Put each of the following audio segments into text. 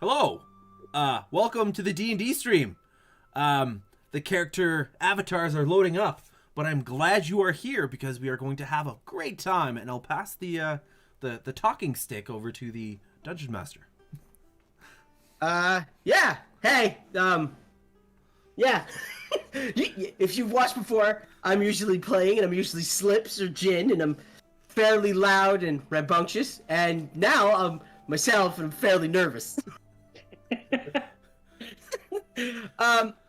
Hello. Welcome to the D&D stream. The character avatars are loading up, but I'm glad you are here because we are going to have a great time, and I'll pass the talking stick over to the Dungeon Master. Yeah. Hey, yeah. If you've watched before, I'm usually playing, and I'm usually Slips or Jin, and I'm fairly loud and rambunctious, and now I'm myself, and I'm fairly nervous.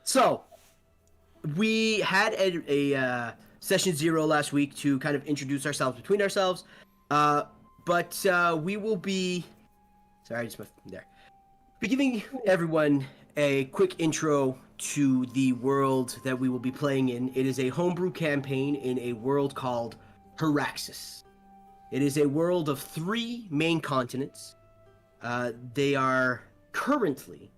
So we had a session 0 last week to kind of introduce ourselves between ourselves, but we will be. Sorry, I just moved there. Be giving everyone a quick intro to the world that we will be playing in. It is a homebrew campaign in a world called Heraxis. It is a world of 3 main continents. They are currently...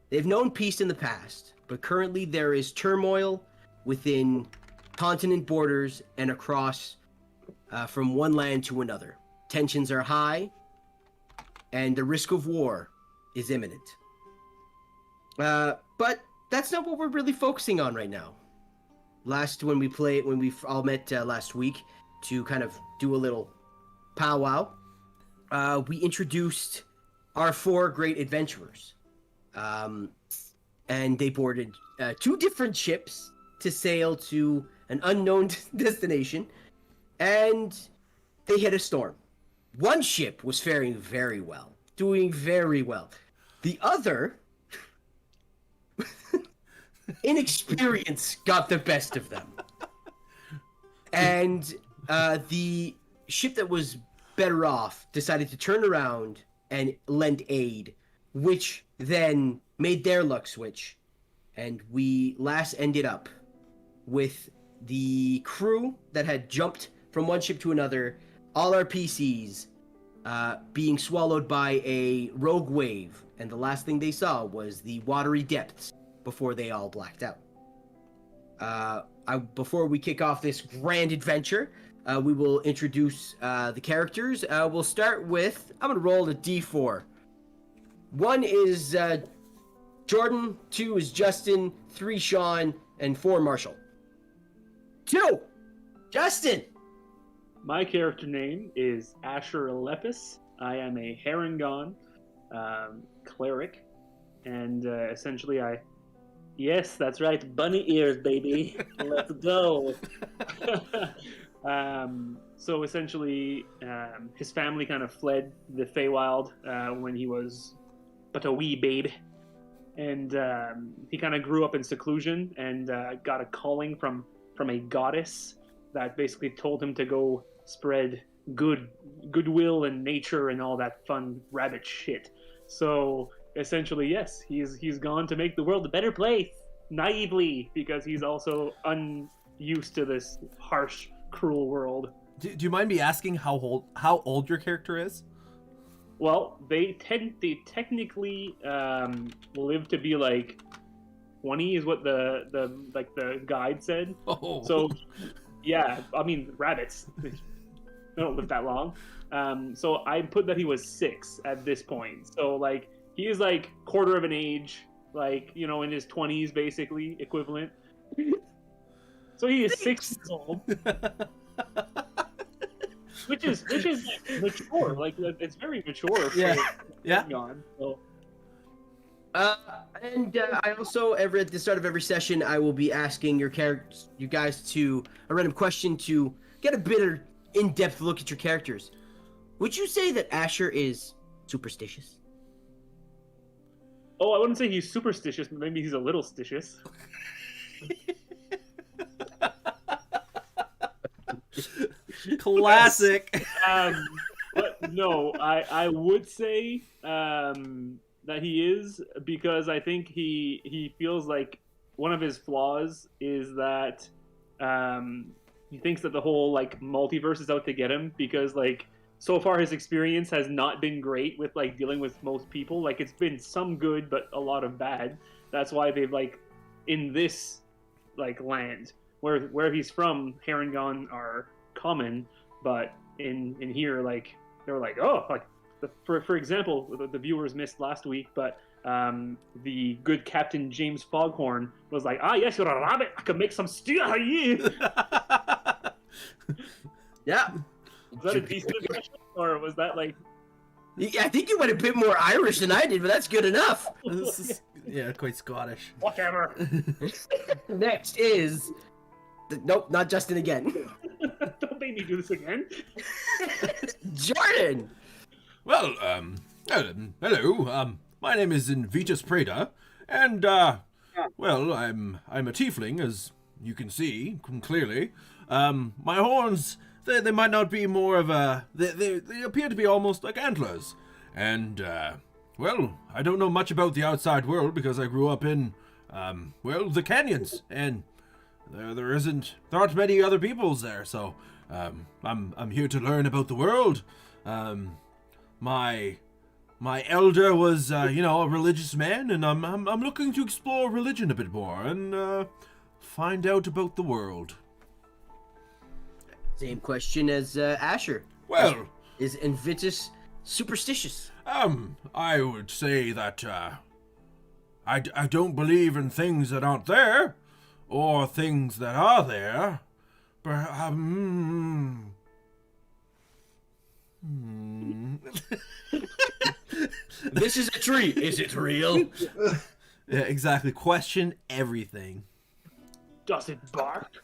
They've known peace in the past, but currently there is turmoil within continent borders and across from one land to another. Tensions are high, and the risk of war is imminent. But that's not what we're really focusing on right now. When we all met last week to kind of do a little powwow, we introduced our 4 great adventurers. And they boarded 2 different ships to sail to an unknown destination, and they hit a storm. One ship was faring very well, doing very well. The other, inexperience got the best of them. And the ship that was better off decided to turn around and lend aid, which then made their luck switch. And we last ended up with the crew that had jumped from one ship to another, all our PCs being swallowed by a rogue wave, and the last thing they saw was the watery depths before they all blacked out. Before we kick off this grand adventure, we will introduce the characters. We'll start with... I'm going to roll a d4. 1 is Jordan, 2 is Justin, 3 Sean, and 4 Marshall. 2! Justin! My character name is Asher Lepis. I am a Harengon cleric, and essentially Yes, that's right, bunny ears, baby. Let's go. So essentially, his family kind of fled the Feywild when he was but a wee babe, and he kind of grew up in seclusion and got a calling from a goddess that basically told him to go spread goodwill and nature and all that fun rabbit shit. So essentially, yes, he's gone to make the world a better place, naively, because he's also unused to this harsh, cruel world. Do you mind me asking how old your character is? Well, they technically live to be like 20 is what the guide said. Oh. So yeah, I mean rabbits, they don't live that long. So I put that he was 6 at this point. So like he is like quarter of an age, like, you know, in his 20s basically equivalent. So he is 6 years old. Which is like, mature, like it's very mature. Yeah. So. And I also, at the start of every session, I will be asking you guys to a random question to get a bit of in-depth look at your characters. Would you say that Asher is superstitious? Oh, I wouldn't say he's superstitious, but maybe he's a little stitious. Classic. But no, I would say that he is, because I think he feels like one of his flaws is that he thinks that the whole like multiverse is out to get him, because like so far his experience has not been great with like dealing with most people. Like it's been some good but a lot of bad. That's why they've like in this like land where he's from, Harengon are common, but in here like they were like, oh, like for example, the viewers missed last week, but the good Captain James Foghorn was like, "Ah, yes, you're a rabbit. I can make some stew out of you." Yeah. Was that a decent impression, or was that like? I think you went a bit more Irish than I did, but that's good enough. This is, yeah, quite Scottish. Whatever. Next is... Nope, not Justin again. Don't make me do this again. Jordan! Well, hello. My name is Invitus Preda, and well, I'm a tiefling, as you can see clearly. My horns, they might not be more of a... They appear to be almost like antlers. And, well, I don't know much about the outside world because I grew up in, well, the canyons. And there aren't many other peoples there, so I'm here to learn about the world. My elder was, a religious man, and I'm looking to explore religion a bit more and find out about the world. Same question as Asher. Well, Is Invitus superstitious? I would say that I don't believe in things that aren't there, or things that are there. This is a tree. Is it real? Yeah, exactly. Question everything. Does it bark?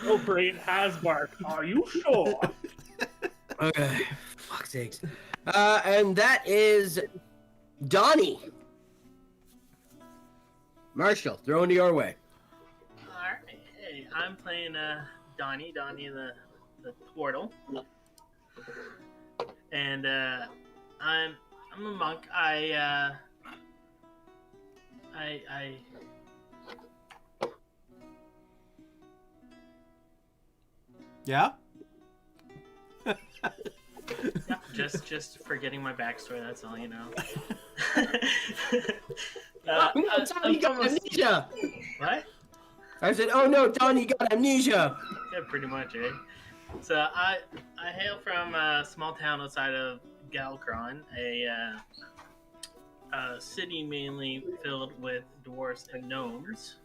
Oh, great, it has barked. Are you sure? Okay. Fuck's sakes. And that is Donnie. Marshall, thrown to your way. Alright, hey, I'm playing Donnie the Portal. And I'm a monk. I Yeah? yeah, just forgetting my backstory, that's all, you know. Donnie got amnesia. What? I said, oh no, Donnie got amnesia. Yeah, pretty much, eh? So I hail from a small town outside of Galcron, a city mainly filled with dwarves and gnomes.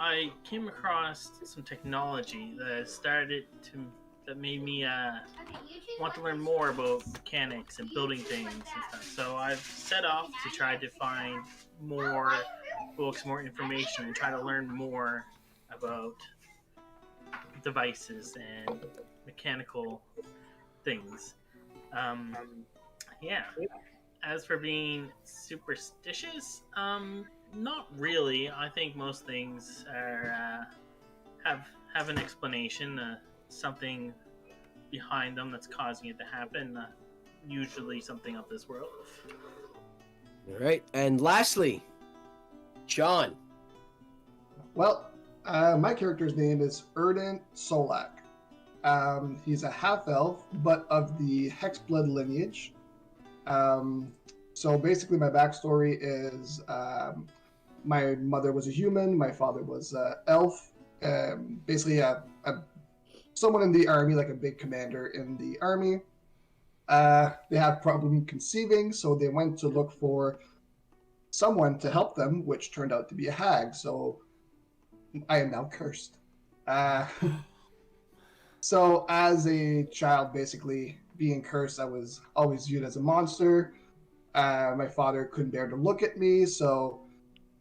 I came across some technology that made me want to learn more about mechanics and building things and stuff. So I've set off to try to find more books, more information, and try to learn more about devices and mechanical things. Yeah. As for being superstitious, not really. I think most things are have an explanation, something behind them that's causing it to happen. Usually something of this world. All right, and lastly, Sean. Well, my character's name is Erden Solak. He's a half-elf, but of the Hexblood lineage. So basically my backstory is my mother was a human, my father was an elf, basically someone in the army, like a big commander in the army. They had problem conceiving, so they went to look for someone to help them, which turned out to be a hag, so I am now cursed. So as a child, basically being cursed, I was always viewed as a monster. My father couldn't bear to look at me, so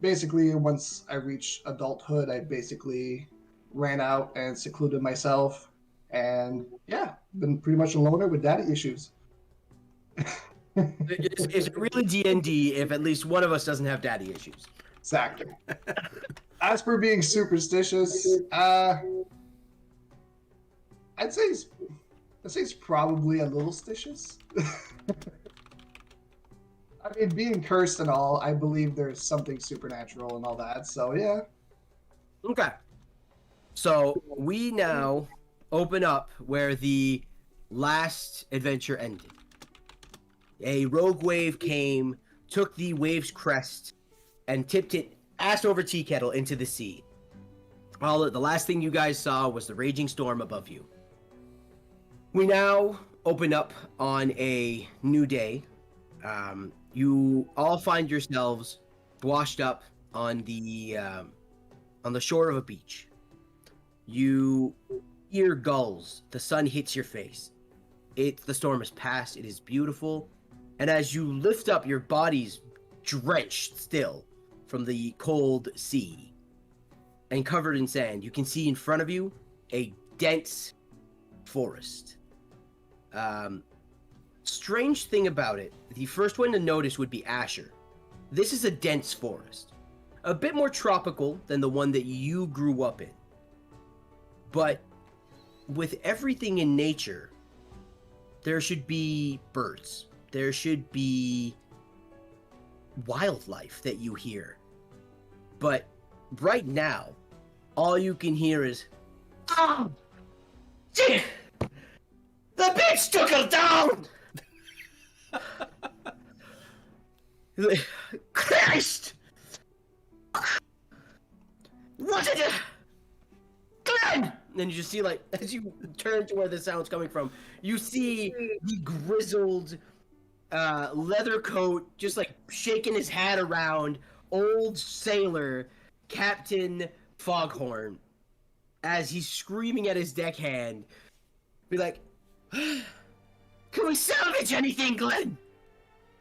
basically once I reached adulthood, I basically ran out and secluded myself, and yeah, been pretty much a loner with daddy issues. Is it really D&D if at least one of us doesn't have daddy issues? Exactly. As for being superstitious, I'd say it's probably a little stitious. I mean, being cursed and all, I believe there's something supernatural and all that, so yeah. Okay. So we now open up where the last adventure ended. A rogue wave came, took the wave's crest, and tipped it ass over tea kettle into the sea. the last thing you guys saw was the raging storm above you. We now open up on a new day. You all find yourselves washed up on the shore of a beach. You hear gulls. The sun hits your face. The storm has passed. It is beautiful. And as you lift up, your body's drenched still from the cold sea and covered in sand. You can see in front of you a dense forest. Strange thing about it, the first one to notice would be Asher. This is a dense forest. A bit more tropical than the one that you grew up in. But with everything in nature, there should be birds. There should be wildlife that you hear. But right now, all you can hear is, "Oh! Gee! The bitch took her down!" Christ! What did it? Glenn! And then you just see, like, as you turn to where the sound's coming from, you see the grizzled, leather coat, just like shaking his hat around, old sailor, Captain Foghorn, as he's screaming at his deckhand, be like, "Can we salvage anything, Glenn?"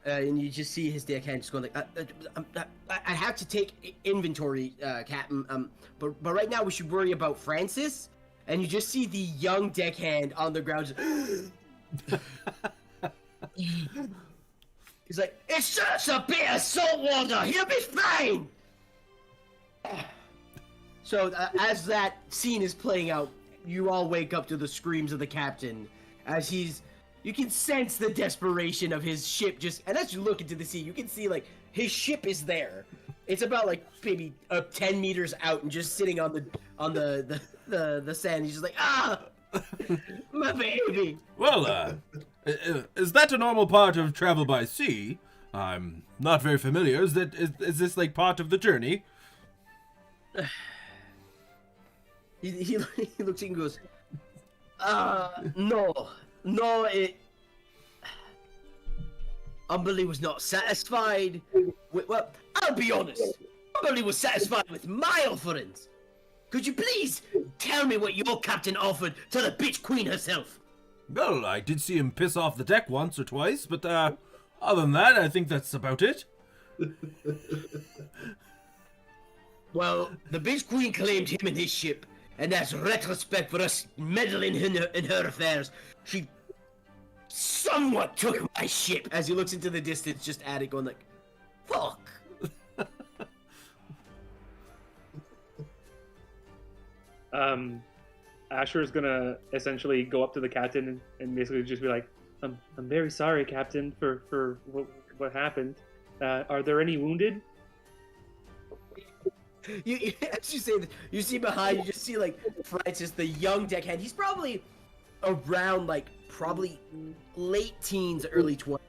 And you just see his deckhand just going like, I have to take inventory, Captain. But right now we should worry about Francis." And you just see the young deckhand on the ground. He's like, "It's just a bit of salt water. He'll be fine." So as that scene is playing out, you all wake up to the screams of the captain as you can sense the desperation of his ship and as you look into the sea, you can see, like, his ship is there. It's about, like, maybe 10 meters out and just sitting on the sand. He's just like, "Ah, my baby." Well, is that a normal part of travel by sea? I'm not very familiar. Is this like part of the journey? He looks and goes, no, it... Umberly was not satisfied with... Well, I'll be honest. Umberly was satisfied with my offerings. Could you please tell me what your captain offered to the bitch queen herself? Well, I did see him piss off the deck once or twice, but other than that, I think that's about it. Well, the bitch queen claimed him and his ship, and as retrospect for us meddling in her affairs, she somewhat took my ship. As he looks into the distance, just at it, going like, "Fuck." Asher's gonna essentially go up to the captain and basically just be like, I'm very sorry, Captain, for what happened. Are there any wounded?" As you say that, you see behind, you just see, like, Francis, the young deckhand. He's probably around, like, probably late teens, early 20s.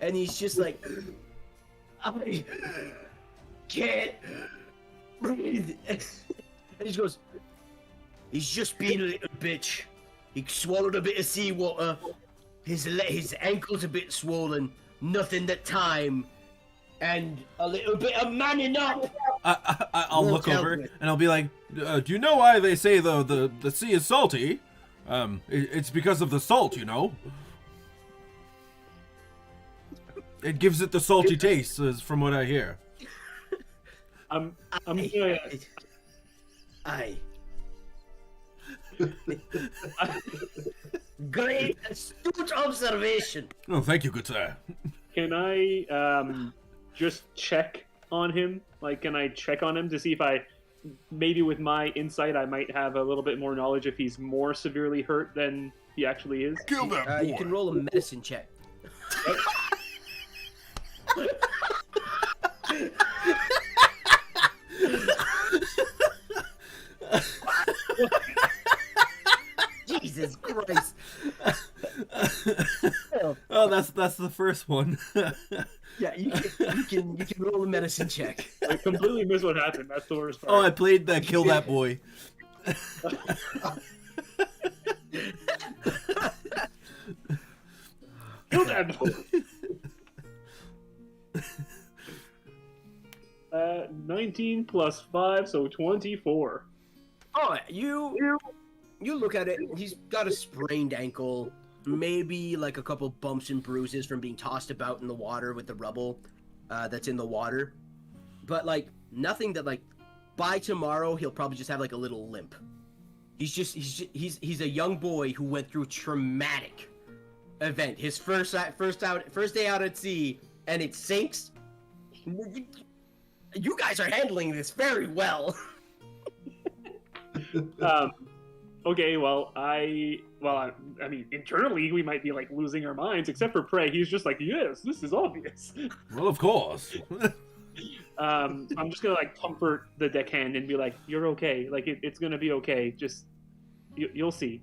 And he's just like, "I can't breathe." And he just goes, "He's just being a little bitch. He swallowed a bit of seawater. His ankle's a bit swollen. Nothing but time. And a little bit of manning up." I'll look over and I'll be like, "Do you know why they say the sea is salty? It's because of the salt, you know. It gives it the salty taste, is from what I hear." I'm gonna... Great, astute observation. Oh, thank you, good sir. Can I just check on him? Like, can I check on him to see if maybe with my insight, I might have a little bit more knowledge if he's more severely hurt than he actually is? Kill that boy. You can roll a medicine check. Jesus Christ. Oh, that's the first one. Yeah, you can roll a medicine check. I completely missed what happened. That's the worst part. Oh, I played that Kill That Boy. Kill that boy. 19 plus 5, so 24. Oh, you look at it. He's got a sprained ankle, maybe like a couple bumps and bruises from being tossed about in the water with the rubble that's in the water, but like nothing that like by tomorrow he'll probably just have like a little limp. He's a young boy who went through a traumatic event. His first day out at sea, and it sinks. You guys are handling this very well. Okay, well, I mean, internally we might be like losing our minds, except for Prey. He's just like, yes, this is obvious. Well, of course. I'm just gonna like comfort the deckhand and be like, you're okay. Like it's gonna be okay. Just you'll see.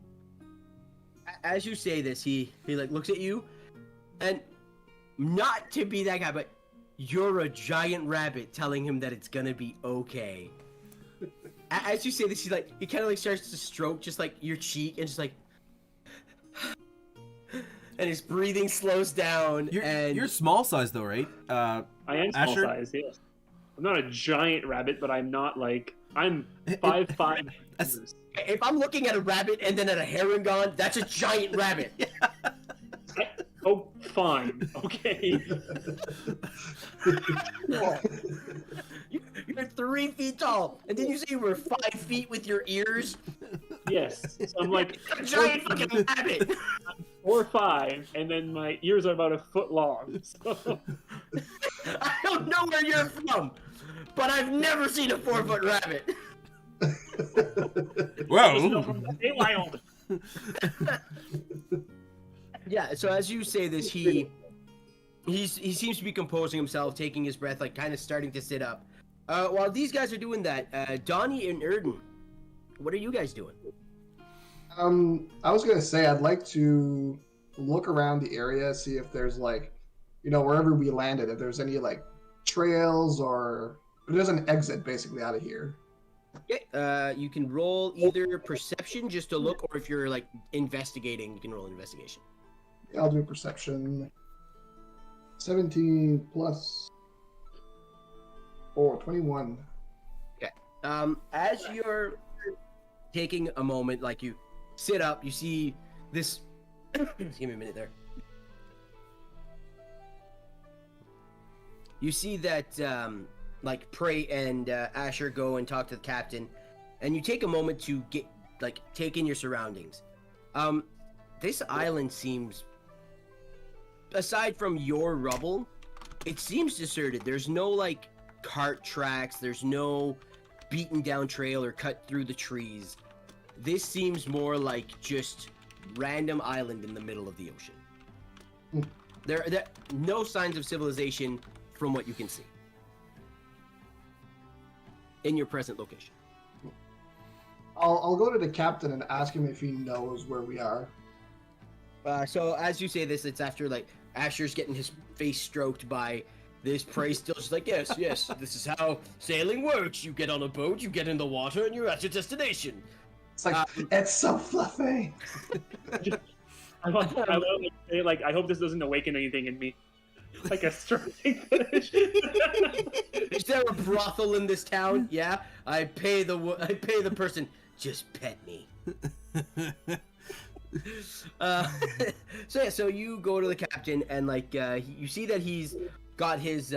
As you say this, he like looks at you, and not to be that guy, but you're a giant rabbit telling him that it's gonna be okay. As you say this, he kind of like starts to stroke just like your cheek and just like, and his breathing slows down. You're small size though, right? I am small Asher? size, yes. I'm not a giant rabbit, but I'm not like I'm 5'5". If I'm looking at a rabbit and then at a herringon, that's a giant rabbit. Oh, fine, okay. You're 3 feet tall, and then you say you were 5 feet with your ears. Yes, so I'm like A giant fucking rabbit. 4 or 5, and then my ears are about a foot long. So. I don't know where you're from, but I've never seen a 4-foot rabbit. Well, Hey, wild. Yeah, so as you say this, he seems to be composing himself, taking his breath, like kind of starting to sit up. While these guys are doing that, Donnie and Erden, what are you guys doing? I was gonna say I'd like to look around the area, see if there's like, wherever we landed, if there's any like trails or if there's an exit basically out of here. Okay, you can roll either perception just to look, or if you're like investigating, you can roll an investigation. I'll do perception. 17 plus 4, 21. Okay. As you're taking a moment, like you sit up, you see this. Just give me a minute there. You see that, like Prey and Asher go and talk to the captain, and you take a moment to take in your surroundings. This island seems, aside from your rubble, it seems deserted. There's no like cart tracks, there's no beaten down trail or cut through the trees. This seems more like just random island in the middle of the ocean. There no signs of civilization from what you can see in your present location. I'll go to the captain and ask him if he knows where we are. So as you say this, it's after like Asher's getting his face stroked by this Prey, still just like, yes, this is how sailing works. You get on a boat, you get in the water, and you're at your destination. It's like, it's so fluffy. I want to say, like, I hope this doesn't awaken anything in me. Like a sterling finish. Is there a brothel in this town? Yeah, I pay the person. Just pet me. So you go to the captain and like you see that he's got his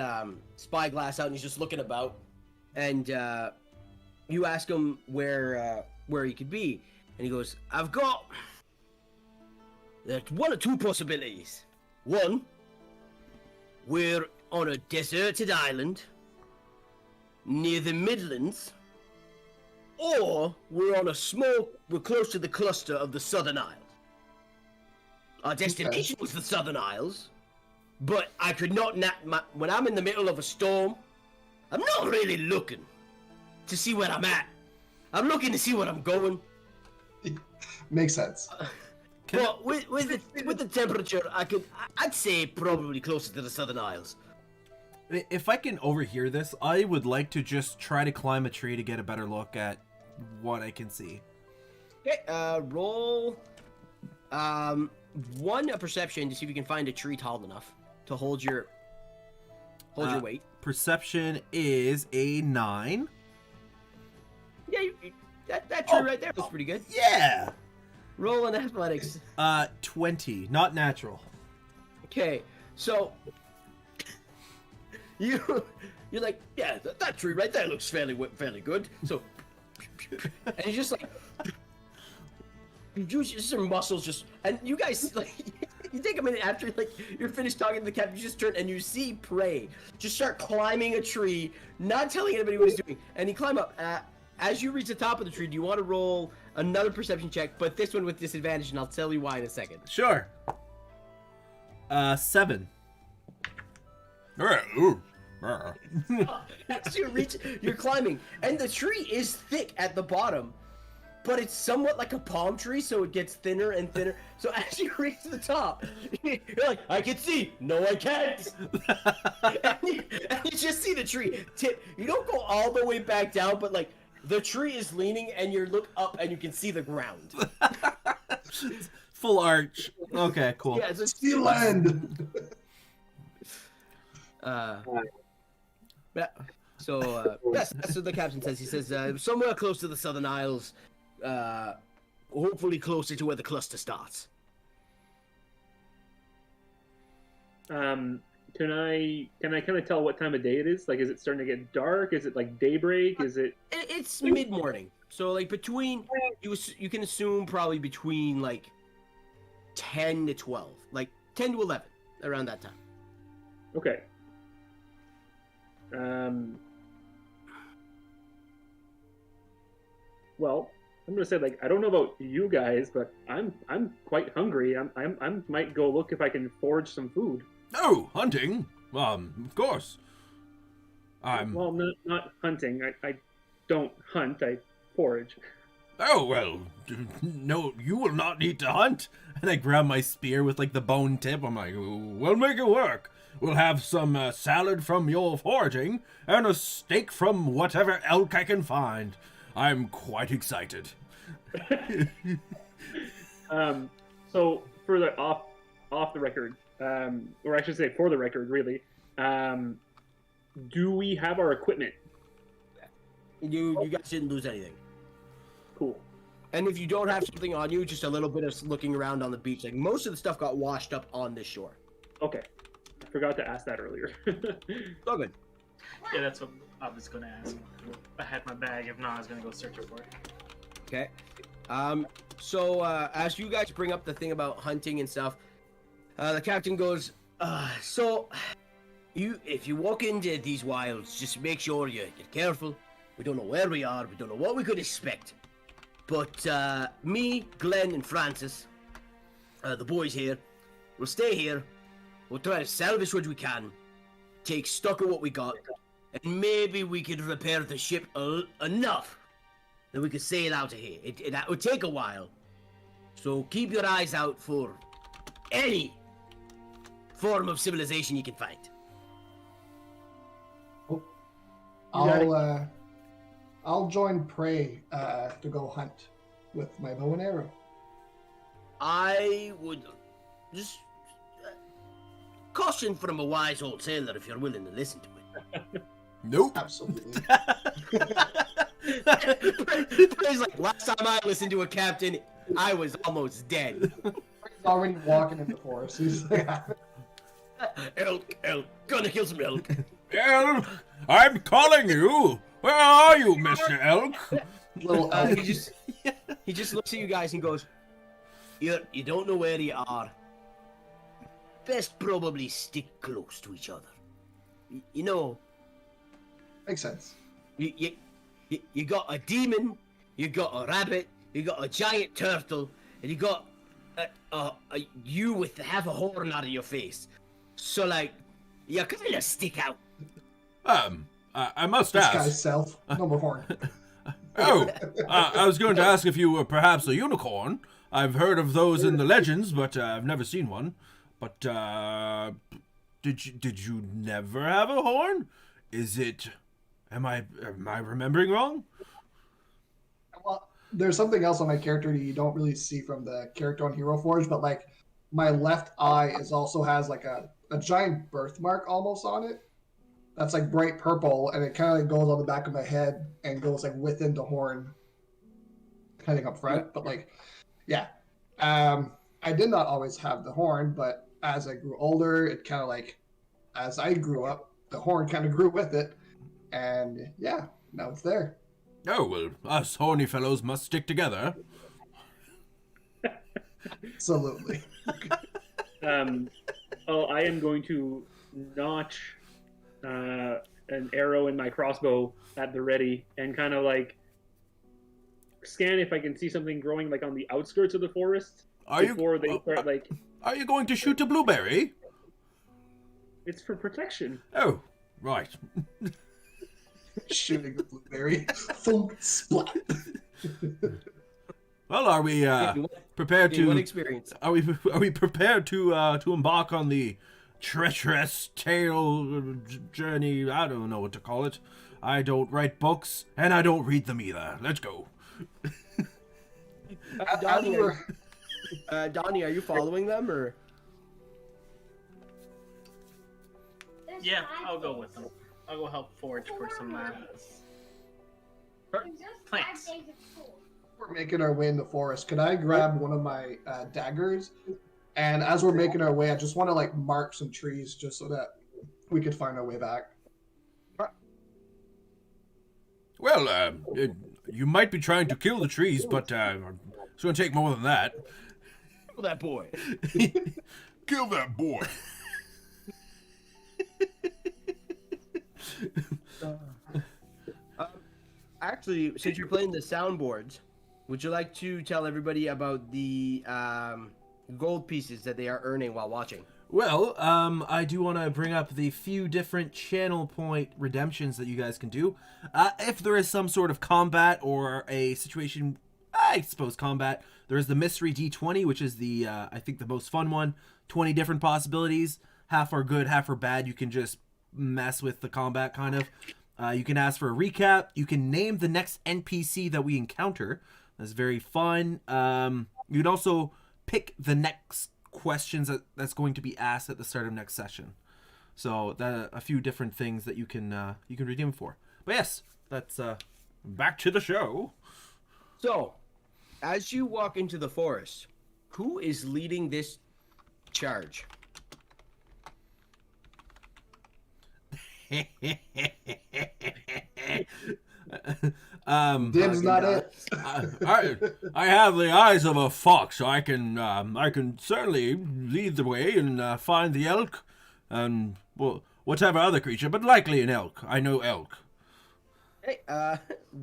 spyglass out and he's just looking about, and you ask him where he could be, and he goes, "I've got one or two possibilities. One, we're on a deserted island near the Midlands, or we're close to the cluster of the Southern Isles. Our destination was the Southern Isles, but I could not when I'm in the middle of a storm, I'm not really looking to see where I'm at. I'm looking to see where I'm going." Makes sense. But with the temperature, I'd say probably closer to the Southern Isles. If I can overhear this, I would like to just try to climb a tree to get a better look at what I can see. Okay, roll a perception to see if you can find a tree tall enough to hold your weight. Perception is a 9. Yeah, that tree right there looks pretty good. Yeah. Roll an athletics. 20, not natural. Okay, so you're like, yeah, that tree right there looks fairly good. So, and you just like, just your muscles just, and you guys like, you take a minute after like you're finished talking to the captain, you just turn and you see Prey just start climbing a tree, not telling anybody what he's doing, and he climb up. As you reach the top of the tree, do you want to roll another perception check, but this one with disadvantage, and I'll tell you why in a second. Sure. 7. As you reach, you're climbing, and the tree is thick at the bottom, but it's somewhat like a palm tree, so it gets thinner and thinner. So as you reach the top, you're like, I can see. No, I can't. and you just see the tree tip. You don't go all the way back down, but like the tree is leaning, and you look up, and you can see the ground. Full arch. Okay, cool. Yeah, it's a Sea land. That's what the captain says. He says, somewhere close to the Southern Isles, hopefully closer to where the cluster starts. Can I kind of tell what time of day it is? Like, is it starting to get dark? Is it like daybreak? Is it? It's mid-morning, so like between you can assume probably between like 10 to 12, like 10 to 11, around that time. Okay. Well, I'm gonna say, like, I don't know about you guys, but I'm quite hungry. I might go look if I can forage some food. Oh, hunting? Of course. Well, not hunting. I don't hunt. I forage. Oh, well, no, you will not need to hunt. And I grab my spear with, like, the bone tip. I'm like, we'll make it work. We'll have some salad from your foraging and a steak from whatever elk I can find. I'm quite excited. So for the off the record, or I should say for the record, really, do we have our equipment? You guys didn't lose anything. Cool. And if you don't have something on you, just a little bit of looking around on the beach. Like most of the stuff got washed up on this shore. Okay. I forgot to ask that earlier. All good. Yeah, that's what I was going to ask. I had my bag. If not, I was going to go search for it. Okay. So as you guys bring up the thing about hunting and stuff, the captain goes, so if you walk into these wilds, just make sure you're careful. We don't know where we are. We don't know what we could expect. But me, Glenn, and Francis, the boys here, will stay here. We'll try to salvage what we can, take stock of what we got, and maybe we could repair the ship enough that we could sail out of here. It would take a while. So keep your eyes out for any form of civilization you can find. I'll join Prey to go hunt with my bow and arrow. I would just caution from a wise old sailor if you're willing to listen to it. Nope. Absolutely. Prey's like, last time I listened to a captain, I was almost dead. He's already walking in the forest. He's like, Elk, gonna kill some elk. Elk, I'm calling you. Where are you, Mr. Elk? little elk. He just looks at you guys and goes, you don't know where you are. Best probably stick close to each other. You know, Makes sense. you got a demon, you got a rabbit, you got a giant turtle, and you got you with half a horn out of your face. So like, you kind of stick out. I must This ask. guy's self. No more horn. Oh, I was going to ask if you were perhaps a unicorn. I've heard of those in the legends, but I've never seen one. But did you never have a horn? Is it? Am I remembering wrong? Well, there's something else on my character that you don't really see from the character on Hero Forge, but like my left eye also has like a giant birthmark almost on it. That's like bright purple, and it kind of goes on the back of my head and goes like within the horn, heading up front. But like, yeah, I did not always have the horn, but as I grew older, it kind of like, as I grew up, the horn kind of grew with it, and yeah, now it's there. Oh, well, us horny fellows must stick together. Absolutely. I am going to notch an arrow in my crossbow at the ready and kind of like scan if I can see something growing like on the outskirts of the forest before they start like. Are you going to shoot a blueberry? It's for protection. Oh, right. Shooting a blueberry. Thunk, splat. Well, are we prepared to? Experience. Are we prepared to embark on the treacherous tale journey? I don't know what to call it. I don't write books, and I don't read them either. Let's go. Donnie, are you following them or? Yeah, I'll go with them. I'll go help forge for some plants. We're making our way in the forest. Could I grab one of my daggers? And as we're making our way, I just want to like mark some trees just so that we could find our way back. Well, you might be trying to kill the trees, but it's going to take more than that. Kill that boy. Kill that boy. Actually, since you're playing the soundboards, would you like to tell everybody about the gold pieces that they are earning while watching? Well, I do want to bring up the few different channel point redemptions that you guys can do. If there is some sort of combat or a situation, I suppose combat, there is the Mystery D20, which is the, I think the most fun one. 20 different possibilities. Half are good, half are bad. You can just mess with the combat, kind of. You can ask for a recap. You can name the next NPC that we encounter. That's very fun. You can also pick the next questions that's going to be asked at the start of next session. So that a few different things that you can redeem for. But yes, that's back to the show. So, as you walk into the forest, who is leading this charge? Dim's not it. I have the eyes of a fox, so I can certainly lead the way and find the elk, and well, whatever other creature, but likely an elk. I know elk. Hey,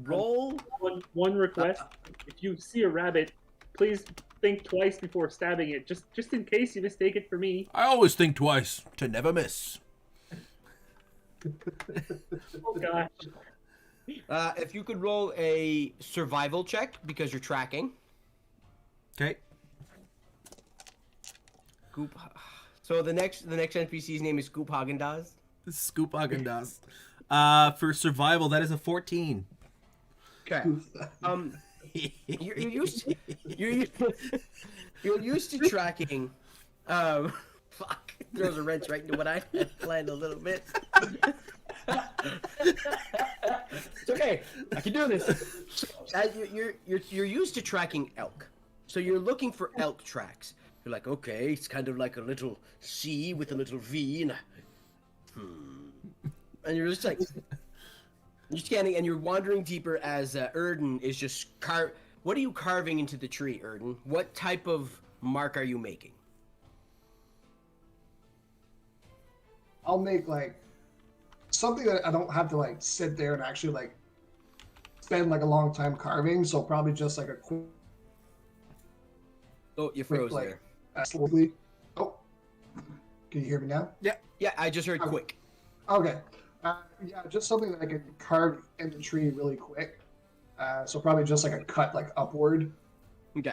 roll. One request: if you see a rabbit, please think twice before stabbing it, just in case you mistake it for me. I always think twice to never miss. Oh gosh. If you could roll a survival check because you're tracking. Okay. Goop. So the next NPC's name is Goop Hagendaz. Scoop Agendas. For survival, that is a 14. Okay. You're used to tracking. Fuck. Throws a wrench right into what I had planned a little bit. It's okay. I can do this. You're used to tracking elk, so you're looking for elk tracks. You're like, okay, it's kind of like a little C with a little V, and you're just like, you're scanning, and you're wandering deeper as Erden is just What are you carving into the tree, Erden? What type of mark are you making? I'll make like something that I don't have to like sit there and actually like spend like a long time carving. So probably just like a quick. Oh, you froze like, there. Slowly. Oh, can you hear me now? Yeah, I just heard quick. Okay. Yeah, just something that I can carve in the tree really quick. So probably just like a cut like upward. Okay.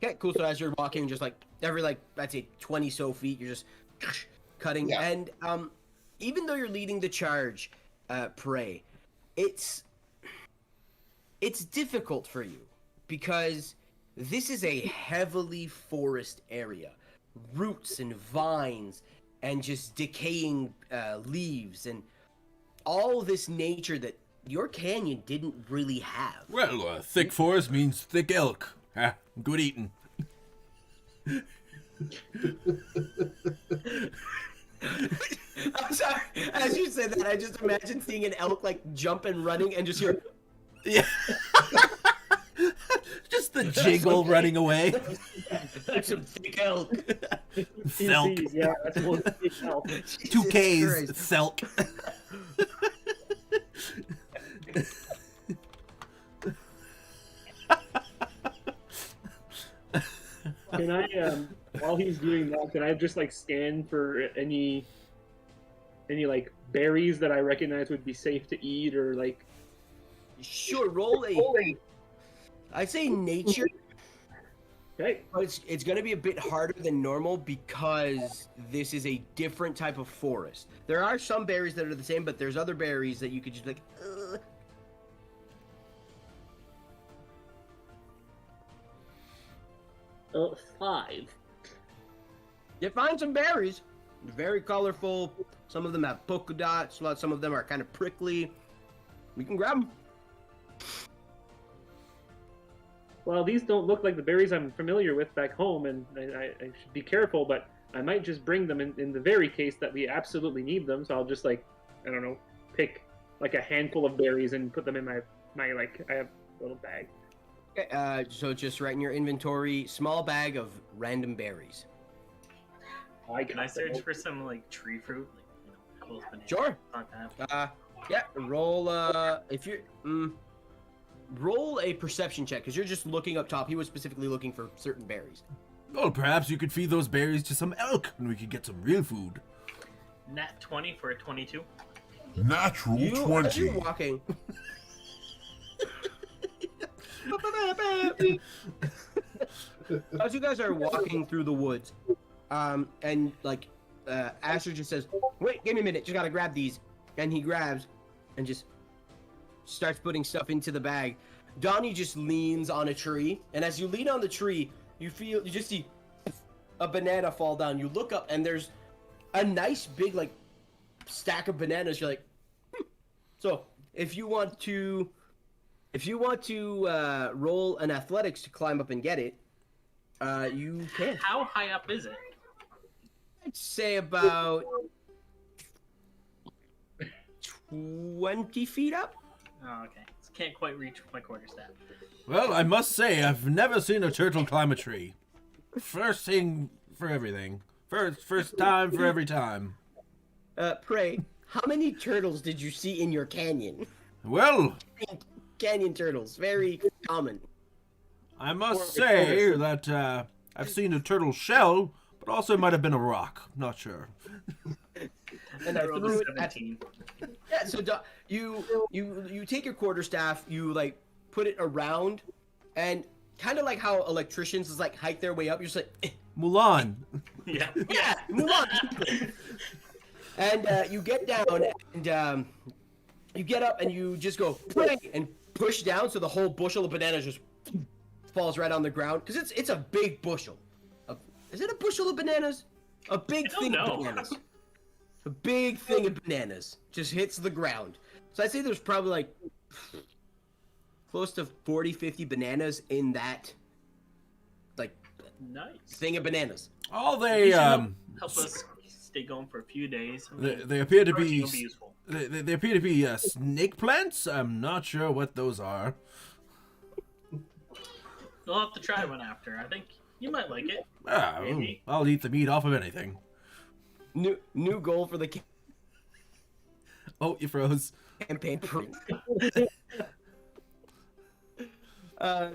Okay, cool. So as you're walking, just like every I'd say 20 so feet, you're just cutting. Yeah. And even though you're leading the charge, Prey, it's difficult for you because this is a heavily forest area, roots and vines, and just decaying leaves and all this nature that your canyon didn't really have. Well, thick forest means thick elk. Ah, good eating. I'm sorry. As you said that, I just imagine seeing an elk like jump and running and just hear. Yeah. Just the jiggle running away. That's a big elk. Selk. Yeah, that's one big elk. 2 Ks. Christ. Selk. Can I, while he's doing that, can I just like scan for any like berries that I recognize would be safe to eat, or like? Sure, roll a. I'd say nature, Okay. but it's going to be a bit harder than normal because this is a different type of forest. There are some berries that are the same, but there's other berries that you could just be like. Ugh. Oh, 5. You find some berries, very colorful. Some of them have polka dots. Some of them are kind of prickly. We can grab them. Well, these don't look like the berries I'm familiar with back home, and I should be careful, but I might just bring them in the very case that we absolutely need them. So I'll just like, I don't know, pick like a handful of berries and put them in my like, I have a little bag. Okay, so just write in your inventory, small bag of random berries. Can I search for some like tree fruit, like apples, bananas? Sure. Not that. Yeah. Roll. If you roll a perception check because you're just looking up top. He was specifically looking for certain berries. Well, perhaps you could feed those berries to some elk and we could get some real food. Nat 20 for a 22. Natural As 20. you're walking. As you guys are walking through the woods, and like Asher just says, "Wait, give me a minute. Just gotta grab these," and he grabs and just starts putting stuff into the bag. Donnie just leans on a tree, and as you lean on the tree, you just see a banana fall down. You look up, and there's a nice big like stack of bananas. You're like, So if you want to roll an athletics to climb up and get it, you can. How high up is it? I'd say about 20 feet up. Oh, okay. Can't quite reach my quarterstaff. Well, I must say, I've never seen a turtle climb a tree. First thing for everything. First time for every time. Pray, how many turtles did you see in your canyon? Well, Canyon turtles, very common. I must say that I've seen a turtle shell, but also it might have been a rock. Not sure. And I rolled threw a it at 17. Yeah, so you take your quarterstaff, you like put it around, and kind of like how electricians is like hike their way up. You're just like, Mulan. Yeah. yeah, move on. And you get down, and you get up, and you just go and push down, so the whole bushel of bananas just falls right on the ground because it's a big bushel. Is it a bushel of bananas? A big thing of bananas. A big thing of bananas just hits the ground. So I'd say there's probably like close to 40, 50 bananas in that like Nice. thing of bananas. All You they should help us stay going for a few days. I mean, they appear to protein be will be useful. they appear to be snake plants. I'm not sure what those are. You'll have to try one after. I think you might like it. Maybe. I'll eat the meat off of anything. New goal for the Oh, you froze. campaign.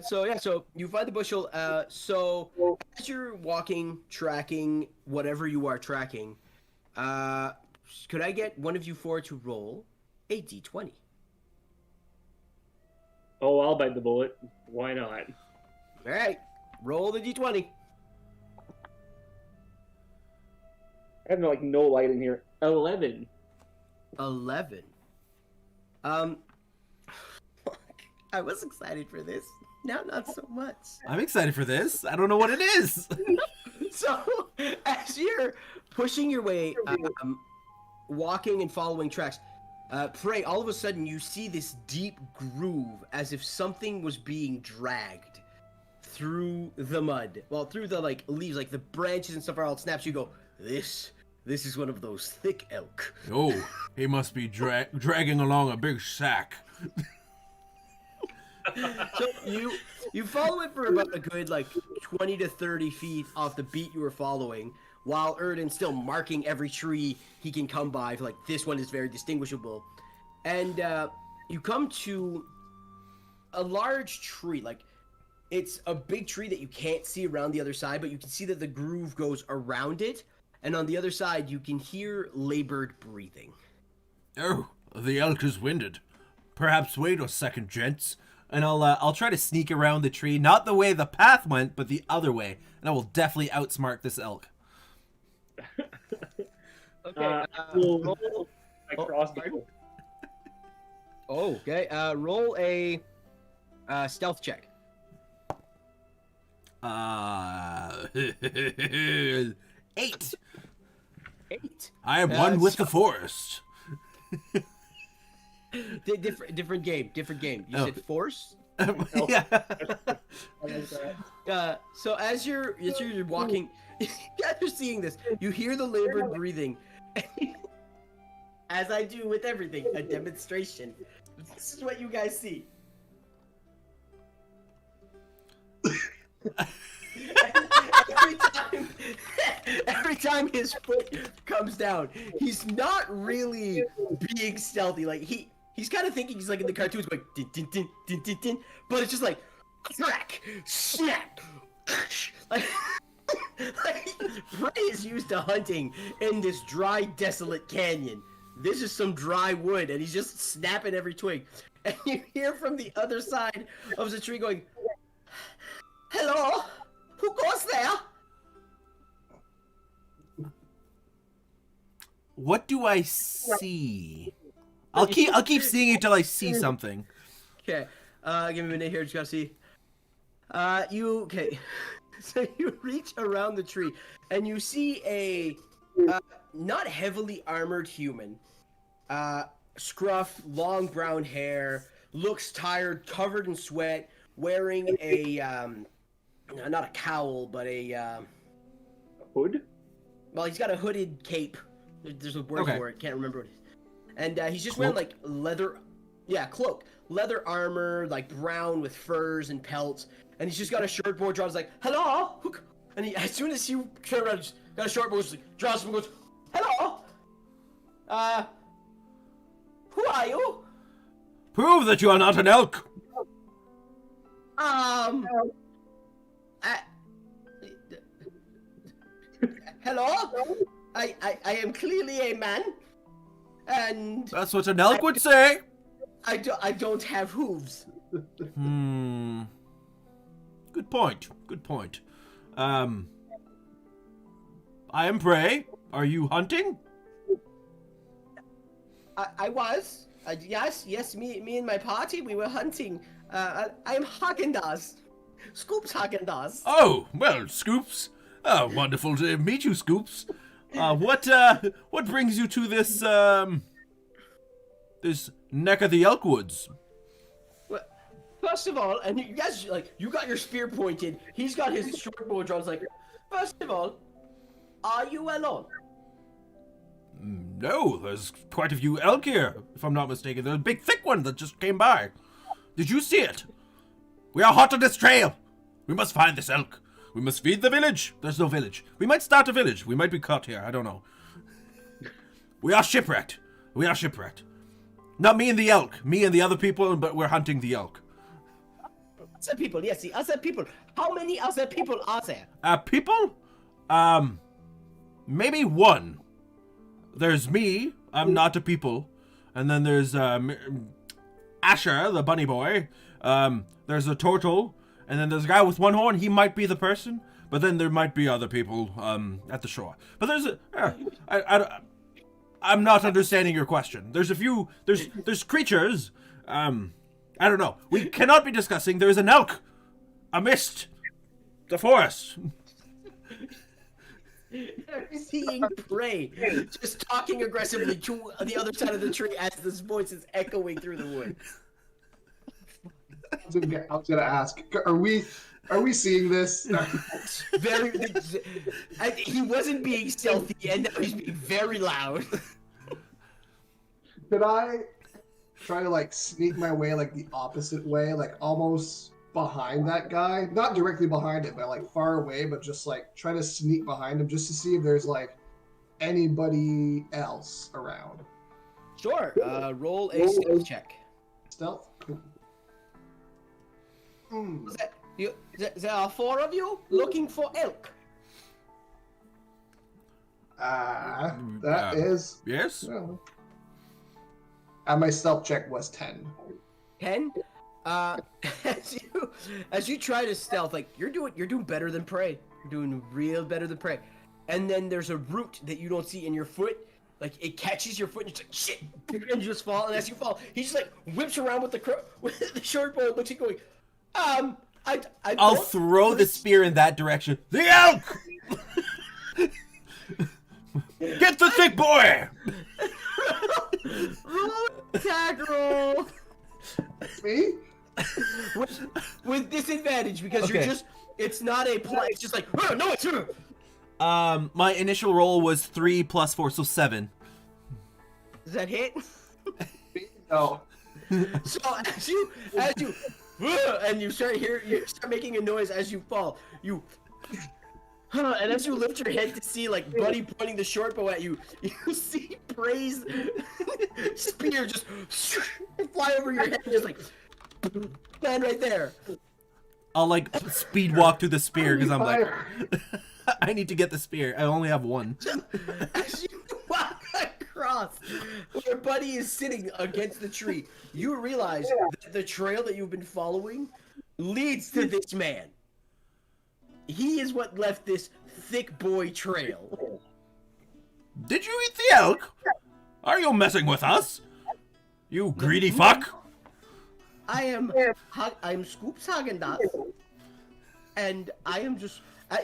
So you find the bushel. So as you're walking, tracking whatever you are tracking, could I get one of you four to roll a d20? Oh, I'll bite the bullet. Why not? All right. Roll the d20. I have no light in here. 11. 11. I was excited for this. Now not so much. I'm excited for this. I don't know what it is. So, as you're pushing your way, walking and following tracks, Prey, all of a sudden you see this deep groove as if something was being dragged through the mud. Well, through the leaves, the branches and stuff are all snaps. You go, this is one of those thick elk. Oh, he must be dragging along a big sack. So you follow it for about a good 20 to 30 feet off the beat you were following, while Erden's still marking every tree he can come by. This one is very distinguishable, and you come to a large tree. It's a big tree that you can't see around the other side, but you can see that the groove goes around it, and on the other side you can hear labored breathing. Oh, the elk is winded. Perhaps wait a second, gents. And I'll try to sneak around the tree, not the way the path went, but the other way, and I will definitely outsmart this elk. Okay. Roll my crossbow. Okay. Roll a stealth check. 8. 8. I am one with the forest. Different game. You said force. Yeah. So as you're walking, you guys are seeing this. You hear the labored breathing. As I do with everything, a demonstration. This is what you guys see. Every time his foot comes down, he's not really being stealthy. He's kind of thinking he's in the cartoons, going din din din din din din, but it's just crack, snap, Prey is used to hunting in this dry, desolate canyon. This is some dry wood, and he's just snapping every twig. And you hear from the other side of the tree going, "Hello, who goes there?" What do I see? I'll keep seeing it till I see something. Okay, give me a minute here. Just gotta see. Okay. So you reach around the tree, and you see a not heavily armored human. Scruff, long brown hair, looks tired, covered in sweat, wearing a not a cowl, but a hood. Well, he's got a hooded cape. There's a word for it. Can't remember what it is. And he's just Cloak? wearing leather. Yeah, cloak, leather armor, brown with furs and pelts. And he's just got a short bow, draws "Hello!" And as soon as you turn around, he's got a short bow, draws and goes, "Hello! Who are you?" Prove that you are not an elk. Hello? I am clearly a man, and That's what an elk would say. I don't have hooves. Good point. I am Prey. Are you hunting? I was. Yes, me and my party, we were hunting. I am Haagen-Dazs. Scoops Haagen-Dazs. Oh, well, Scoops. Wonderful to meet you, Scoops. What brings you to this this neck of the elk woods? Well, first of all, and you guys, you got your spear pointed. He's got his short bow drawn. First of all, are you alone? No, there's quite a few elk here, if I'm not mistaken. There's a big thick one that just came by. Did you see it? We are hot on this trail. We must find this elk. We must feed the village. There's no village. We might start a village. We might be caught here. I don't know. We are shipwrecked. Not me and the elk. Me and the other people, but we're hunting the elk. Other people, yes, the other people. How many other people are there? People? Maybe one. There's me. I'm not a people. And then there's Asher, the bunny boy. There's a turtle. And then there's a guy with one horn. He might be the person, but then there might be other people at the shore. But there's I'm not understanding your question. There's a few. There's creatures. I don't know. We cannot be discussing. There is an elk, a mist, the forest. Seeing prey, just talking aggressively to the other side of the tree as this voice is echoing through the wood. I was gonna ask, are we seeing this? He wasn't being stealthy, and now he's being very loud. Could I try to like sneak my way like the opposite way, like almost behind that guy? Not directly behind it, but like far away, but just like try to sneak behind him just to see if there's like anybody else around. Sure. Roll a stealth check. Stealth? There are 4 of you looking for elk. That is... Yes? Well, my stealth check was 10. 10? As you try to stealth, like you're doing better than prey. You're doing real better than prey. And then there's a root that you don't see in your foot. Like it catches your foot and you're like shit, and you just fall. And as you fall, he just like whips around with the short bow and looks at you going, I'll throw the spear in that direction. The elk! Get the thick boy! Roll attack roll. Me? With disadvantage because you're just. It's not a play. It's just like no, it's her. My initial roll was 3 plus 4, so 7. Does that hit? No. So as you and you start making a noise as you fall, and as you lift your head to see like Buddy pointing the short bow at you, you see Prey's spear just fly over your head, just like land right there. I'll like speed walk to the spear because I'm like, Fire. I need to get the spear. I only have one. As you walk across where Buddy is sitting against the tree, you realize that the trail that you've been following leads to this man. He is what left this thick boy trail. Did you eat the elk? Are you messing with us? You greedy fuck! I'm Scoops Hagendas, and I am just.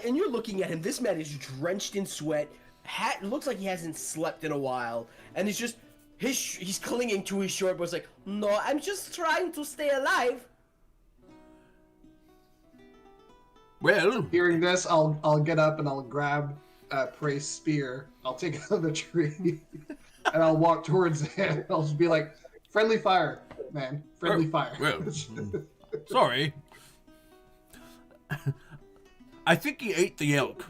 And you're looking at him. This man is drenched in sweat. Looks like he hasn't slept in a while, and he's just he's clinging to his short bow. It's like, no, I'm just trying to stay alive. Well, Hearing this, I'll get up and I'll grab Prey's spear. I'll take it out of the tree and I'll walk towards him. I'll just be like, "Friendly fire, man. Friendly fire." well, sorry. I think he ate the elk.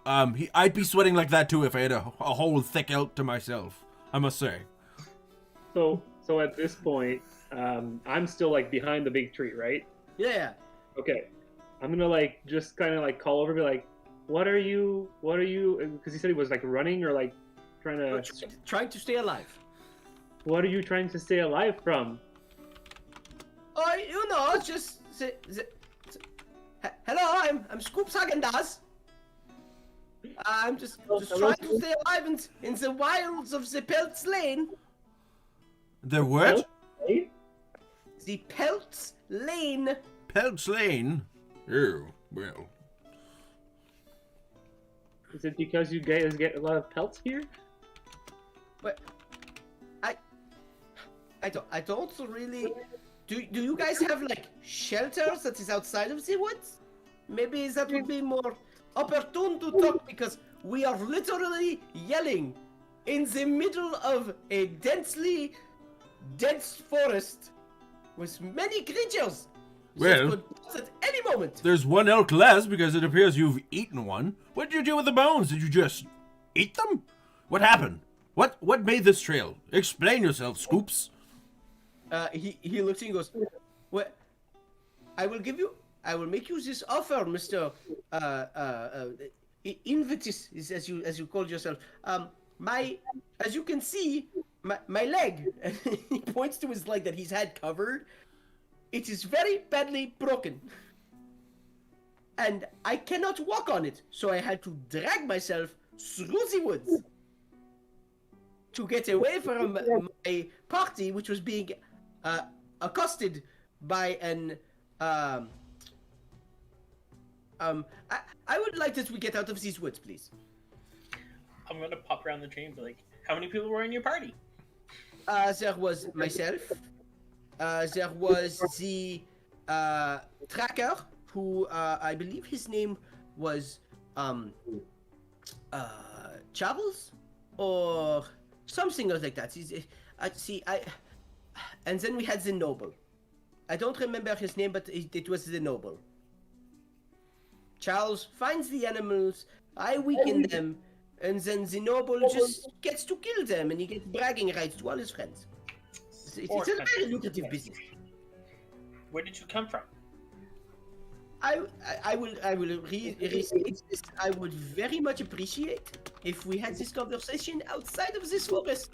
I'd be sweating like that too if I had a whole thick elk to myself, I must say. So at this point, I'm still like behind the big tree, right? Yeah. Okay. I'm gonna like just kind of like call over, and be like, what are you? Because he said he was like running or like Trying to stay alive. What are you trying to stay alive from? Oh, you know, just hello, I'm Scoops Hagendas. I'm just trying to stay alive in the wilds of the Peltz Lane. The what? The Peltz Lane. Peltz Lane? Oh, well. Is it because you guys get a lot of pelts here? But I don't really. Do you guys have like shelters that is outside of the woods? Maybe that would be more opportune to talk because we are literally yelling in the middle of a dense forest with many creatures. Well, That could pass at any moment. there's one elk less because it appears you've eaten one. What did you do with the bones? Did you just eat them? What happened? What made this trail? Explain yourself, Scoops. He looks at you and goes, "What? I will make you this offer, Mister Invitus, is as you called yourself. As you can see, my leg," and he points to his leg that he's had covered. It is very badly broken. and I cannot walk on it, so I had to drag myself through the woods to get away from my party, which was being accosted by an I would like that we get out of these woods, please. I'm gonna pop around the tree and be like, how many people were in your party? There was myself. There was the tracker, who I believe his name was Charles or something like that. And then we had the noble. I don't remember his name, but it was the noble. Charles finds the animals, I weaken them, and then the noble just gets to kill them, and he gets bragging rights to all his friends. It's a very lucrative business. Where did you come from? I will restate this. I would very much appreciate if we had this conversation outside of this forest.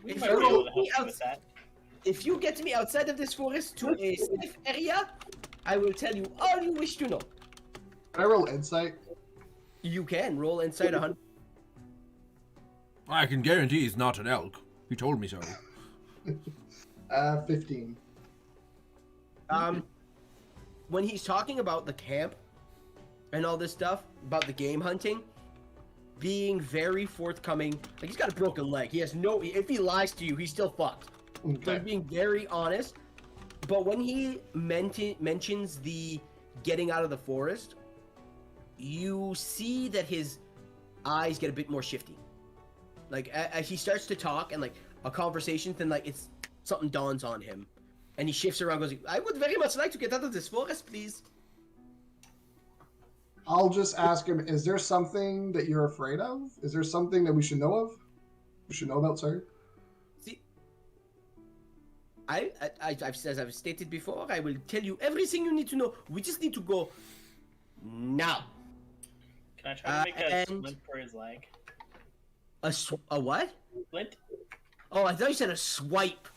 We If might you be able to get me help you with that. If you get me outside of this forest to a safe area, I will tell you all you wish to know. Can I roll insight? You can roll inside 100. I can guarantee he's not an elk. He told me so. 15. When he's talking about the camp and all this stuff, about the game hunting, being very forthcoming, like he's got a broken leg. He has no, if he lies to you, he's still fucked. So Okay. he's being very honest. But when he mentions the getting out of the forest, you see that his eyes get a bit more shifty. Like as he starts to talk and like a conversation, then like it's something dawns on him, and he shifts around. Goes, I would very much like to get out of this forest, please. I'll just ask him, is there something that you're afraid of? Is there something that we should know of? We should know about, sorry? See, I've stated before, I will tell you everything you need to know. We just need to go now. Can I try to make a and- splint for his leg? A what? Splint? Oh, I thought you said a swipe.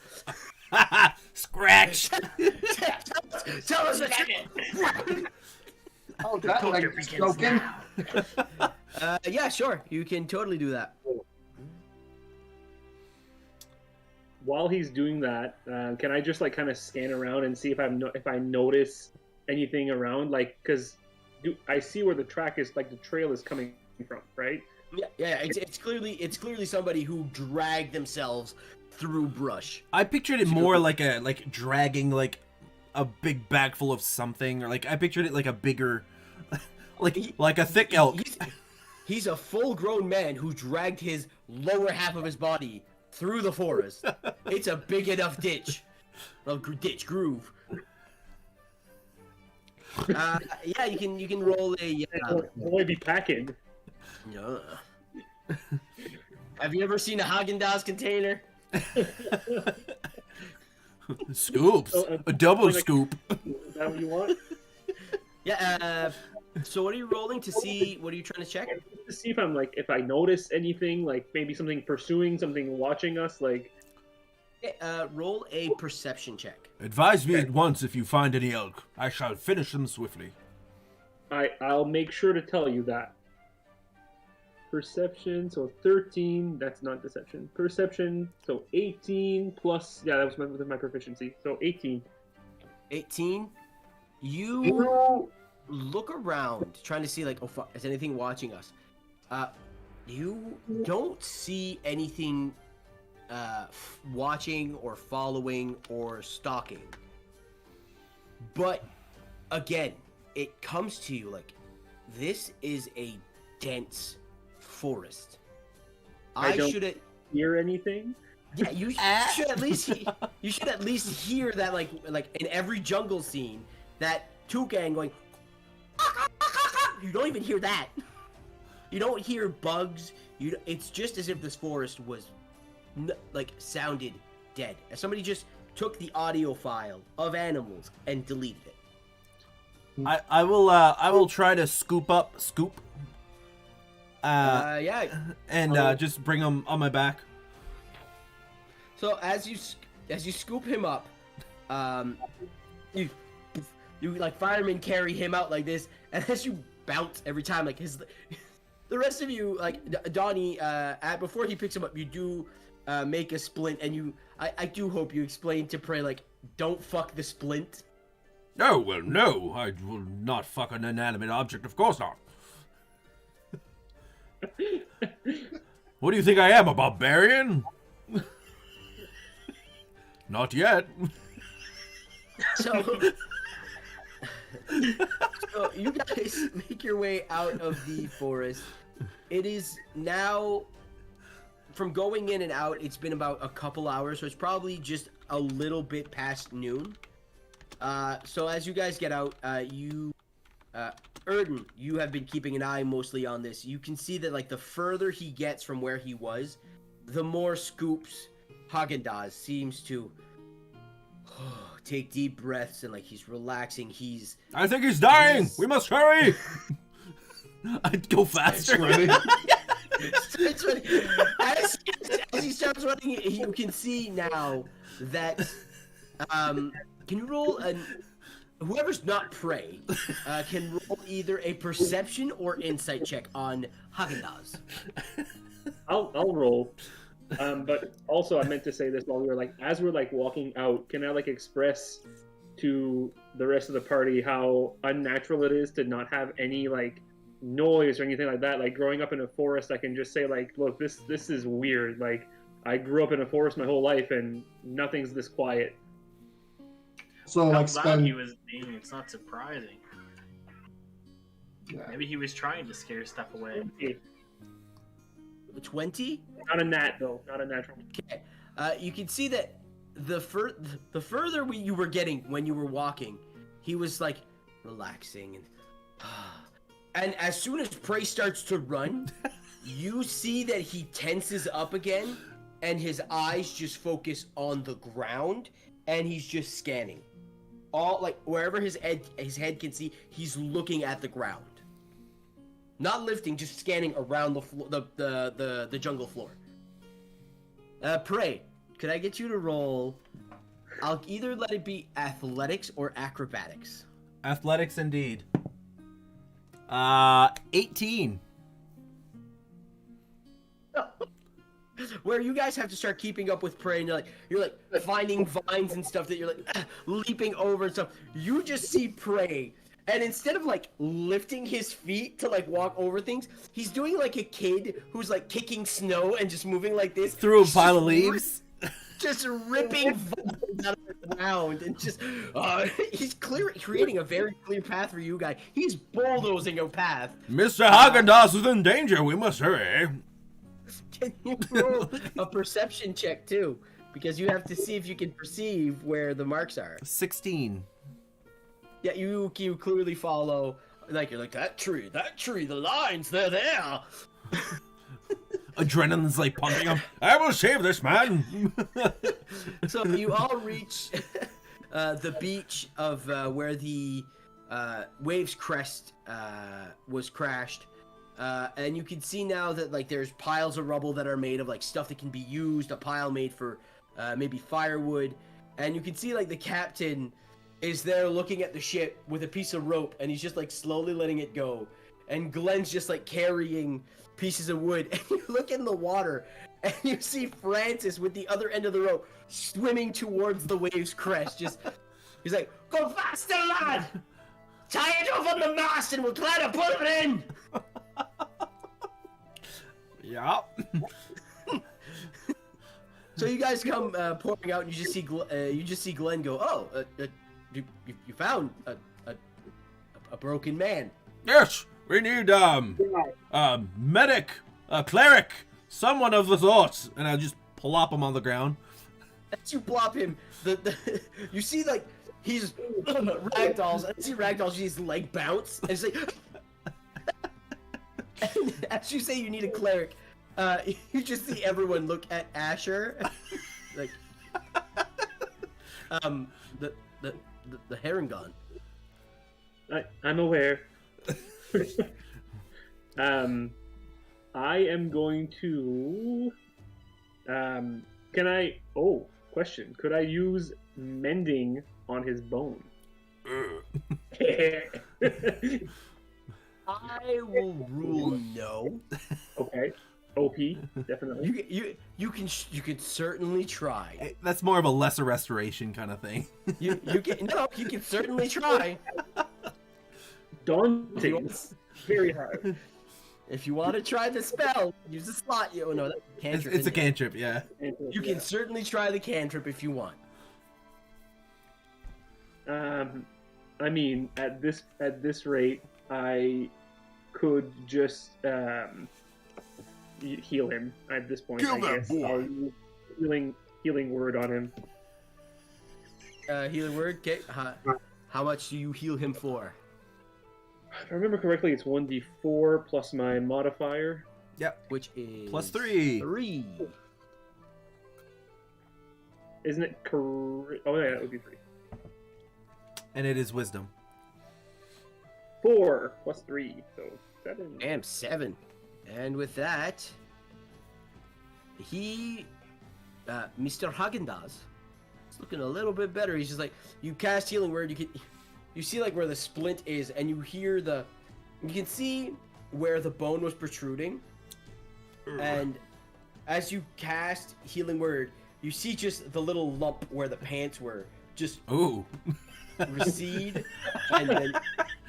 Scratch! Tell us the Oh, that leg is broken. Yeah, sure. You can totally do that. While he's doing that, can I just like kind of scan around and see if if I notice anything around? Like, because I see where the track is, like the trail is coming from, right? Yeah. It's clearly somebody who dragged themselves through brush. I pictured it more like dragging like a big bag full of something, or like I pictured it like a bigger, like a thick elk. He's a full-grown man who dragged his lower half of his body through the forest. It's a big enough ditch. Well, groove. Yeah, you can roll a. Boy, be packing. Have you ever seen a Haagen-Dazs container? Scoops, a double scoop. Is that what you want? Yeah. So what are you rolling to see? What are you trying to check? To see if I'm like, if I notice anything, like maybe something pursuing, something watching us, like. Roll a perception check. Advise me at once if you find any elk. I shall finish them swiftly. I'll make sure to tell you that. Perception, so 13. That's not deception. Perception, so 18 plus. Yeah, that was my proficiency. So 18. 18. You look around, trying to see like, oh fuck, is anything watching us? You don't see anything watching or following or stalking. But again, it comes to you like this is a dense forest. I don't should hear anything. Yeah, you should at least hear that like in every jungle scene that toucan going. You don't even hear that. You don't hear bugs. It's just as if this forest was sounded dead. As somebody just took the audio file of animals and deleted it. I will try to scoop. Yeah. And just bring him on my back. So as you scoop him up, you you like firemen carry him out like this, and as you bounce every time, like the rest of you, like Donnie, before he picks him up, you do make a splint, and I do hope you explain to Prey, like, don't fuck the splint. Oh, well, no, I will not fuck an inanimate object, of course not. What do you think I am, a barbarian? Not yet. So you guys make your way out of the forest. It is now, from going in and out, it's been about a couple hours, so it's probably just a little bit past noon. So as you guys get out, Erden, you have been keeping an eye mostly on this. You can see that, like, the further he gets from where he was, the more scoops Haagen-Dazs seems to take deep breaths, and, like, he's relaxing. I think he's dying! We must hurry! I'd go faster. As he starts running, you can see now that, can you roll whoever's not Prey, can roll either a perception or insight check on Haagen-Dazs. I'll roll. But also I meant to say this while we were as we're walking out, can I express to the rest of the party how unnatural it is to not have any noise or anything like that. Growing up in a forest, I can just say look, this is weird. I grew up in a forest my whole life and nothing's this quiet. So How loud he was being, it's not surprising. Yeah. Maybe he was trying to scare stuff away. 20? Not a nat though, not a natural. Okay. You can see that the further you were getting when you were walking, he was relaxing and as soon as Prey starts to run, you see that he tenses up again, and his eyes just focus on the ground, and he's just scanning. All wherever his head can see, he's looking at the ground. Not lifting, just scanning around the jungle floor. Prey, could I get you to roll? I'll either let it be athletics or acrobatics. Athletics, indeed. 18. Where you guys have to start keeping up with Prey, and you're finding vines and stuff that you're leaping over and stuff. You just see Prey, and instead of lifting his feet to walk over things, he's doing a kid who's kicking snow and just moving like this Through a pile of leaves. Just ripping vines out of the ground, and just he's creating a very clear path for you guys. He's bulldozing a path. Mr. Haagen-Dazs is in danger. We must hurry. Can you roll a perception check too? Because you have to see if you can perceive where the marks are. 16. Yeah, you clearly follow. You're that tree, the lines, they're there. Adrenaline's pumping him. I will save this man. So you all reach the beach of where the wave's crest was crashed. And you can see now that there's piles of rubble that are made of stuff that can be used, a pile made for maybe firewood, and you can see the captain is there looking at the ship with a piece of rope, and he's just slowly letting it go, and Glenn's just carrying pieces of wood, and you look in the water and you see Francis with the other end of the rope swimming towards the wave's crest. He's go faster, lad! Tie it off on the mast and we'll try to pull it in! Yeah. So you guys come pouring out, and you just see Glenn go, "Oh, you found a broken man." Yes, we need medic, a cleric, someone of the sort. And I just plop him on the ground. As you plop him, you see he's ragdolls. I see ragdolls. His leg bounce, and it's and as you say, you need a cleric. You just see everyone look at Asher, the Herringon. I'm aware. I am going to. Can I? Oh, question. Could I use mending on his bone? I will rule no. Okay. OP, definitely. You can certainly try. That's more of a lesser restoration kind of thing. You can certainly try. Daunting. Very hard. If you want to try the spell, use the slot. No, that's a cantrip. It's a cantrip, yeah. You can certainly try the cantrip if you want. I mean, at this rate, I could just heal him at this point. Kill I that guess. boy. I'll use healing word on him. Healing word. Okay. How much do you heal him for? If I remember correctly, it's 1d4 plus my modifier. Yep. Which is +3. 3. Isn't it correct? Oh yeah, it would be 3. And it is wisdom. 4 plus 3, so 7. Damn, 7. And with that, Mr. Haagen-Dazs, it's looking a little bit better. He's just like, you cast healing word, you see like where the splint is, and you hear you can see where the bone was protruding. And as you cast healing word, you see just the little lump where the pants were just Ooh. recede, and then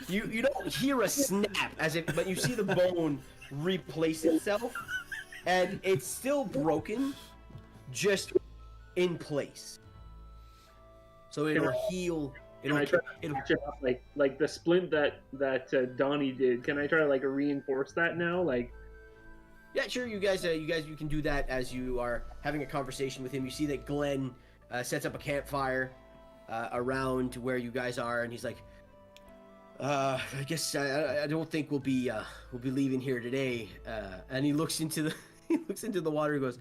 you don't hear a snap but you see the bone replace itself, and it's still broken, just in place. So it'll heal. Can I try to catch it up, like the splint that Donnie did? Can I try to like reinforce that now? Like, Yeah, sure. You guys, you can do that as you are having a conversation with him. You see that Glenn sets up a campfire around where you guys are, and he's like, "I guess I don't think we'll be leaving here today." And he looks into the water. And goes,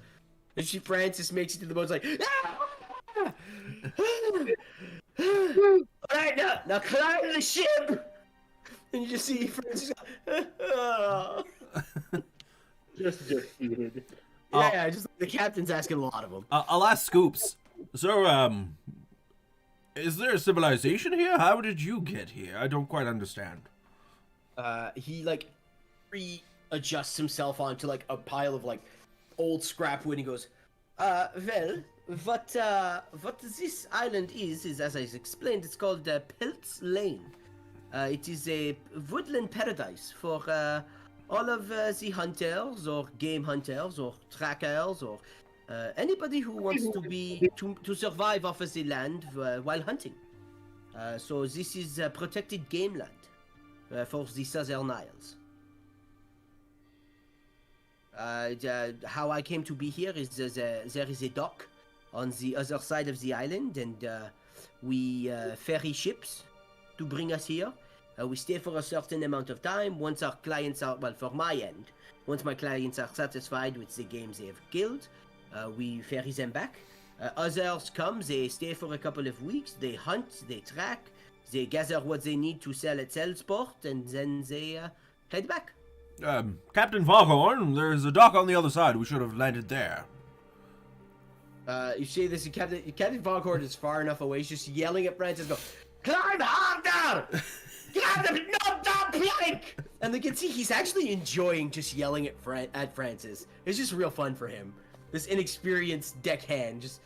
and Francis makes it to the boat. It's like, "Ah! All right, now climb the ship." And you just see Francis go, just defeated. yeah, just the captain's asking a lot of them. I'll ask Scoops. So, is there a civilization here? How did you get here? I don't quite understand. He like readjusts himself onto like a pile of like old scrap wood. And he goes, well, what this island is as I explained, it's called Pelt's Lane. It is a woodland paradise for all of the hunters or game hunters or trackers or anybody who wants to survive off of the land while hunting. So this is protected game land for the Southern Isles. How I came to be here is there is a dock on the other side of the island, and we ferry ships to bring us here. We stay for a certain amount of time. Once our clients are, well, for my end, once my clients are satisfied with the games they have killed, we ferry them back. Others come, they stay for a couple of weeks, they hunt, they track, they gather what they need to sell at Sellsport, and then they head back. Captain Foghorn, there's a dock on the other side. We should have landed there. You see this, Captain Foghorn is far enough away, he's just yelling at Francis, go, "Climb harder! Get out of the plank!" And they can see he's actually enjoying just yelling at Francis. It's just real fun for him. This inexperienced deckhand, just...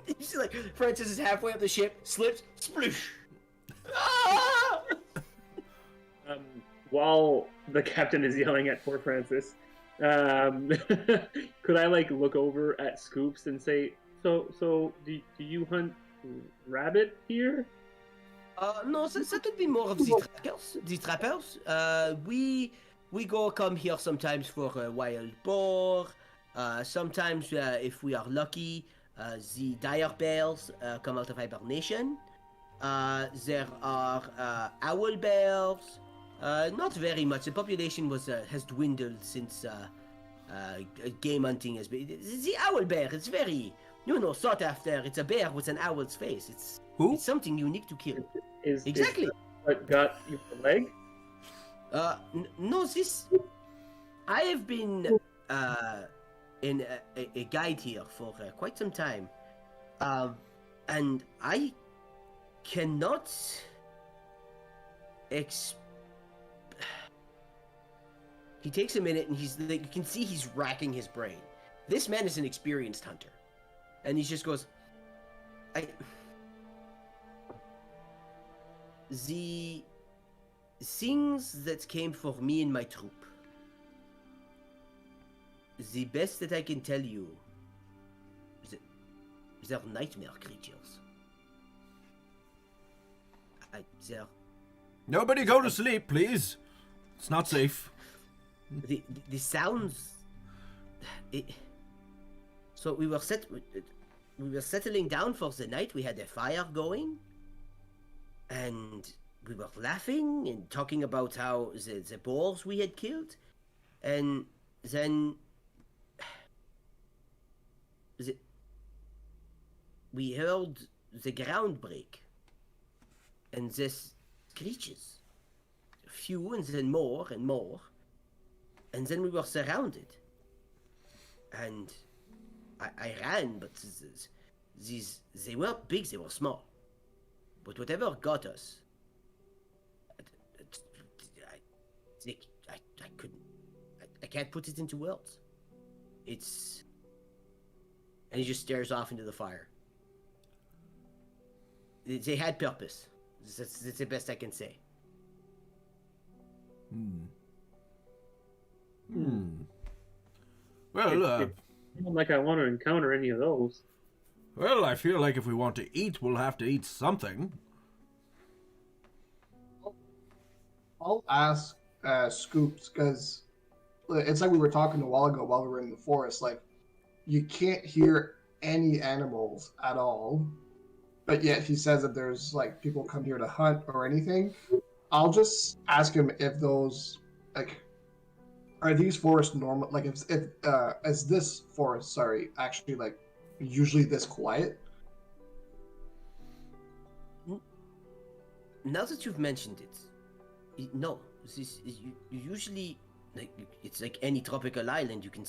You see, like, Francis is halfway up the ship, slips, sploosh! Ah! While the captain is yelling at poor Francis, could I like look over at Scoops and say, so do you hunt rabbit here? No, that would be more of the trappers. We come here sometimes for a wild boar. Sometimes, if we are lucky, the dire bears come out of hibernation. There are owl bears. Not very much. The population has dwindled since game hunting has been. The owl bear, it's very, sought after. It's a bear with an owl's face. It's something unique to kill. Exactly. Is what got your leg? No, this... I have been in a guide here for quite some time. And I cannot He takes a minute and he's like, you can see he's racking his brain. This man is an experienced hunter. And he just goes, the things that came for me and my troop. The best that I can tell you is they're nightmare creatures. They're... Nobody go to sleep, please. It's not safe. The sounds. So we were settling down for the night. We had a fire going, and we were laughing and talking about how the boars we had killed, and then we heard the ground break, and this screeches, a few, and then more and more. And then we were surrounded. And I ran, but they weren't big, they were small. But whatever got us, I can't put it into words. It's... And he just stares off into the fire. They had purpose. That's the best I can say. Well, It don't like I want to encounter any of those. well, I feel like if we want to eat, we'll have to eat something. I'll ask Scoops, because it's like we were talking a while ago while we were in the forest. Like, you can't hear any animals at all, but yet he says that there's like people come here to hunt or anything. I'll just ask him if those, like, are these forests normal? Like, if is this forest, sorry, actually like usually this quiet? Now that you've mentioned it, no. This is usually, like, it's like any tropical island. You can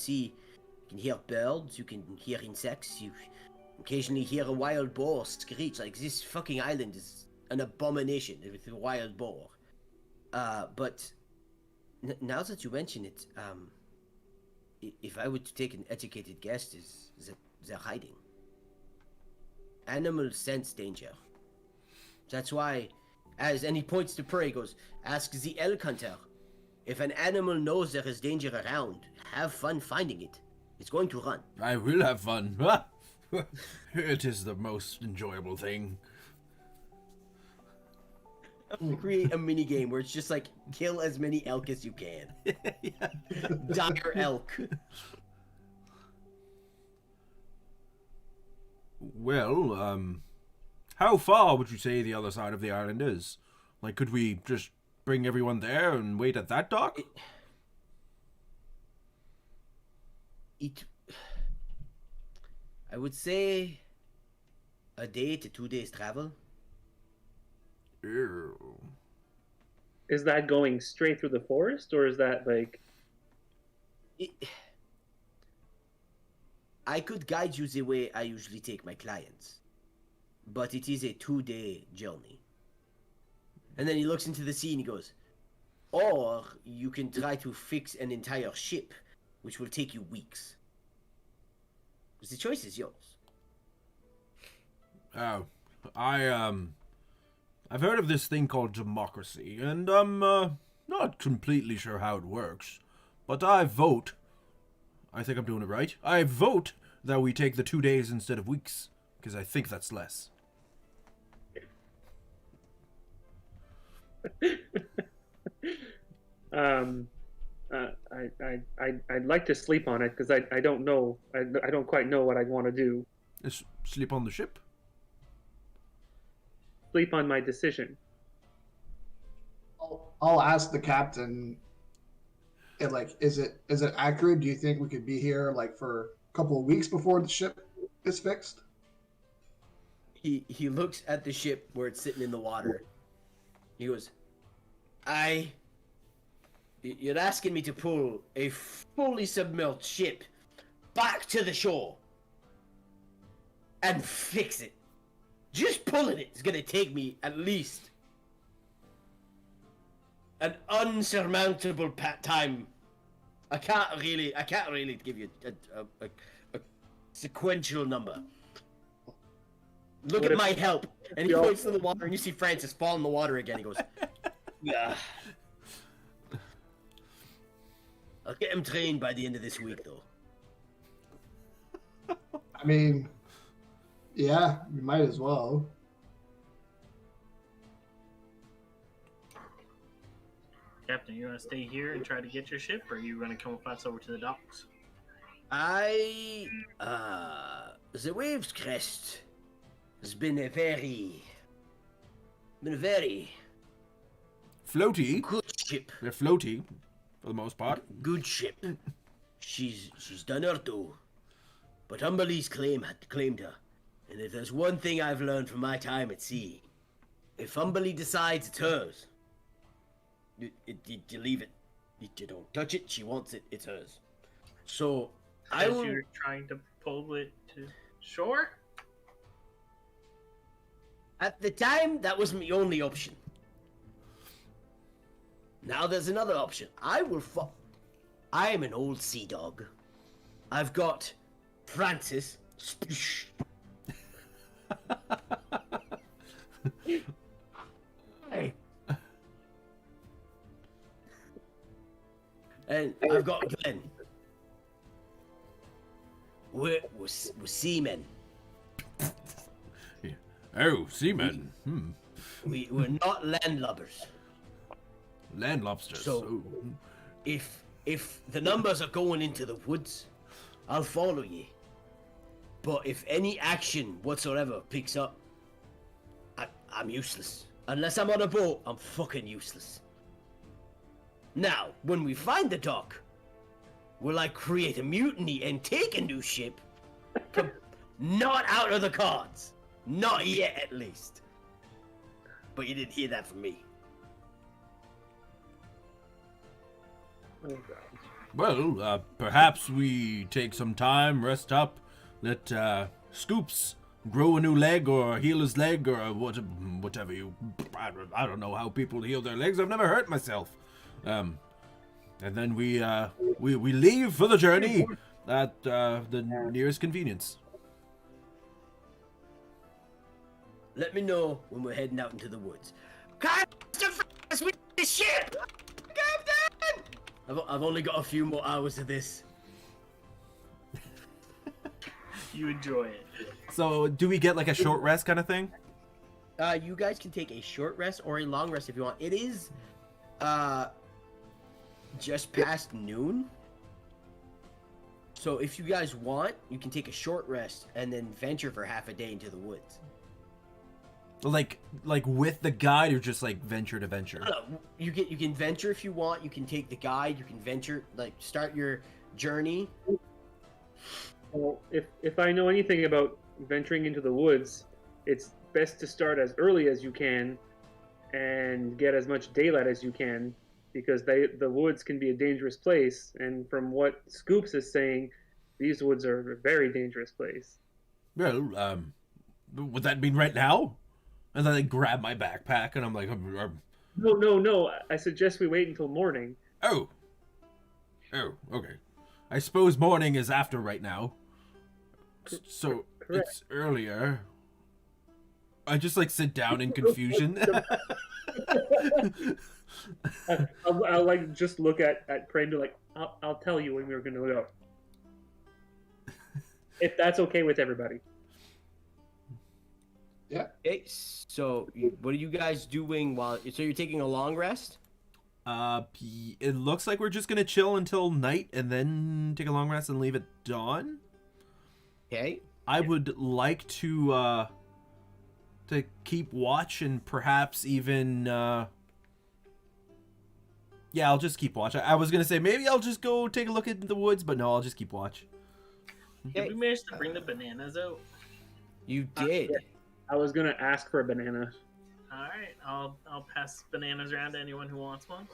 hear birds, you can hear insects, you occasionally hear a wild boar screech. Like, this fucking island is an abomination with a wild boar. But now that you mention it, if I were to take an educated guess, is that they're hiding. Animals sense danger. That's why, and he points to prey, goes, ask the elk hunter. If an animal knows there is danger around, have fun finding it. It's going to run. I will have fun. It is the most enjoyable thing. Create a mini game where it's just like, kill as many elk as you can. Dire elk. Well, how far would you say the other side of the island is? Like, could we just bring everyone there and wait at that dock? I would say a day to 2 days travel. Ew. Is that going straight through the forest, or is that like... I could guide you the way I usually take my clients, but it is a 2-day journey. And then he looks into the sea and he goes, or you can try to fix an entire ship, which will take you weeks. The choice is yours. Oh, I've heard of this thing called democracy, and I'm not completely sure how it works, but I vote. I think I'm doing it right. I vote that we take the 2 days instead of weeks, because I think that's less. I'd like to sleep on it because I don't know. I don't quite know what I'd want to do. Sleep on the ship? Sleep on my decision. I'll ask the captain. Is it accurate? Do you think we could be here like for a couple of weeks before the ship is fixed? He looks at the ship where it's sitting in the water. He goes, you're asking me to pull a fully submerged ship back to the shore and fix it. Just pulling it is gonna take me at least an unsurmountable time. I can't really give you a sequential number. Look What at if- my help. And he Yeah. points to the water, and you see Francis fall in the water again. He goes, yeah. I'll get him trained by the end of this week, though. I mean, yeah, you might as well. Captain, you want to stay here and try to get your ship, or are you going to come with us over to the docks? The waves crest has been a very Floaty. good ship. They're floaty, for the most part. Good ship. She's done her too. But Humberley's claimed her. And if there's one thing I've learned from my time at sea, if Humberley decides it's hers, you leave it. You don't touch it. She wants it. It's hers. So I As will. you're trying to pull it to shore? At the time, that was my only option. Now there's another option. I am an old sea dog. I've got Francis. Splish. Hey. And I've got Glenn. We're seamen. Oh, seamen. We're not landlubbers. Land lobsters. So- Oh. If the numbers are going into the woods, I'll follow you. But if any action whatsoever picks up, I'm useless. Unless I'm on a boat, I'm fucking useless. Now, when we find the dock, will I create a mutiny and take a new ship? Not out of the cards. Not yet, at least. But you didn't hear that from me. Oh, God. Well, perhaps we take some time, rest up, let Scoops grow a new leg or heal his leg or whatever you. I don't know how people heal their legs. I've never hurt myself. And then we leave for the journey at the nearest convenience. Let me know when we're heading out into the woods. Captain Francis with the ship! Captain! I've only got a few more hours of this. You enjoy it. So, do we get like a short rest kind of thing? You guys can take a short rest or a long rest if you want. It is, just past noon. So if you guys want, you can take a short rest and then venture for half a day into the woods. Like with the guide or just like venture to venture? You can venture if you want. You can take the guide. You can venture, like start your journey. Well, if I know anything about venturing into the woods, it's best to start as early as you can and get as much daylight as you can, because the woods can be a dangerous place. And from what Scoops is saying, these woods are a very dangerous place. Well, would that mean right now? And then I grab my backpack and I'm like, No. I suggest we wait until morning. oh, okay. I suppose morning is after right now. So Correct. it's earlier. I just like sit down in confusion. I'll like just look at Prey and be like, I'll tell you when we're gonna go. If that's okay with everybody. Yeah. Okay, so what are you guys doing while? So you're taking a long rest? It looks like we're just gonna chill until night and then take a long rest and leave at dawn. Okay. I would like to keep watch and perhaps even yeah, I'll just keep watch. I was gonna say maybe I'll just go take a look at the woods, but no, I'll just keep watch. Did we manage to bring the bananas out? You did. Yeah. I was gonna ask for a banana. Alright, I'll pass bananas around to anyone who wants one.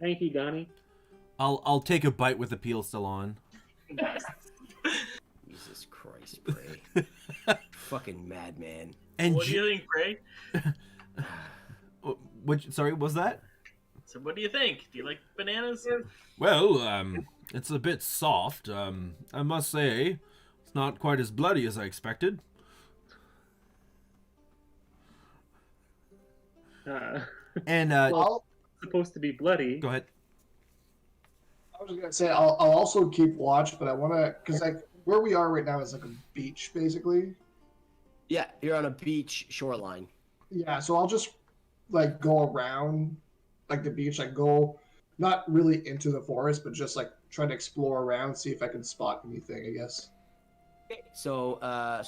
Thank you, Donnie. I'll take a bite with the peel still on. Jesus Christ, Prey. Fucking madman. And What do you think, Prey? which sorry, was that? So what do you think? Do you like bananas? Well, it's a bit soft. I must say, it's not quite as bloody as I expected. And Well, supposed to be bloody. go ahead. I was gonna say I'll also keep watch, but I want to because like where we are right now is like a beach basically. Yeah, you're on a beach shoreline. Yeah, so I'll just like go around like the beach, like go not really into the forest, but just like try to explore around, see if I can spot anything. I guess. Okay. So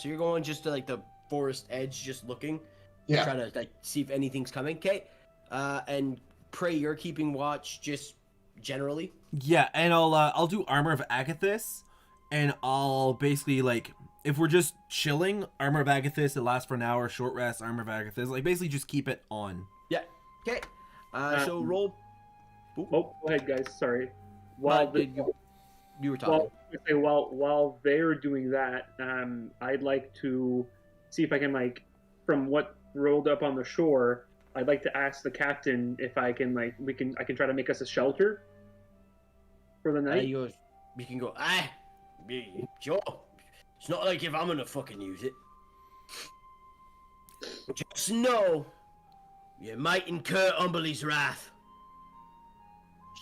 you're going just to like the forest edge, just looking, Yeah. trying to like see if anything's coming. Okay. And pray you're keeping watch, just generally. Yeah, and I'll do Armor of Agathis, and I'll basically like if we're just chilling, Armor of Agathis, it lasts for an hour. Short rest, Armor of Agathis, like basically just keep it on. Yeah. Okay. So roll. Oh, go ahead, guys. Sorry. You were talking. While they're doing that, I'd like to see if I can like, from what rolled up on the shore, I'd like to ask the captain if I can like I can try to make us a shelter for the night. You can go. Sure. It's not like if I'm gonna fucking use it. Just know, you might incur Umberly's wrath.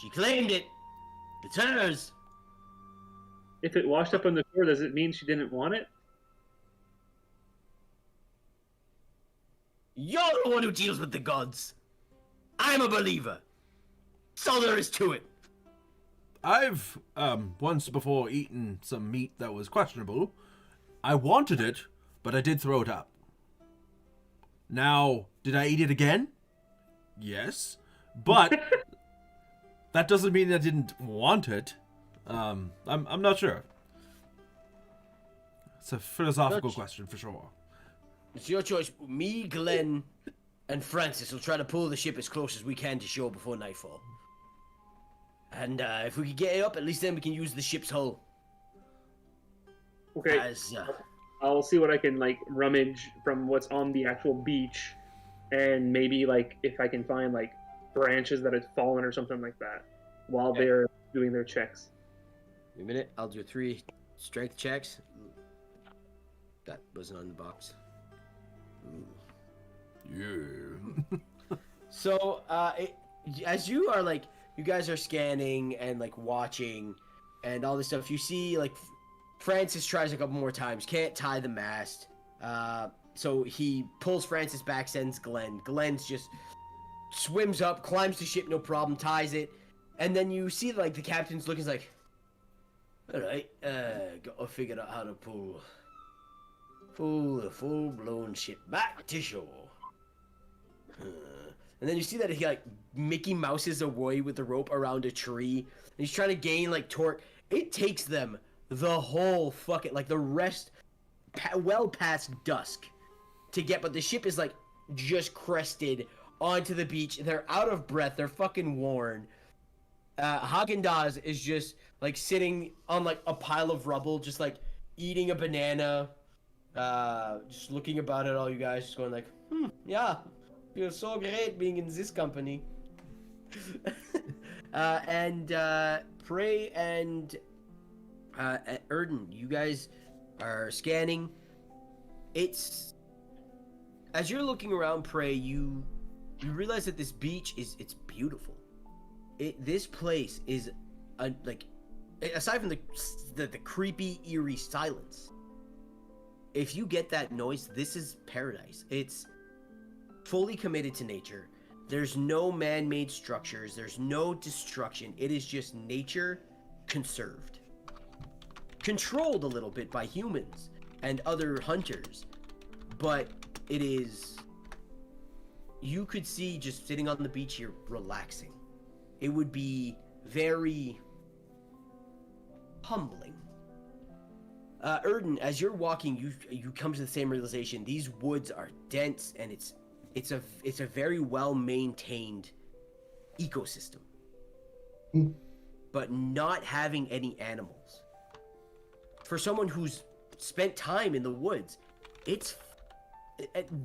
She claimed it. It's hers. If it washed up on the shore, does it mean she didn't want it? You're the one who deals with the gods. I'm a believer. That's all there is to it. I've once before eaten some meat that was questionable. I wanted it, but I did throw it up. Now, did I eat it again? Yes, but that doesn't mean I didn't want it. I'm not sure. It's a philosophical question for sure. It's your choice. Me, Glenn, and Francis will try to pull the ship as close as we can to shore before nightfall. And if we can get it up, at least then we can use the ship's hull. Okay. As, I'll see what I can like rummage from what's on the actual beach, and maybe like if I can find like branches that had fallen or something like that while they're doing their checks. Wait a minute, I'll do 3 strength checks. That wasn't on the box. Yeah. So, as you are like, you guys are scanning and like watching and all this stuff, you see like Francis tries a couple more times, can't tie the mast. So he pulls Francis back, sends Glenn. Glenn's just swims up, climbs the ship, no problem, ties it. And then you see like the captain's looking like, all right, gotta figure out how to pull the full-blown ship back to shore. And then you see that he like Mickey Mouses away with the rope around a tree. And he's trying to gain like torque. It takes them the whole fucking like the rest, well past dusk, to get. But the ship is like just crested onto the beach. They're out of breath. They're fucking worn. Haagen-Dazs is just like sitting on like a pile of rubble, just like eating a banana, just looking about at all you guys, just going like, yeah, feels so great being in this company. And Prey and Erden, you guys are scanning. It's as you're looking around, Prey, you realize that this beach it's beautiful. This place is like, aside from the creepy, eerie silence, if you get that noise, this is paradise. It's fully committed to nature. There's no man-made structures. There's no destruction. It is just nature conserved. Controlled a little bit by humans and other hunters. But it is... You could see just sitting on the beach here, relaxing. It would be very humbling. Erden, as you're walking, you come to the same realization. These woods are dense, and it's a very well maintained ecosystem. But not having any animals, for someone who's spent time in the woods, it's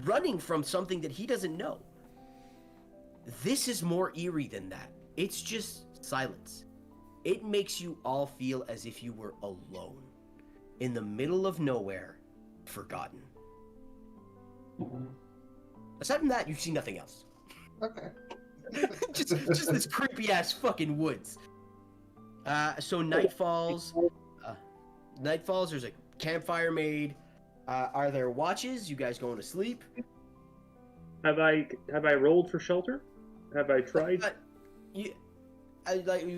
running from something that he doesn't know. this is more eerie than that. It's just silence. It makes you all feel as if you were alone, in the middle of nowhere, forgotten. Aside from that, you see nothing else. Okay. just this creepy ass fucking woods. So night falls. There's a campfire made. Are there watches? You guys going to sleep? Have I rolled for shelter? Have I tried? You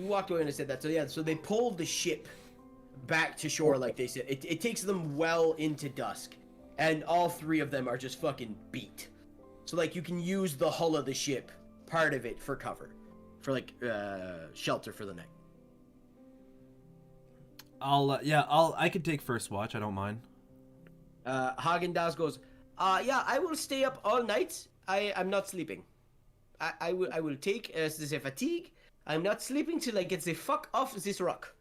walked away and I said that. So yeah, so they pulled the ship back to shore, like they said. It takes them well into dusk, and all three of them are just fucking beat. So like you can use the hull of the ship, part of it, for cover, for like shelter for the night. I could take first watch. I don't mind. Haagen-Dazs goes, yeah, I will stay up all night. I'm not sleeping. I will take the fatigue. I'm not sleeping till I get the fuck off this rock.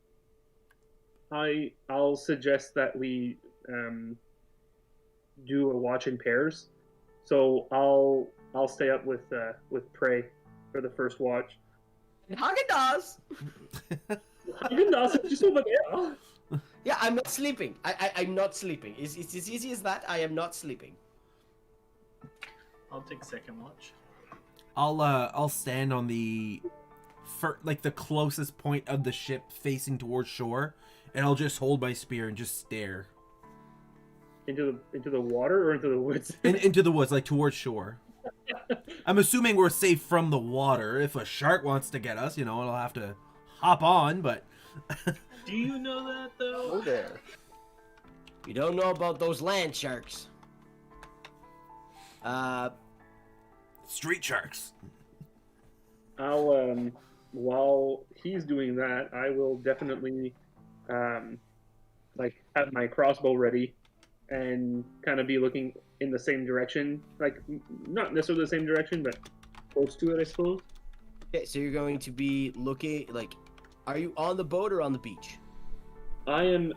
I'll suggest that we do a watch in pairs. So I'll stay up with Prey for the first watch. And Haagen-Dazs. Haagen-Dazs is just over there. Yeah, I'm not sleeping. I'm not sleeping. It's as easy as that. I am not sleeping. I'll take second watch. I'll stand on the the closest point of the ship facing towards shore, and I'll just hold my spear and just stare Into the water or into the woods? into the woods, like towards shore. I'm assuming we're safe from the water. If a shark wants to get us, it'll have to hop on. But do you know that though? Oh, there. You don't know about those land sharks. Street sharks. I'll while he's doing that, I will definitely have my crossbow ready and kind of be looking in the same direction, like not necessarily the same direction, but close to it, I suppose. Okay, so you're going to be looking are you on the boat or on the beach? I am.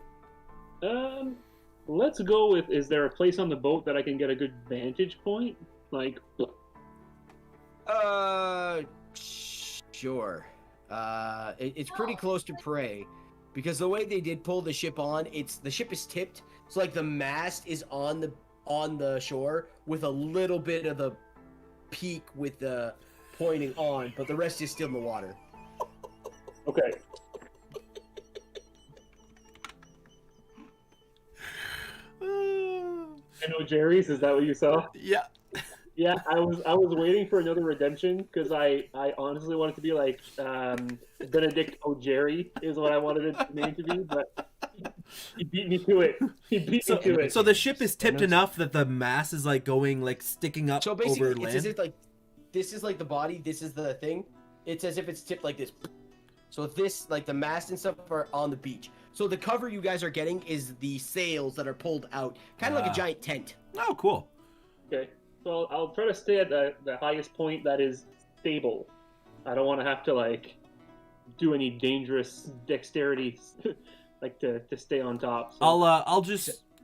Let's go with. Is there a place on the boat that I can get a good vantage point? Like. Sure. It's pretty close to Prey, because the way they did pull the ship on, the ship is tipped, so like the mast is on the shore with a little bit of the peak with the pointing on, but the rest is still in the water. Okay. I know Jerry's. Is that what you saw? Yeah. Yeah, I was waiting for another redemption because I honestly wanted to be like Benedict O'Jerry is what I wanted his name to be, but he beat me to it. So the ship is tipped enough that the mass is sticking up So basically, over it's land. as if this is the body, this is the thing. It's as if it's tipped like this. So this, the mast and stuff are on the beach. So the cover you guys are getting is the sails that are pulled out, kind of like a giant tent. Oh, cool. Okay, so I'll try to stay at the highest point that is stable. I don't want to have to do any dangerous dexterity, to stay on top. So.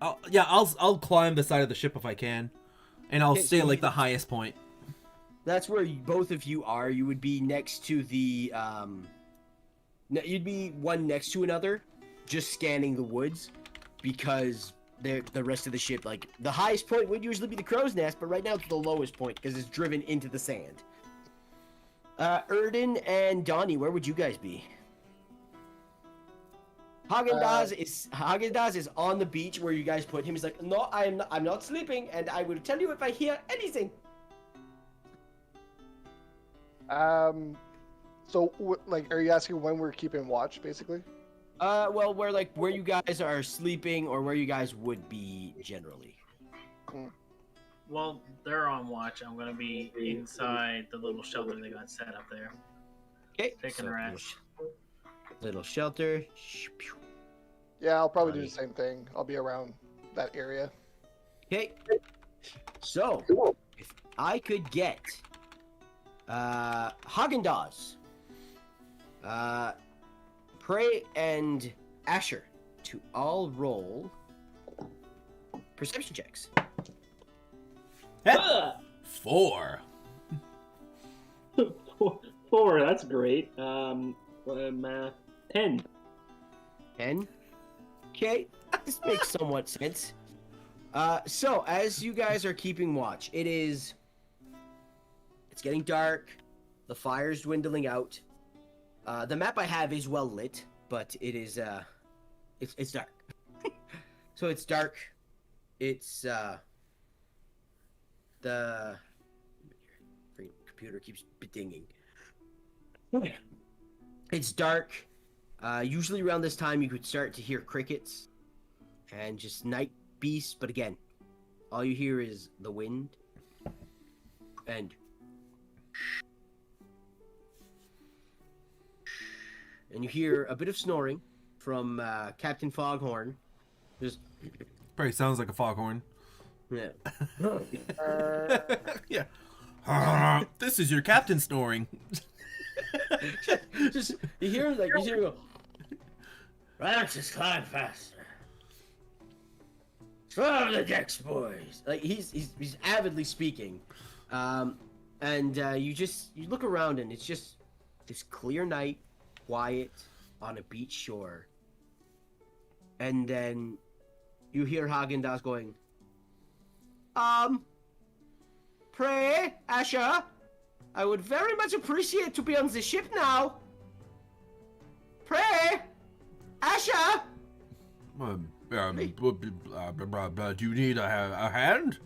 I'll climb the side of the ship if I can, and I'll stay at the highest point. That's where both of you are. You would be next to the you'd be one next to another, just scanning the woods, because the rest of the ship, the highest point would usually be the crow's nest, but right now it's the lowest point because it's driven into the sand. Erden and Donnie, where would you guys be? Haagen-Dazs is on the beach where you guys put him. He's like, no, I'm not sleeping, and I will tell you if I hear anything. So, are you asking when we're keeping watch, basically? Well, where you guys are sleeping, or where you guys would be generally. Well, they're on watch. I'm gonna be inside the little shelter they got set up there. Okay. Taking a rest. Little shelter. Yeah, I'll probably do the same thing. I'll be around that area. Okay. So, if I could get Haagen-Dazs, Prey, and Asher to all roll perception checks. 4. 4. That's great. 10. 10. Okay, this makes somewhat sense. So as you guys are keeping watch, it's getting dark. The fire's dwindling out. The map I have is well lit, but it is it's dark. So it's dark. It's the freaking computer keeps dinging. It's dark. Usually around this time you could start to hear crickets and just night beasts, but again, all you hear is the wind and you hear a bit of snoring from Captain Foghorn. Just Probably sounds like a foghorn. yeah. Yeah. This is your captain snoring. Just you hear him go. Right, just climb faster. From the decks, boys. Like he's avidly speaking, and you look around and it's just this clear night, quiet on a beach shore, and then you hear Haagen-Dazs going, pray, Asher, I would very much appreciate to be on the ship now. Pray, Asher. Do you need a hand?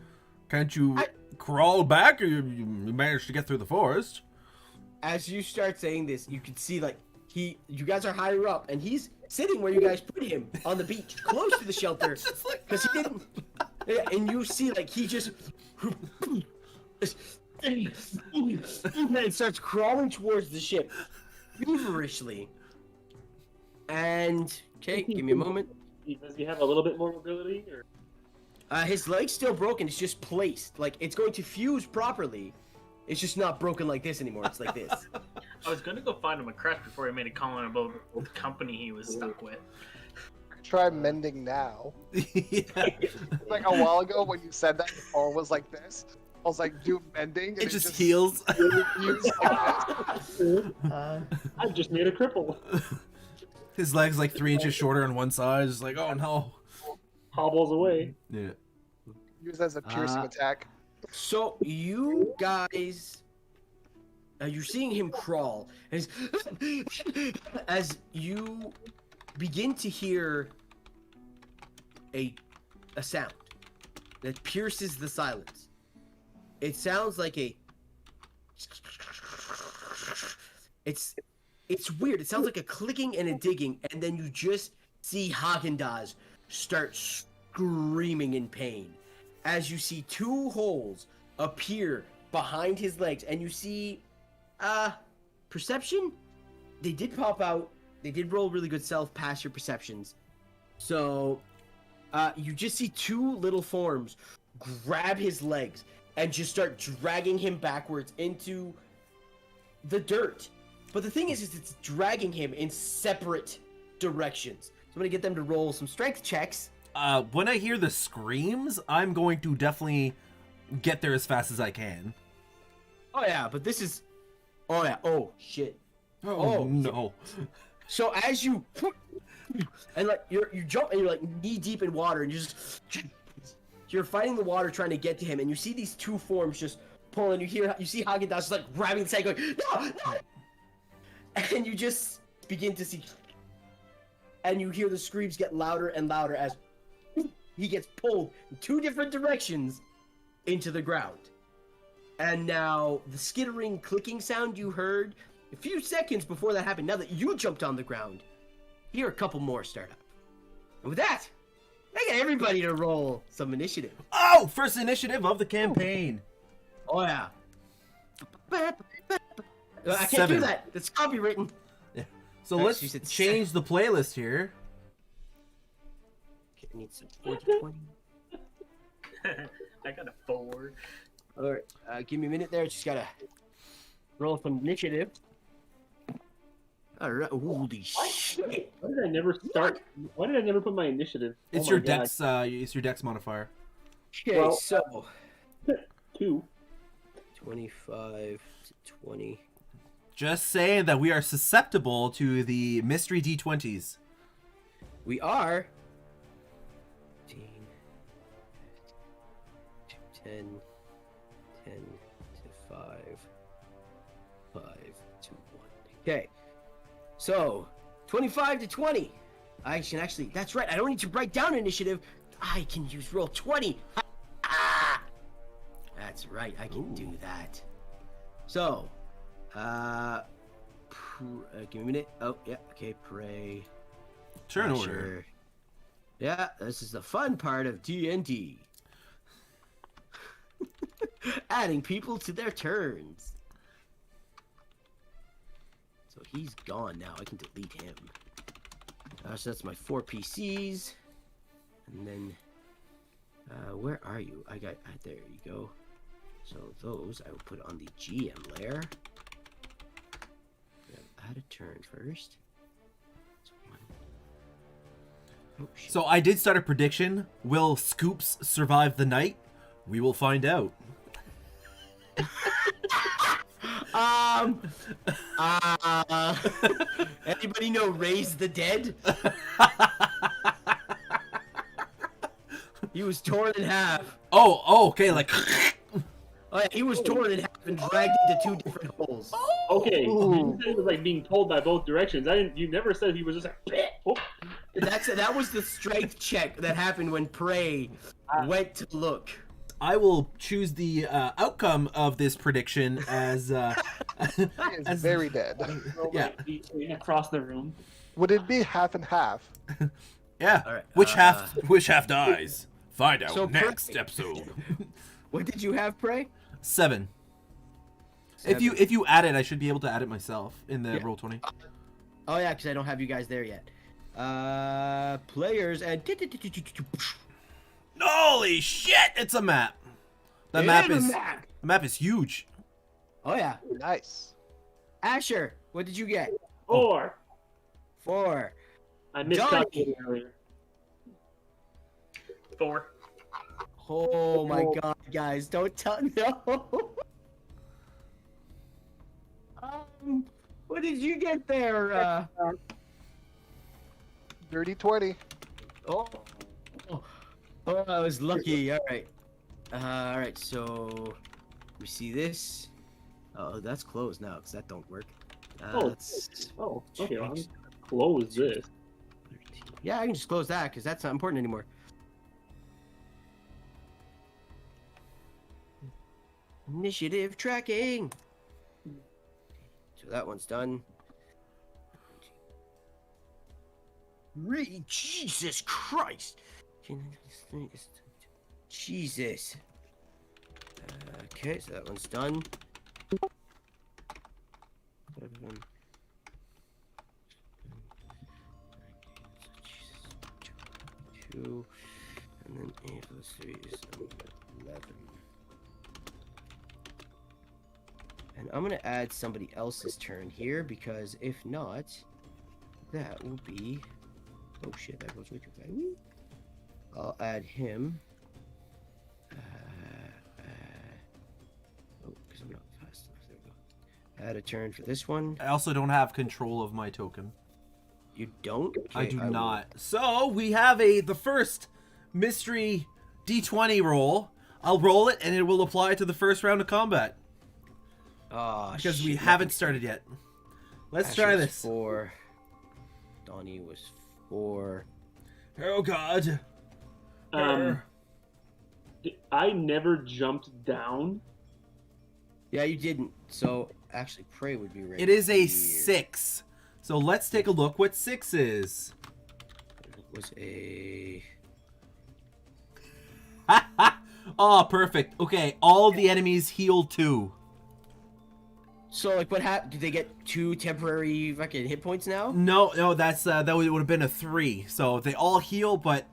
Can't you crawl back, or you managed to get through the forest? As you start saying this, you can see you guys are higher up, and he's sitting where you guys put him on the beach, close to the shelter, because he didn't. Yeah, and you see he just and starts crawling towards the ship feverishly. And okay, give me a moment. Does he have a little bit more mobility? Or? His leg's still broken. It's just placed. It's going to fuse properly. It's just not broken like this anymore. It's like this. I was gonna go find him a crutch before he made a comment about the company he was stuck with. Try mending now. Yeah. Like a while ago when you said that, the phone was like this. I was like, do mending. And It just heals. I've just made a cripple. His leg's 3 inches shorter on one side. It's like, oh no. Hobbles away. Yeah. Use as a piercing attack. So you guys, you're seeing him crawl as you begin to hear a sound that pierces the silence. It sounds like it's weird. It sounds like a clicking and a digging, and then you just see Haagen-Dazs start screaming in pain as you see 2 holes appear behind his legs, and you see perception. They did pop out. They did roll really good self past your perceptions. So you just see 2 little forms grab his legs and just start dragging him backwards into the dirt. But the thing is it's dragging him in separate directions. So I'm gonna get them to roll some strength checks. When I hear the screams, I'm going to definitely get there as fast as I can. Oh yeah, but this is. Oh yeah. Oh shit. Oh no. So as you and you jump and you're knee deep in water and you're fighting the water trying to get to him, and you see these 2 forms just pulling. You see Haagen-Dazs just grabbing the side going no, and you just begin to see, and you hear the screams get louder and louder as he gets pulled in 2 different directions into the ground. And now the skittering, clicking sound you heard a few seconds before that happened, now that you jumped on the ground, hear a couple more start up. And with that, I get everybody to roll some initiative. Oh, first initiative of the campaign. Oh yeah. I can't 7. do that. It's copywritten. Yeah. So Alright, let's so you said change the playlist here. Okay, I need some 40-20. I got a 4. Alright, give me a minute there. Just gotta roll some initiative. Alright, holy shit. Why did I never start? Why did I never put my initiative? It's Oh your my God. dex. It's your dex modifier. Okay, Well- so 2. 25, to 20. Just saying that we are susceptible to the mystery D20s. We are 15, 10, 10 to 5, 5 to 1. Okay, so 25 to 20. I can actually, that's right, I don't need to write down initiative. I can use roll 20. Ah! That's right, I can do that. So, give me a minute. Oh, yeah, okay, pray. Turn order. Sure. Yeah, this is the fun part of D&D. Adding people to their turns. So he's gone now. I can delete him. So that's my 4 PCs. And then, where are you? I got, there you go. So those I will put on the GM layer. Add a turn first. Oh, So I did start a prediction. Will Scoops survive the night? We will find out. Anybody know Raise the Dead? He was torn in half. Oh, okay, like... Oh yeah, he was torn in half and dragged into 2 different holes. Okay, you said it was like being told by both directions. You never said he was just like, bleh. Oh. That was the strength check that happened when Prey went to look. I will choose the outcome of this prediction as... He is very dead. Yeah. Across the room. Would it be half and half? Yeah. All right, Which half dies? Find out So next episode. What did you have, Prey? 7. If you add it, I should be able to add it myself in the roll 20. Oh yeah, because I don't have you guys there yet. Players and Holy shit! It's a map. The map is huge. Oh yeah, Nice. Asher, what did you get? 4. 4. I miscalculated earlier. 4. Oh my god, guys, don't tell no. What did you get there? Dirty 20. Oh, I was lucky. All right. So we see this. Oh, that's closed now because that don't work. Okay. Well, I'm close this. Yeah, I can just close that because that's not important anymore. Initiative tracking. So that one's done. Jesus Christ! Jesus. Okay, so that one's done. Two, and then 8 plus 3 is 11. And I'm gonna add somebody else's turn here because if not, that will be. Oh shit, that goes way too fast. I'll add him. Oh, because I'm not fast enough. There we go. Add a turn for this one. I also don't have control of my token. You don't? Okay, I do not. So we have the first mystery D20 roll. I'll roll it and it will apply to the first round of combat. Oh, because we haven't started yet. Let's try this. 4. Donnie was 4. Oh god. I never jumped down. Yeah, you didn't. So actually, Prey would be right. It is a here. 6. So let's take a look what 6 is. It was a. Oh, perfect. Okay, all the enemies heal 2. So like, what happened? Did they get 2 temporary fucking hit points now? No, that's that would have been a 3. So they all heal, but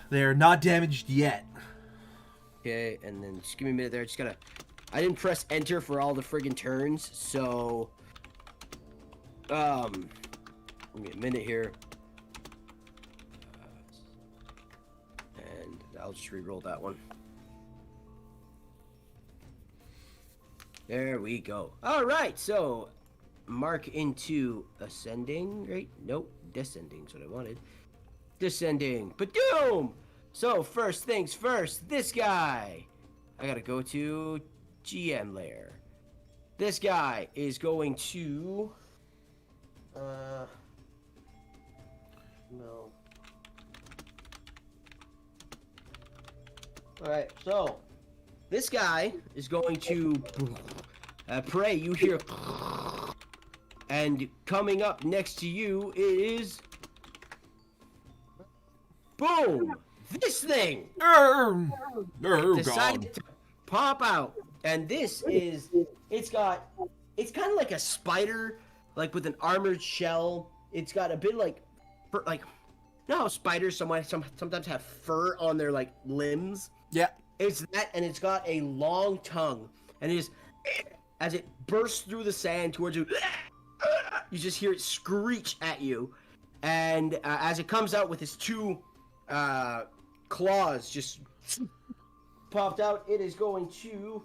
they're not damaged yet. Okay, and then just give me a minute there. I just gotta. I didn't press enter for all the friggin' turns, so. Give me a minute here. And I'll just re-roll that one. There we go. All right, so mark into ascending, right? Nope, descending is what I wanted. Descending. Badoom! So first things first, this guy. I gotta go to GM layer. This guy is going to... No. Alright, so... This guy is going to pray. You hear, and coming up next to you is, boom! This thing decided to pop out, and this is, it's kind of like a spider, like with an armored shell. It's got a bit like, you know how spiders sometimes have fur on their like limbs? Yeah. It's that, and it's got a long tongue, and it is, as it bursts through the sand towards you, you just hear it screech at you, and as it comes out with its two claws just popped out, it is going to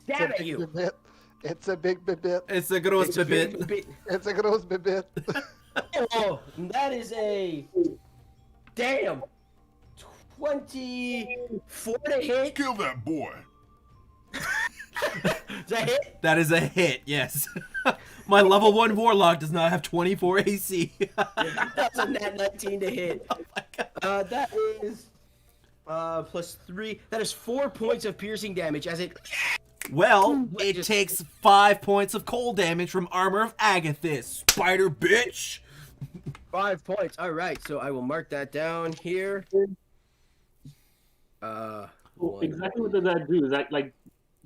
stab at you. It's a big bit. It's a gross bit. It's a gross bit. Oh, that is a damn 24 to hit. Kill that boy. Is that hit? That is a hit, yes. My level 1 warlock does not have 24 AC. That's a nat 19 to hit. Oh my God. That is plus 3. That is 4 points of piercing damage as it. Well, it takes 5 points of cold damage from Armor of Agathis, spider bitch. 5 points. All right, so I will mark that down here. Exactly what does that do? Does that like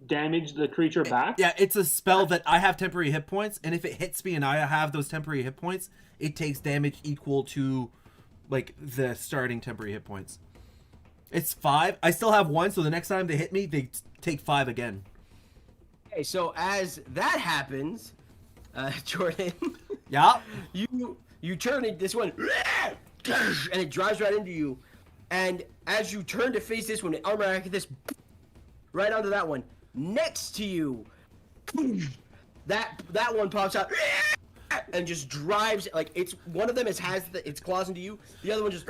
damage the creature back? Yeah, it's a spell that I have temporary hit points, and if it hits me and I have those temporary hit points, it takes damage equal to like the starting temporary hit points. It's 5. I still have 1, so the next time they hit me, they take 5 again. Okay, so as that happens, Jordan, Yeah. you turn it this one, and it drives right into you. And as you turn to face this one, the armor this right onto that one next to you, that one pops out and just drives like it's one of them has its claws into you. The other one just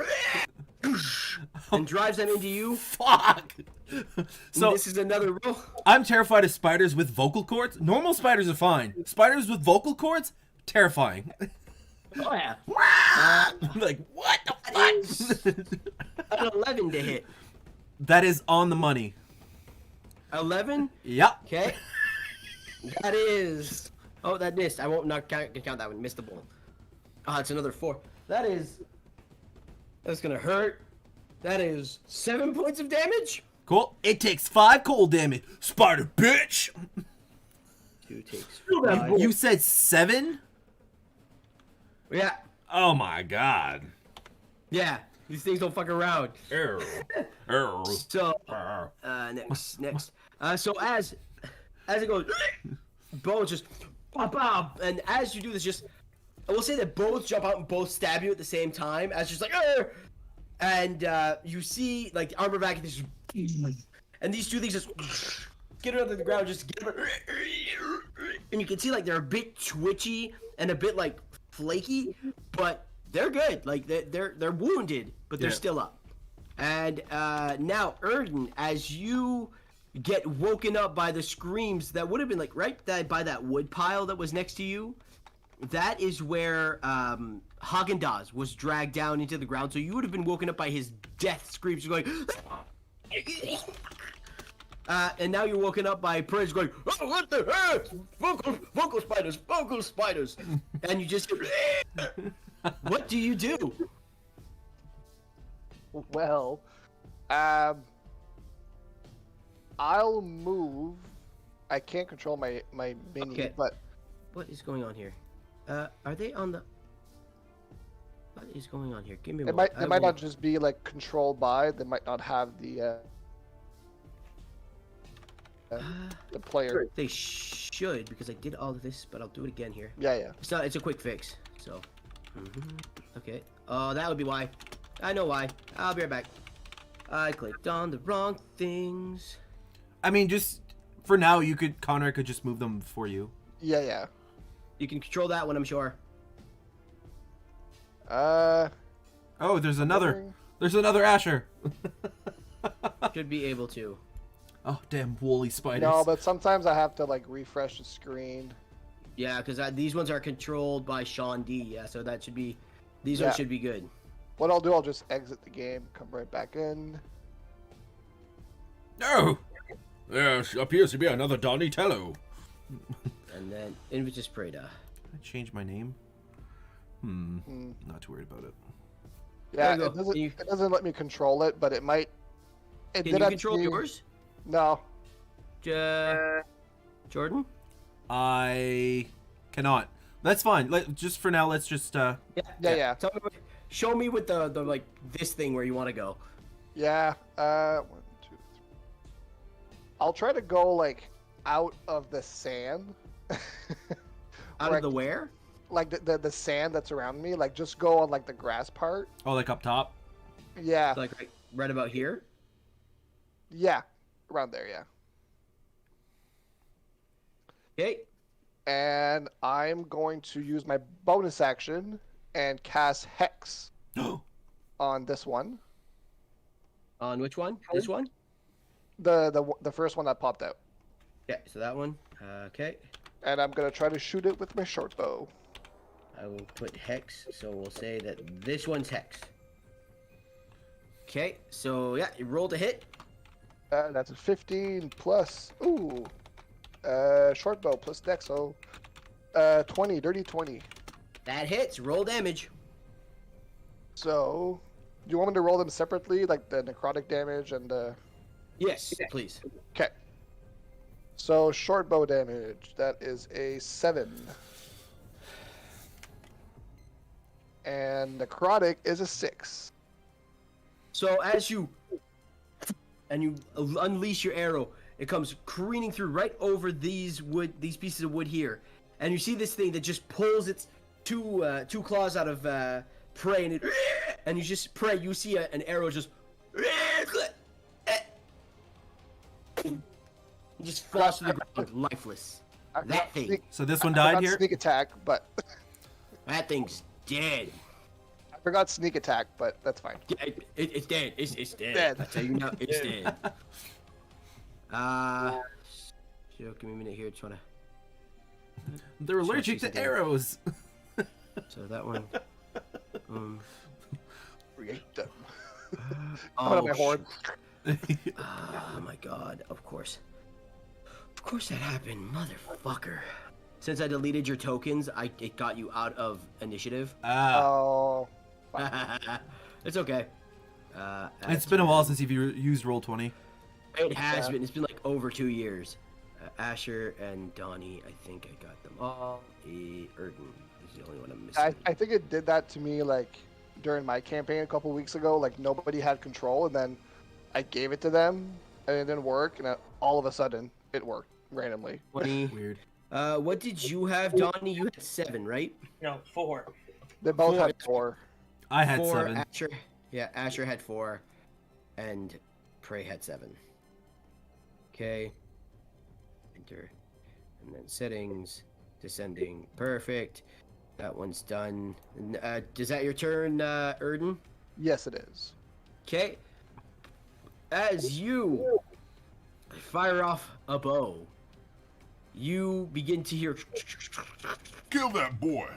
and drives them into you. Fuck. So this is another roll. I'm terrified of spiders with vocal cords. Normal spiders are fine. Spiders with vocal cords, terrifying. Oh yeah. Like what the fuck? An 11 to hit. That is on the money. 11. Yep. Okay. That is. Oh, that missed. I won't not count that one. Missed the ball. Ah, it's another 4. That's gonna hurt. That is 7 points of damage. Cool. It takes 5 cold damage. Spider bitch. 2 takes. You said 7? Yeah. Oh my God. Yeah. These things don't fuck around. Arrow. So, next. So as it goes, bones just pop, and as you do this, just I will say that both jump out and both stab you at the same time, as just like, arr! And you see like the armor back, this, and these two things just get it under the ground, just get and you can see like they're a bit twitchy and a bit like flaky, but they're good. Like they're wounded, but they're still up. And now, Erden, as you get woken up by the screams that would have been like right by that wood pile that was next to you, that is where Haagen-Dazs was dragged down into the ground. So you would have been woken up by his death screams going. And now you're woken up by Prince going, oh, what the heck? Vocal spiders. And you just, what do you do? Well, I'll move. I can't control my minion, Okay. but What is going on here? Are they on the? What is going on here? Give me a it moment. might not just be like controlled by. They might not have the player. They should, because I did all of this, but I'll do it again here. Yeah. It's a quick fix. So, okay. Oh, that would be why. I know why. I'll be right back. I clicked on the wrong things. I mean, just For now, Connor could just move them for you. Yeah. You can control that one, I'm sure. Oh, there's another Asher. Should be able to. Oh, damn woolly spiders. No, but sometimes I have to like refresh the screen. Yeah, because these ones are controlled by Sean D. Yeah, so that should be. These ones should be good. What I'll do, I'll just exit the game, come right back in. No! There appears to be another Donatello. And then Invitus Preda. I changed my name. Not too worried about it. Yeah, There you go. it doesn't let me control it, but it might. It Can did you control yours? No. Jordan? I cannot. That's fine. Just for now, let's just. Yeah. Show me with the like this thing where you want to go. Yeah. 1, 2, 3. I'll try to go like out of the sand. Out of the where? Like the sand that's around me. Like just go on like the grass part. Oh, like up top? Yeah. Like right about here? Yeah. Around there, yeah. Okay. And I'm going to use my bonus action and cast Hex on this one. On which one? This one? The first one that popped out. Yeah, so that one. Okay. And I'm going to try to shoot it with my short bow. I will put Hex, so we'll say that this one's Hex. Okay, so yeah, you rolled a hit. That's a 15 plus. Ooh. Short bow plus dex, so 20, dirty 20. That hits. Roll damage. So, do you want me to roll them separately, like the necrotic damage and the... Yes, please. Okay. So, short bow damage, that is a 7. And necrotic is a 6. So as you unleash your arrow, it comes careening through right over these pieces of wood here, and you see this thing that just pulls its two claws out of prey, and you just pray. You see an arrow just falls to the ground, lifeless. That thing. So this one died here? Sneak attack, but... That thing's dead. I forgot sneak attack, but that's fine. Yeah, it's dead. It's dead. Dead. I tell you now, it's dead. Give me a minute here. Just wanna. They're allergic to arrows. So that one. Create them. Oh, my horn. Oh my god! Of course that happened, motherfucker. Since I deleted your tokens, it got you out of initiative. Oh. It's okay. It's been a while since you've used Roll20. It has been. It's been like over 2 years. Asher and Donnie, I think I got them all. Erden is the only one I'm missing. I think it did that to me like during my campaign a couple weeks ago. Like nobody had control, and then I gave it to them, and it didn't work. And all of a sudden, it worked randomly. 20. Weird. What did you have, Donnie? You had 7, right? No, 4. They both 4. had 4. I had 4. 7. Asher, Asher had 4, and Prey had 7. Okay. Enter, and then settings, descending. Perfect. That one's done. Is that your turn, Erden? Yes, it is. Okay. As you fire off a bow, you begin to hear. Kill that boy.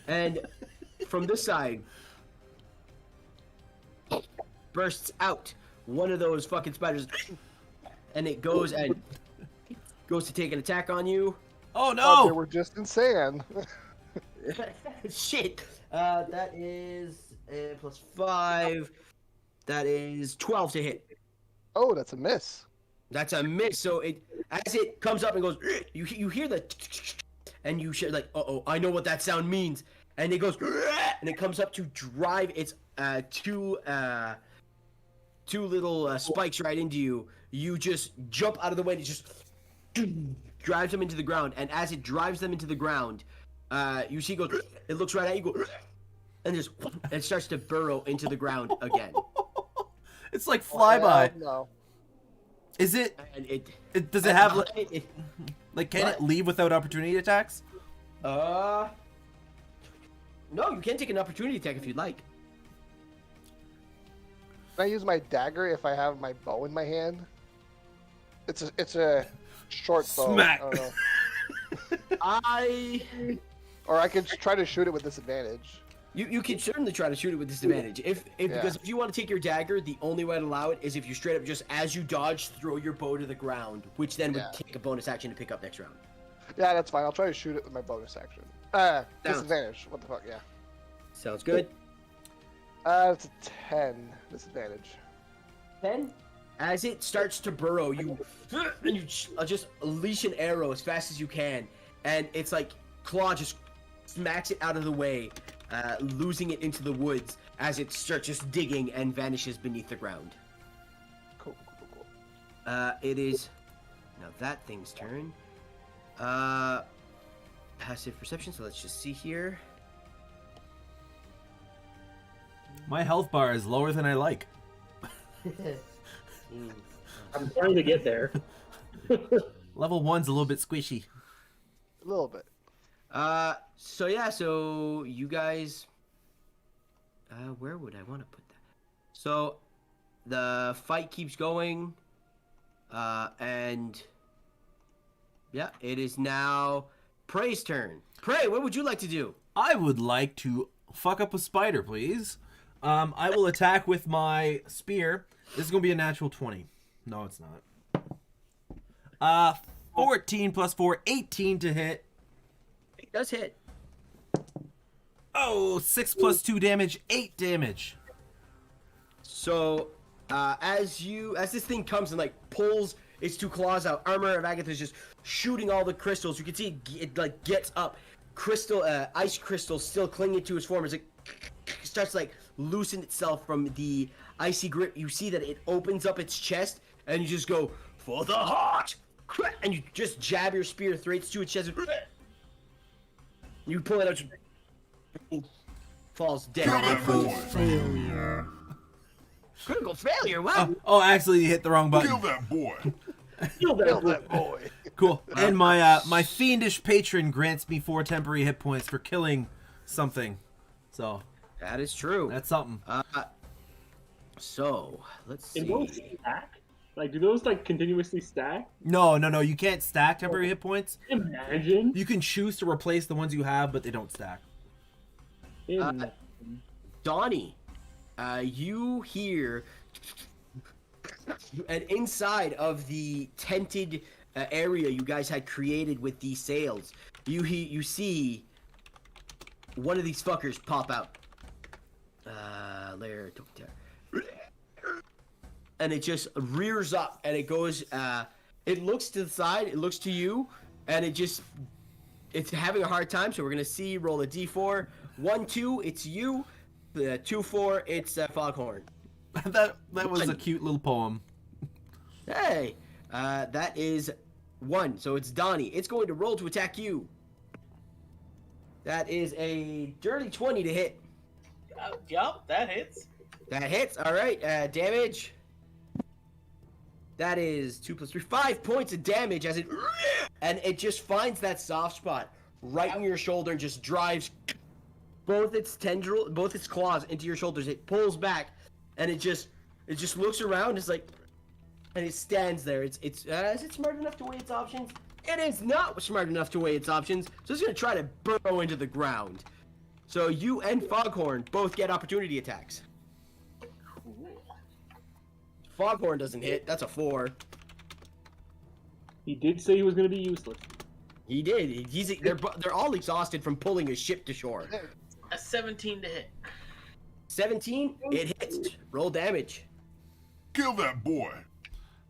And from this side bursts out one of those fucking spiders, and it goes to take an attack on you. Oh Oh, they no! were just insane. Shit. That is plus 5. That is 12 to hit. Oh, that's a miss. That's a miss. So as it comes up and goes, you hear the, and you share like, uh-oh, I know what that sound means. And it goes, and it comes up to drive its two little spikes right into you. You just jump out of the way and it just drives them into the ground. And as it drives them into the ground, you see it looks right at you, and it starts to burrow into the ground again. It's like flyby. No. Is it? And Does it have it can What? it leave without opportunity attacks? no, you can take an opportunity attack if you'd like. Can I use my dagger if I have my bow in my hand? It's a short bow. Smack. I don't know. Or I could try to shoot it with disadvantage. You can certainly try to shoot it with disadvantage. Because if you want to take your dagger, the only way to allow it is if you straight up just as you dodge, throw your bow to the ground, which then would take a bonus action to pick up next round. Yeah, that's fine. I'll try to shoot it with my bonus action. Disadvantage. What the fuck? Yeah. Sounds good. It's a 10 disadvantage. 10. As it starts to burrow, you just unleash an arrow as fast as you can, and it's like claw just smacks it out of the way, losing it into the woods as it starts just digging and vanishes beneath the ground. Cool. It is now that thing's turn. Passive perception. So let's just see here. My health bar is lower than I like. I'm trying to get there. Level 1's a little bit squishy. A little bit. So you guys, where would I want to put that? So, the fight keeps going, and yeah, it is now Prey's turn. Prey, what would you like to do? I would like to fuck up a spider, please. I will attack with my spear. This is gonna be a natural 20. No, it's not. 14 plus 4, 18 to hit. It does hit. Oh, 6 plus 2 damage, 8 damage. So, as this thing comes and like pulls its two claws out, Armor of Agatha is just shooting all the crystals. You can see it like gets up, ice crystals still clinging to its form as it starts to, like loosen itself from the icy grip. You see that it opens up its chest, and you just go for the heart, and you just jab your spear straight to its chest. You pull it out, falls dead. Critical failure. Wow. Oh, actually, you hit the wrong button. Kill that boy. Kill Kill that that boy. Cool. And my fiendish patron grants me 4 temporary hit points for killing something. So That is true. that's something. So let's And see. those stack? Like, do those like continuously stack? No. You can't stack temporary hit points. Imagine. You can choose to replace the ones you have, but they don't stack. Donnie, you hear, and inside of the tented area you guys had created with these sails, you see one of these fuckers pop out. And it just rears up, and it goes. It looks to the side, it looks to you, and it's having a hard time. So we're gonna see. Roll a d4. 1, 2, it's you. 2, 4, it's Foghorn. that was a cute little poem. Hey, that is 1. So it's Donnie. It's going to roll to attack you. That is a dirty 20 to hit. Yup, that hits. That hits. All right. Damage. That is 2 plus 3, 5 points of damage as it just finds that soft spot right in your shoulder and just drives both its claws into your shoulders. It pulls back, and it just looks around. It's like, and it stands there. Is it smart enough to weigh its options? It is not smart enough to weigh its options. So it's gonna try to burrow into the ground. So you and Foghorn both get opportunity attacks. Foghorn doesn't hit. That's a 4. He did say he was going to be useless. He did. They're all exhausted from pulling a ship to shore. A 17 to hit. 17. It hits. Roll damage. Kill that boy.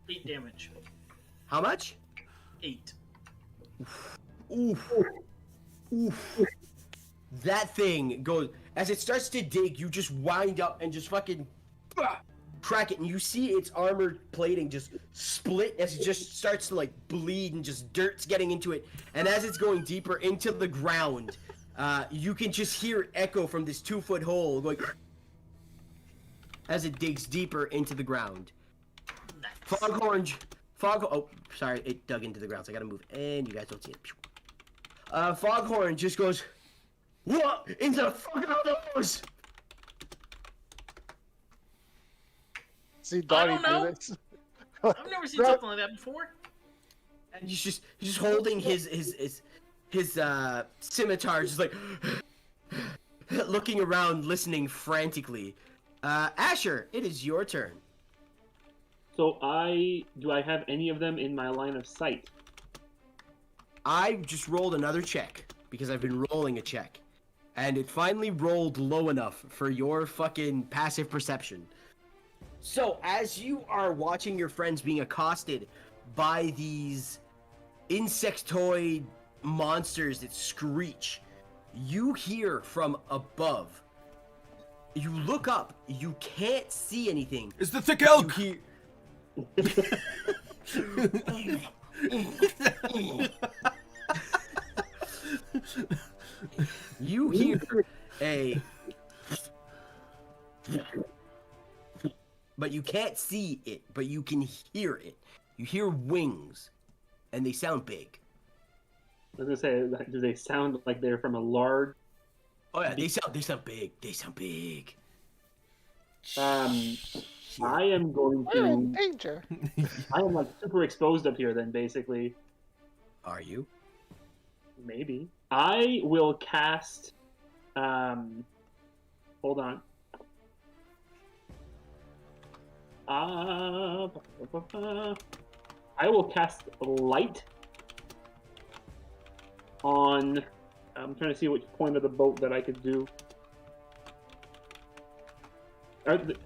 8 damage. How much? 8. Oof. Oof. That thing goes as it starts to dig. You just wind up and just fucking crack it, and you see its armored plating just split as it just starts to like bleed, and just dirt's getting into it. And as it's going deeper into the ground, you can just hear it echo from this 2-foot hole going as it digs deeper into the ground. Nice. Foghorn Oh, sorry, it dug into the ground, so I gotta move. And you guys don't see it. Foghorn just goes, what in the fuck are those? See Donnie don't know. do this. I've never seen something like that before. And he's just holding his scimitar, just like looking around, listening frantically. Asher, it is your turn. So do I have any of them in my line of sight? I just rolled another check because I've been rolling a check, and it finally rolled low enough for your fucking passive perception. So as you are watching your friends being accosted by these insectoid monsters that screech, you hear from above. You look up, you can't see anything. It's the thick elk. You you hear a, but you can't see it, but you can hear it. You hear wings, and they sound big. I was gonna say, do they sound like they're from a large? Oh yeah, they sound big. They sound big. I am going We're in to. danger. I am like super exposed up here. Then basically, Are you? maybe I will cast. Hold on. I will cast light on. I'm trying to see which point of the boat that I could do.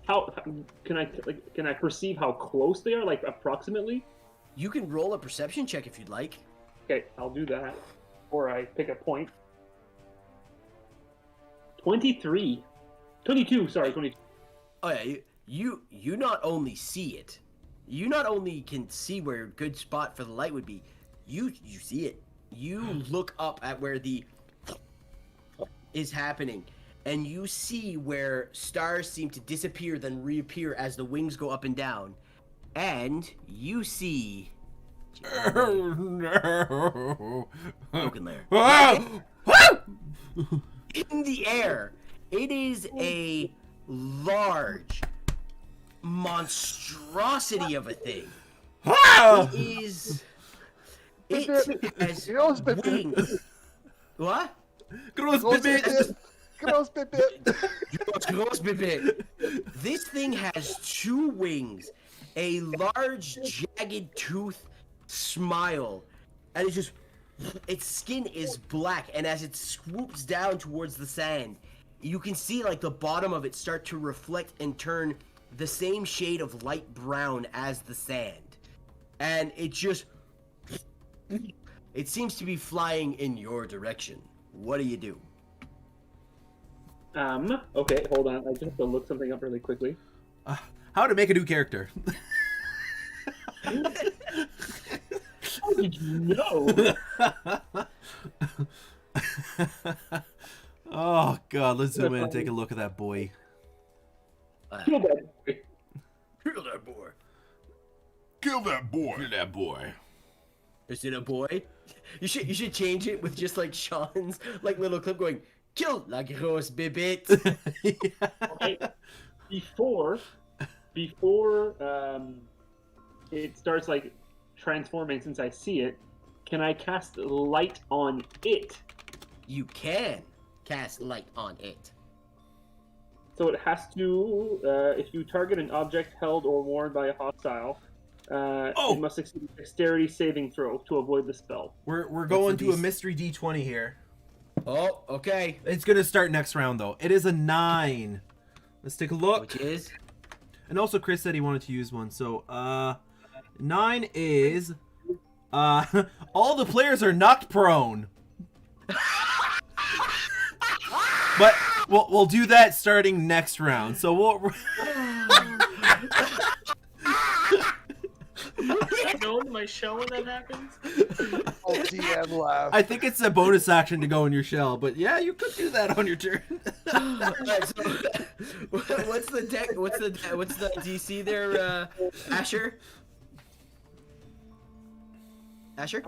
How can I perceive how close they are, like approximately? You can roll a perception check if you'd like. Okay, I'll do that. Or I pick a point. 22, sorry, 22. Oh yeah, you not only see it, you not only can see where a good spot for the light would be, you see it. You look up at where the is happening, and you see where stars seem to disappear then reappear as the wings go up and down, and you see Oh no. Broken Lair. Ah! In the air. It is a large monstrosity of a thing. Ah! It has Gross bit. wings. What? Gross Gross bit. bit. Gross bit. Gross bit. This thing has two wings, a large jagged tooth smile, and its skin is black, and as it swoops down towards the sand, you can see like the bottom of it start to reflect and turn the same shade of light brown as the sand. And it seems to be flying in your direction. What do you do? Okay, hold on. I just have to look something up really quickly. How to make a new character. How did you know? Oh god, let's zoom in and take a look at that boy. Kill that boy. Kill that boy. Kill that boy. Look at that boy. Is it a boy? You should change it with just like Sean's like little clip going, kill la grosse bibit. Okay. Before it starts like transforming, since I see it, can I cast light on it? You can cast light on it. So it has to, if you target an object held or worn by a hostile, it must succeed a dexterity saving throw to avoid the spell. We're going the to a DC? mystery D20 here. Oh, okay. It's gonna start next round though. It is a 9. Let's take a look. Which is? And also Chris said he wanted to use one. So 9 is all the players are knocked prone. But we'll do that starting next round. So we'll Go into my shell when that happens. Oh, DM laugh. I think it's a bonus action to go in your shell, but yeah, you could do that on your turn. Alright, so what's the DC there, Asher? Asher?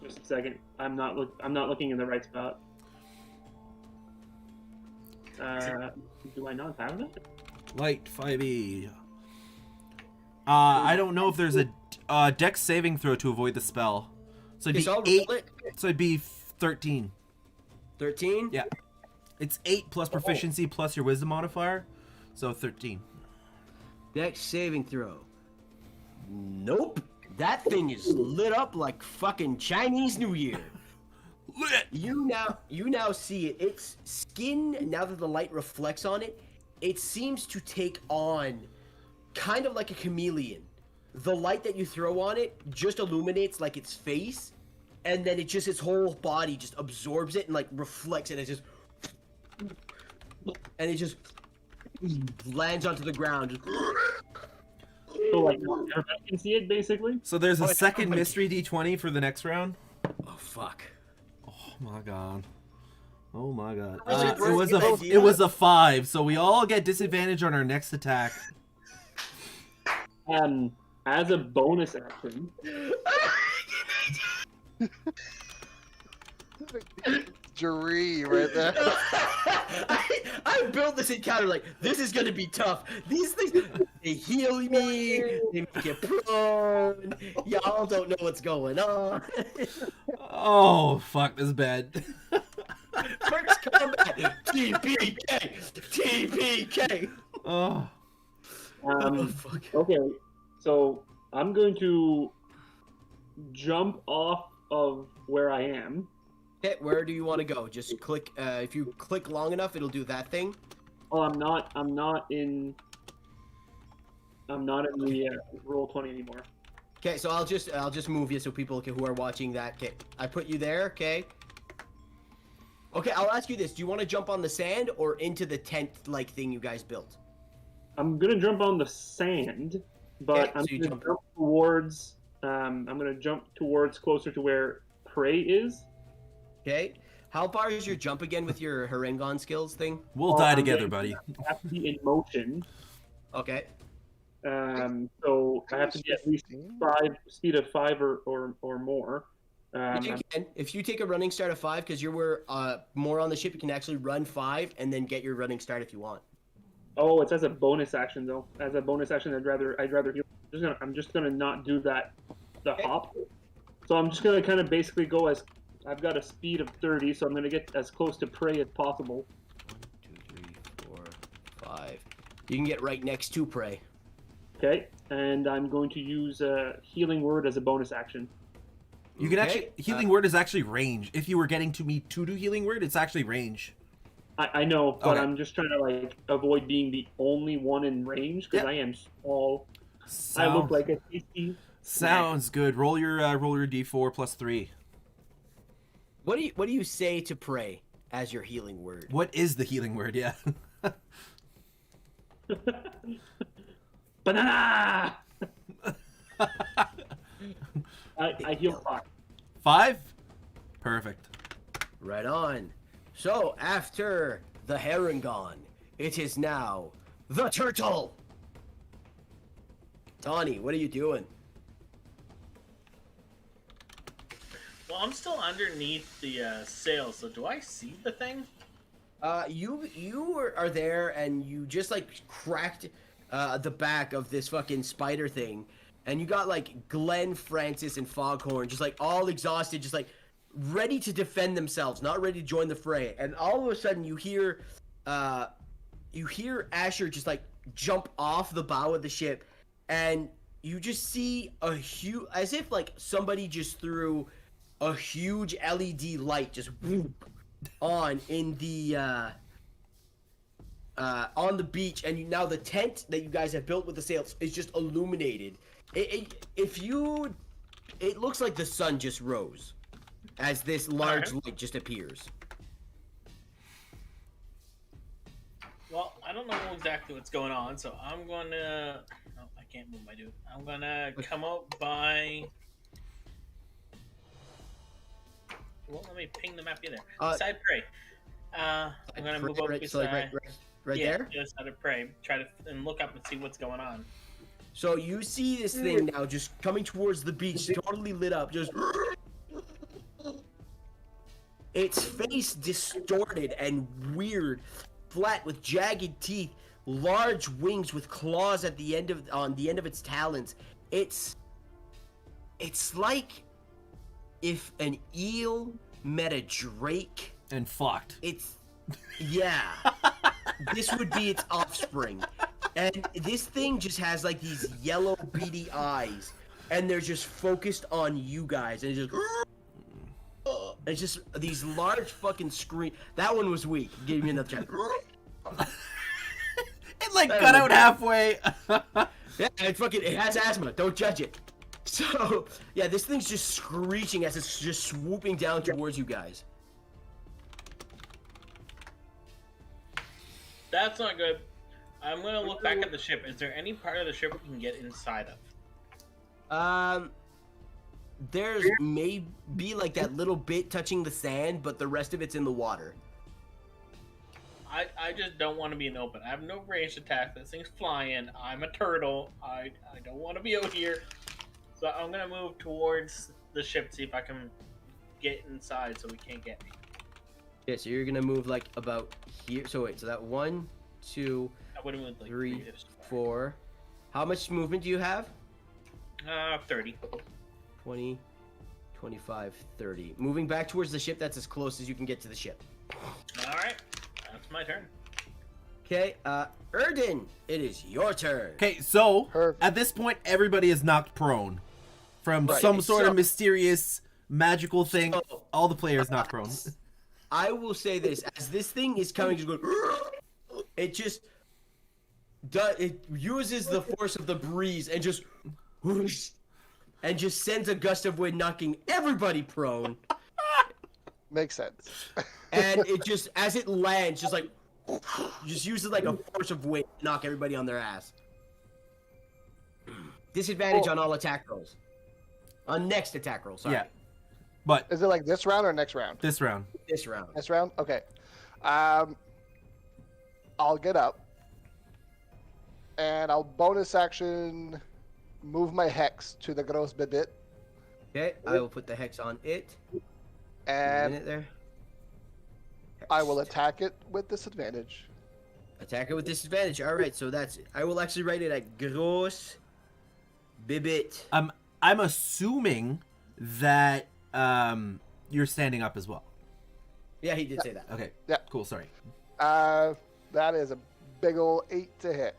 Just a second. I'm not looking in the right spot. Do I not have that? Light 5e. I don't know if there's a dex saving throw to avoid the spell. So it'd Okay, so I'll be 8. roll it. So it'd be 13. 13? Yeah. It's 8 plus proficiency plus your wisdom modifier. So 13. Dex saving throw. Nope. That thing is lit up like fucking Chinese New Year. Lit! You now see it. Its skin, now that the light reflects on it, it seems to take on kind of like a chameleon. The light that you throw on it just illuminates like its face, and then it just its whole body just absorbs it and like reflects it. And it just lands onto the ground. Just, So like everybody can see it basically. So there's a Oh, second everybody- mystery d20 for the next round. oh fuck. Oh my god. Oh my god. Richard, It was a where's the it was a 5, so we all get disadvantage on our next attack. As a bonus action, Jeree right there. I built this encounter like this is gonna be tough. These things they heal me, they make it prone. Y'all don't know what's going on. Oh fuck, this is bad. First combat, TPK, TPK. Oh. Oh fuck. okay, so I'm going to jump off of where I am. Okay, where do you want to go? Just click. If you click long enough, it'll do that thing. Oh, I'm not in the roll 20 anymore. Okay, so I'll just move you so people who are watching that. Okay, I put you there. Okay. Okay, I'll ask you this: do you want to jump on the sand or into the tent-like thing you guys built? I'm gonna jump on the sand, but Okay, I'm so you gonna jump- jump towards. I'm gonna jump towards closer to where prey is. Okay. How far is your jump again with your Harengon skills thing? We'll Oh, die I'm together, getting- buddy. I have to be in motion. Okay. So I have to be at least 5 speed of 5 or more. You can. If you take a running start of 5, because you're more on the ship, you can actually run 5 and then get your running start if you want. Oh, it's as a bonus action though. As a bonus action, I'd rather heal. I'm just gonna not do that. The Okay. hop. So I'm just gonna kind of basically go as I've got a speed of 30, so I'm gonna get as close to prey as possible. 1, 2, 3, 4, 5. You can get right next to prey. Okay, and I'm going to use a healing word as a bonus action. You can Okay, actually healing word is actually range. If you were getting to me to do healing word, it's actually range. I know, but Okay. I'm just trying to like avoid being the only one in range because Yep. I am small. I look like a tasty. Sounds good. Roll your d4 plus 3. What do you say to prey as your healing word? What is the healing word? Yeah. Banana. I heal 5. 5? Perfect. Right on. So after the Harengon, it is now the turtle. Tawny, what are you doing? Well, I'm still underneath the sail, so do I see the thing? You are there and you just like cracked the back of this fucking spider thing, and you got like Glenn, Francis, and Foghorn just like all exhausted, just like ready to defend themselves, not ready to join the fray. And all of a sudden you hear Asher just like jump off the bow of the ship, and you just see a huge, as if like somebody just threw a huge LED light just whoop, on in the on the beach, and now the tent that you guys have built with the sails is just illuminated. It looks like the sun just rose as this large light just appears. Well, I don't know exactly what's going on, so I'm gonna... No, I can't move my dude. I'm gonna come out by... Well, let me ping the map either. Side prey. I'm gonna move out right, beside... so like right yeah, there. just side of prey. Try to and look up and see what's going on. So you see this thing now just coming towards the beach, totally lit up, just... Its face distorted and weird, flat with jagged teeth, large wings with claws at the end of its talons. It's like if an eel met a drake And fucked. Yeah. This would be its offspring. And this thing just has like these yellow beady eyes, and they're just focused on you guys, and it's just these large fucking scream. That one was weak. Give me another chance. It like cut out halfway. Yeah, it has asthma. Don't judge it. So yeah, this thing's just screeching as it's just swooping down towards you guys. That's not good. I'm gonna look back at the ship. Is there any part of the ship we can get inside of? There's maybe like that little bit touching the sand, but the rest of it's in the water. I just don't want to be in open. I have no ranged attack. This thing's flying. I'm a turtle. I don't want to be out here. So I'm gonna move towards the ship, see if I can get inside so we can't get me. Yeah, so you're gonna move like about here. So wait, so that 1, 2, I would have moved like 3, this far. 4. How much movement do you have? 30. 20, 25, 30. Moving back towards the ship, that's as close as you can get to the ship. Alright, that's my turn. Okay, Erden, it is your turn. Okay, so Her- at this point, everybody is knocked prone from Right, some sort so- of mysterious magical thing. So- All the players knocked prone. I will say this, as this thing is coming, just going, it just it uses the force of the breeze and just whoosh, and just sends a gust of wind, knocking everybody prone. Makes sense. And it just, as it lands, just like, just uses like a force of wind to knock everybody on their ass. Disadvantage on all attack rolls. On next attack roll, sorry. Yeah. But Is it like this round or next round? this round. This round. This round? Okay. I'll get up. And I'll bonus action move my hex to the gross bibit. Okay, I will put the hex on it. A And minute there. I will attack it with disadvantage. Attack it with disadvantage. All right, so that's. I will actually write it at gross bibit. I'm assuming that you're standing up as well. Yeah, he did say that. Okay. Yeah. Cool. Sorry. That is a big ol' 8 to hit.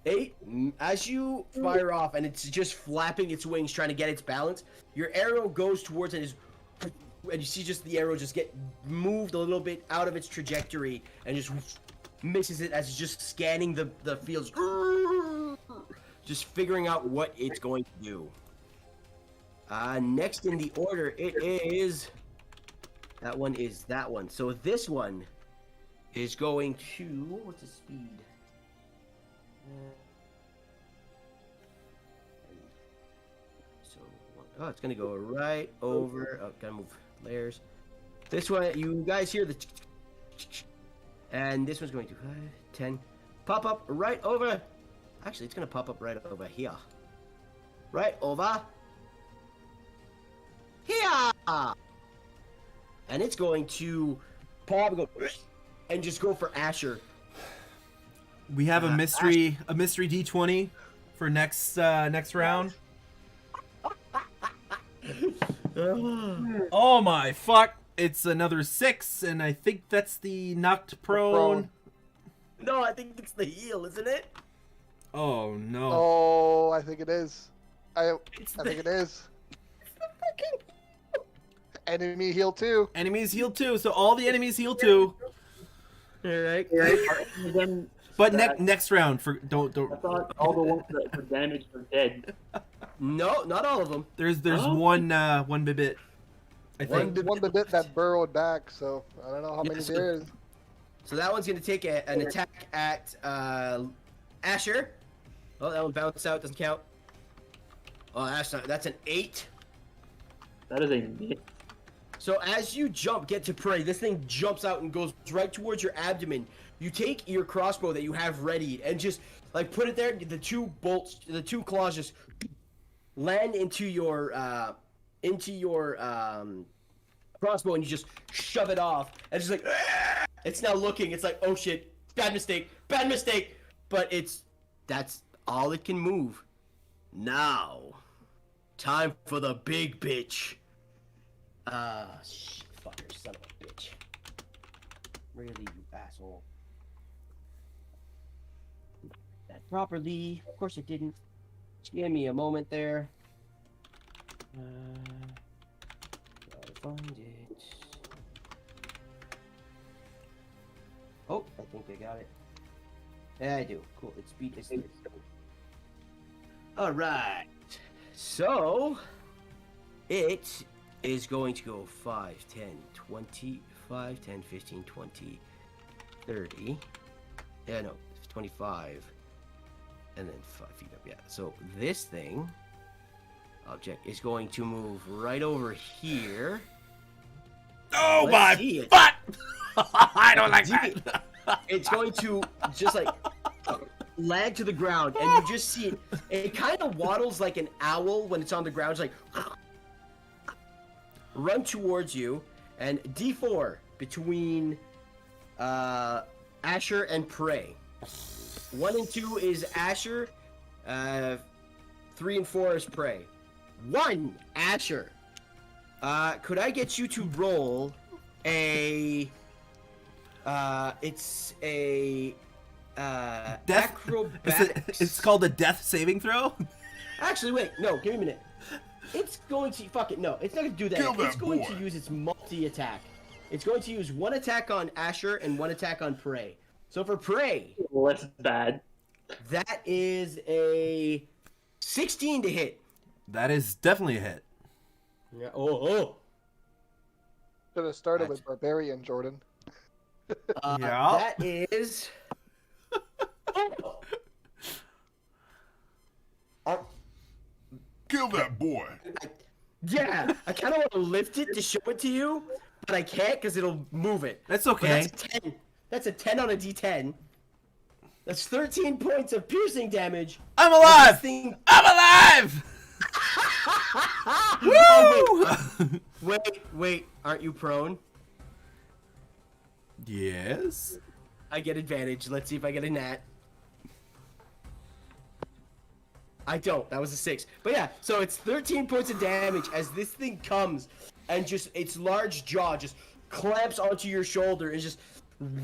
8. As you fire off, and it's just flapping its wings, trying to get its balance. Your arrow goes towards it, and you see just the arrow just get moved a little bit out of its trajectory, and just misses it as it's just scanning the fields, just figuring out what it's going to do. Next in the order, it is. That one is that one. So this one is going to. What's the speed? So, oh, it's gonna go right over. Oh, gotta move layers. This one, you guys hear the. And this one's going to 10. Pop up right over. Actually, it's gonna pop up right over here. Right over here. And it's going to pop and go and just go for Asher. We have a mystery D20 for next round. Oh my fuck! It's another 6, and I think that's the knocked prone. No, I think it's the heal, isn't it? Oh no! Oh, I think it is. I It's think it is. Enemy heal 2. Enemies heal too, so all the enemies heal too. Alright. Then But next round for don't. I thought all the ones that were damaged were dead. No, not all of them. There's Oh. one bit. I think. One bit that burrowed back, so I don't know how many Yes. there is. So that one's gonna take an attack at Asher. Oh, that one bounced out, doesn't count. Oh, that's an 8. That is a myth. So as you get to prey, this thing jumps out and goes right towards your abdomen. You take your crossbow that you have readied and just like put it there. The two claws just land into your crossbow, and you just shove it off. And it's just like it's now looking. It's like, oh shit, bad mistake. But that's all it can move. Now, time for the big bitch. Shit, fucker, son of a bitch. Really, you asshole. That properly. Of course it didn't. Just give me a moment there. Gotta find it. Oh, I think I got it. Yeah, I do. Cool. It's beat. All right. So, it is going to go 5, 10, 20, 5, 10, 15, 20, 30. Yeah, no, 25. And then 5 feet up, yeah. So this thing, object, is going to move right over here. Oh my fuck! I don't like that. It's going to just like lag to the ground, and you just see it kind of waddles like an owl when it's on the ground. It's like run towards you, and D4 between Asher and Prey. 1 and 2 is Asher. 3 and 4 is Prey. 1 Asher. Could I get you to roll a? It's a acrobatics. It's called a death saving throw. Actually, wait. No, give me a minute. It's going to fuck it. No, it's not going to do that. It's going to use its multi-attack. It's going to use 1 attack on Asher and 1 attack on Prey. So for Prey, Well, that's bad. that is a 16 to hit. That is definitely a hit. Yeah. Oh. Should have started with Barbarian, Jordan. Yeah. That is. Kill that boy. Yeah, I kind of want to lift it to show it to you, but I can't because it'll move it. That's But okay. that's a 10. That's a 10 on a D10. That's 13 points of piercing damage. I'm alive! Thing... I'm alive! Oh, wait. Aren't you prone? Yes. I get advantage. Let's see if I get a nat. I don't. That was a 6. But yeah, so it's 13 points of damage as this thing comes and just its large jaw just clamps onto your shoulder and just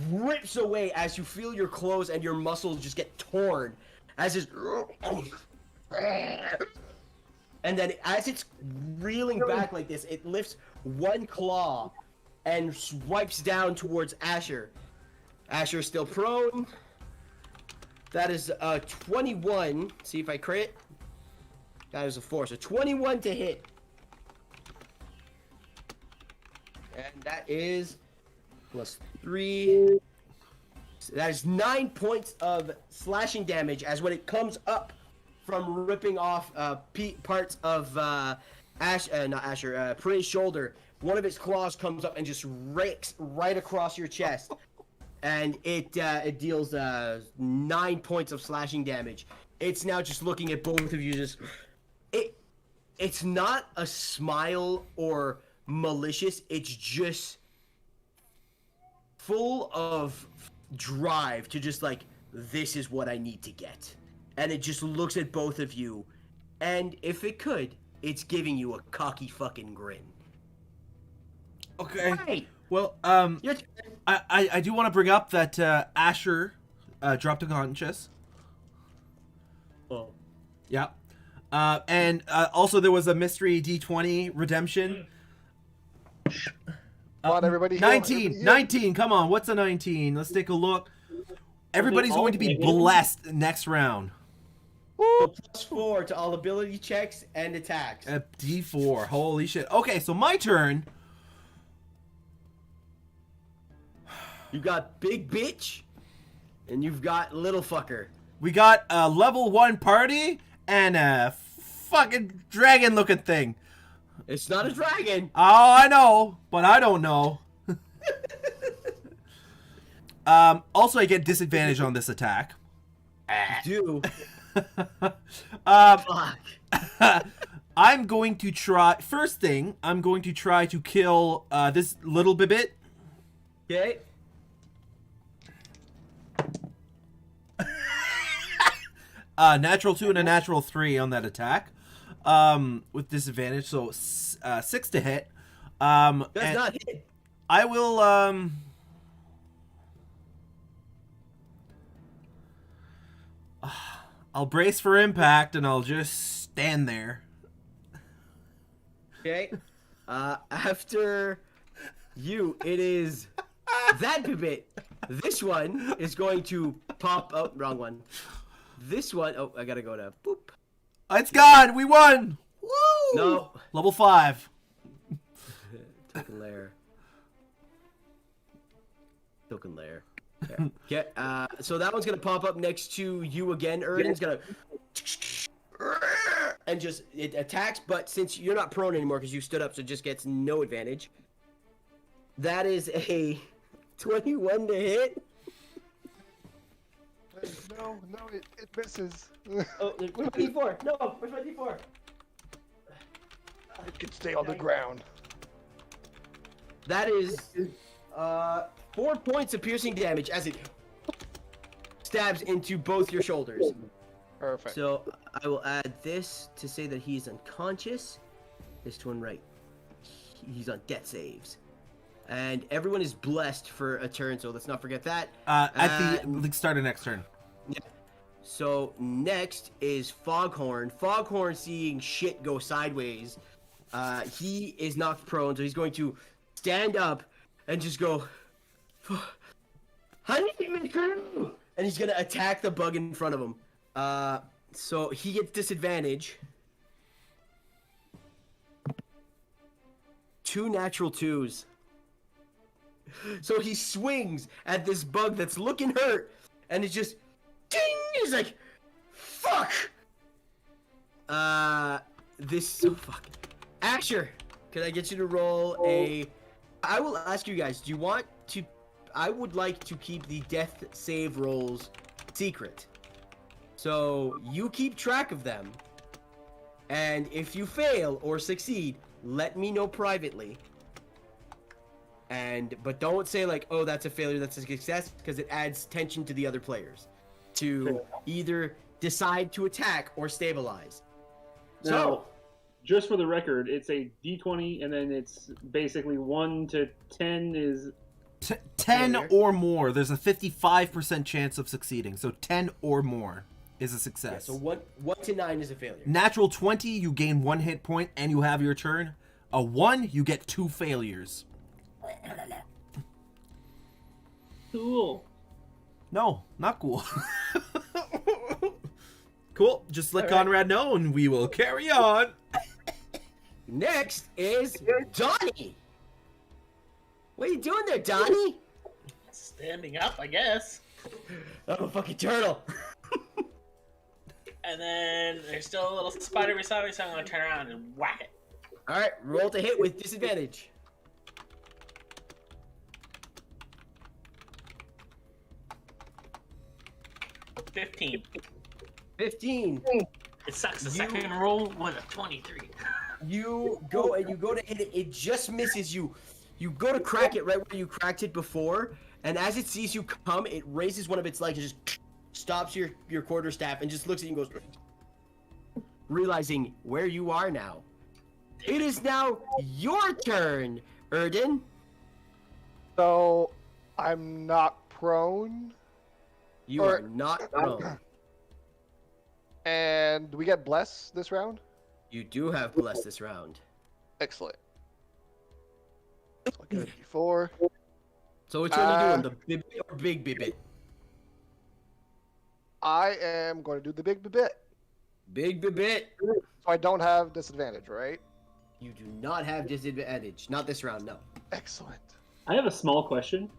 rips away as you feel your clothes and your muscles just get torn as it's and then as it's reeling back like this, it lifts 1 claw and swipes down towards Asher. Asher is still prone. That is 21. See if I crit. That is a 4. So 21 to hit. And that is plus 3. So that is 9 points of slashing damage as when it comes up from ripping off parts of Prey's shoulder, one of its claws comes up and just rakes right across your chest. And it deals 9 points of slashing damage. It's now just looking at both of you. It's not a smile or malicious. It's just full of drive to just like, this is what I need to get. And it just looks at both of you, and if it could, it's giving you a cocky fucking grin. Okay. Right. Well, Your turn. I do want to bring up that Asher dropped unconscious. Oh. Yeah. And also there was a mystery D20 redemption. Come on, everybody. heal, 19. everybody heal. 19. Come on. What's a 19? Let's take a look. Everybody's going to be blessed next round. So +4 to all ability checks and attacks. A D4. Holy shit. Okay, so my turn. You got big bitch, and you've got little fucker. We got a level 1 party and a fucking dragon looking thing. It's not a dragon. Oh, I know, but I don't know. Also, I get disadvantage on this attack. Do. Um, Fuck. I'm going to try. First thing, I'm going to try to kill this little bibit. Okay. Natural 2 and a natural 3 on that attack. With disadvantage, so 6 to hit. Does not hit. I will. I'll brace for impact, and I'll just stand there. Okay. After you, it is that bit. This one is going to pop. Oh, wrong one. This one. Oh, I gotta go to boop. It's gone. We won. Woo! No. Level 5. Token layer. Token layer. Okay. So that one's gonna pop up next to you again. Erden's gonna and just it attacks, but since you're not prone anymore because you stood up, so it just gets no advantage. That is a 21 to hit. No, it misses. Oh, where's my D4? No, where's my D4? It can stay on the ground. That is 4 points of piercing damage as it stabs into both your shoulders. Perfect. So I will add this to say that he's unconscious. This one right. He's on death saves. And everyone is blessed for a turn, so let's not forget that. At the start of next turn. Yeah. So next is Foghorn. Foghorn, seeing shit go sideways, he is knocked prone, so he's going to stand up and just go, honey, and he's gonna attack the bug in front of him. So he gets disadvantage. 2 natural 2s. So he swings at this bug that's looking hurt, and it's just ding! He's like, fuck! Fuck. Asher, can I get you to roll a... I will ask you guys, do you want to... I would like to keep the death save rolls secret. So, you keep track of them, and if you fail or succeed, let me know privately. But don't say like, oh, that's a failure, that's a success, because it adds tension to the other players to either decide to attack or stabilize. So, just for the record, it's a D20, and then it's basically 1 to 10 is 10 Failure. or more. There's a 55% chance of succeeding. So 10 or more is a success. so 1 to 9 is a failure. Natural 20, you gain 1 hit point and you have your turn. A 1, you get 2 failures. cool. No, not cool. Cool. Just let All right. Conrad know and we will carry on. Next is Donnie. What are you doing there, Donnie? Standing up, I guess. I'm a fucking turtle. And then there's still a little spider beside me, so I'm gonna turn around and whack it. All right, roll to hit with disadvantage. 15. 15. It sucks. The You- second roll was a 23. You go to hit it. It just misses you. You go to crack it right where you cracked it before, and as it sees you come, it raises one of its legs and just stops your quarterstaff and just looks at you and goes, realizing where you are now. It is now your turn, Erden. So, I'm not prone. You Or- are not prone. And do we get bless this round? You do have blessed this round. Excellent. I'll get a D4. So which one are you doing, the bibbit or big bibbit? I am going to do the big bit. Big bibbit. So I don't have disadvantage, right? You do not have disadvantage. Not this round, no. Excellent. I have a small question.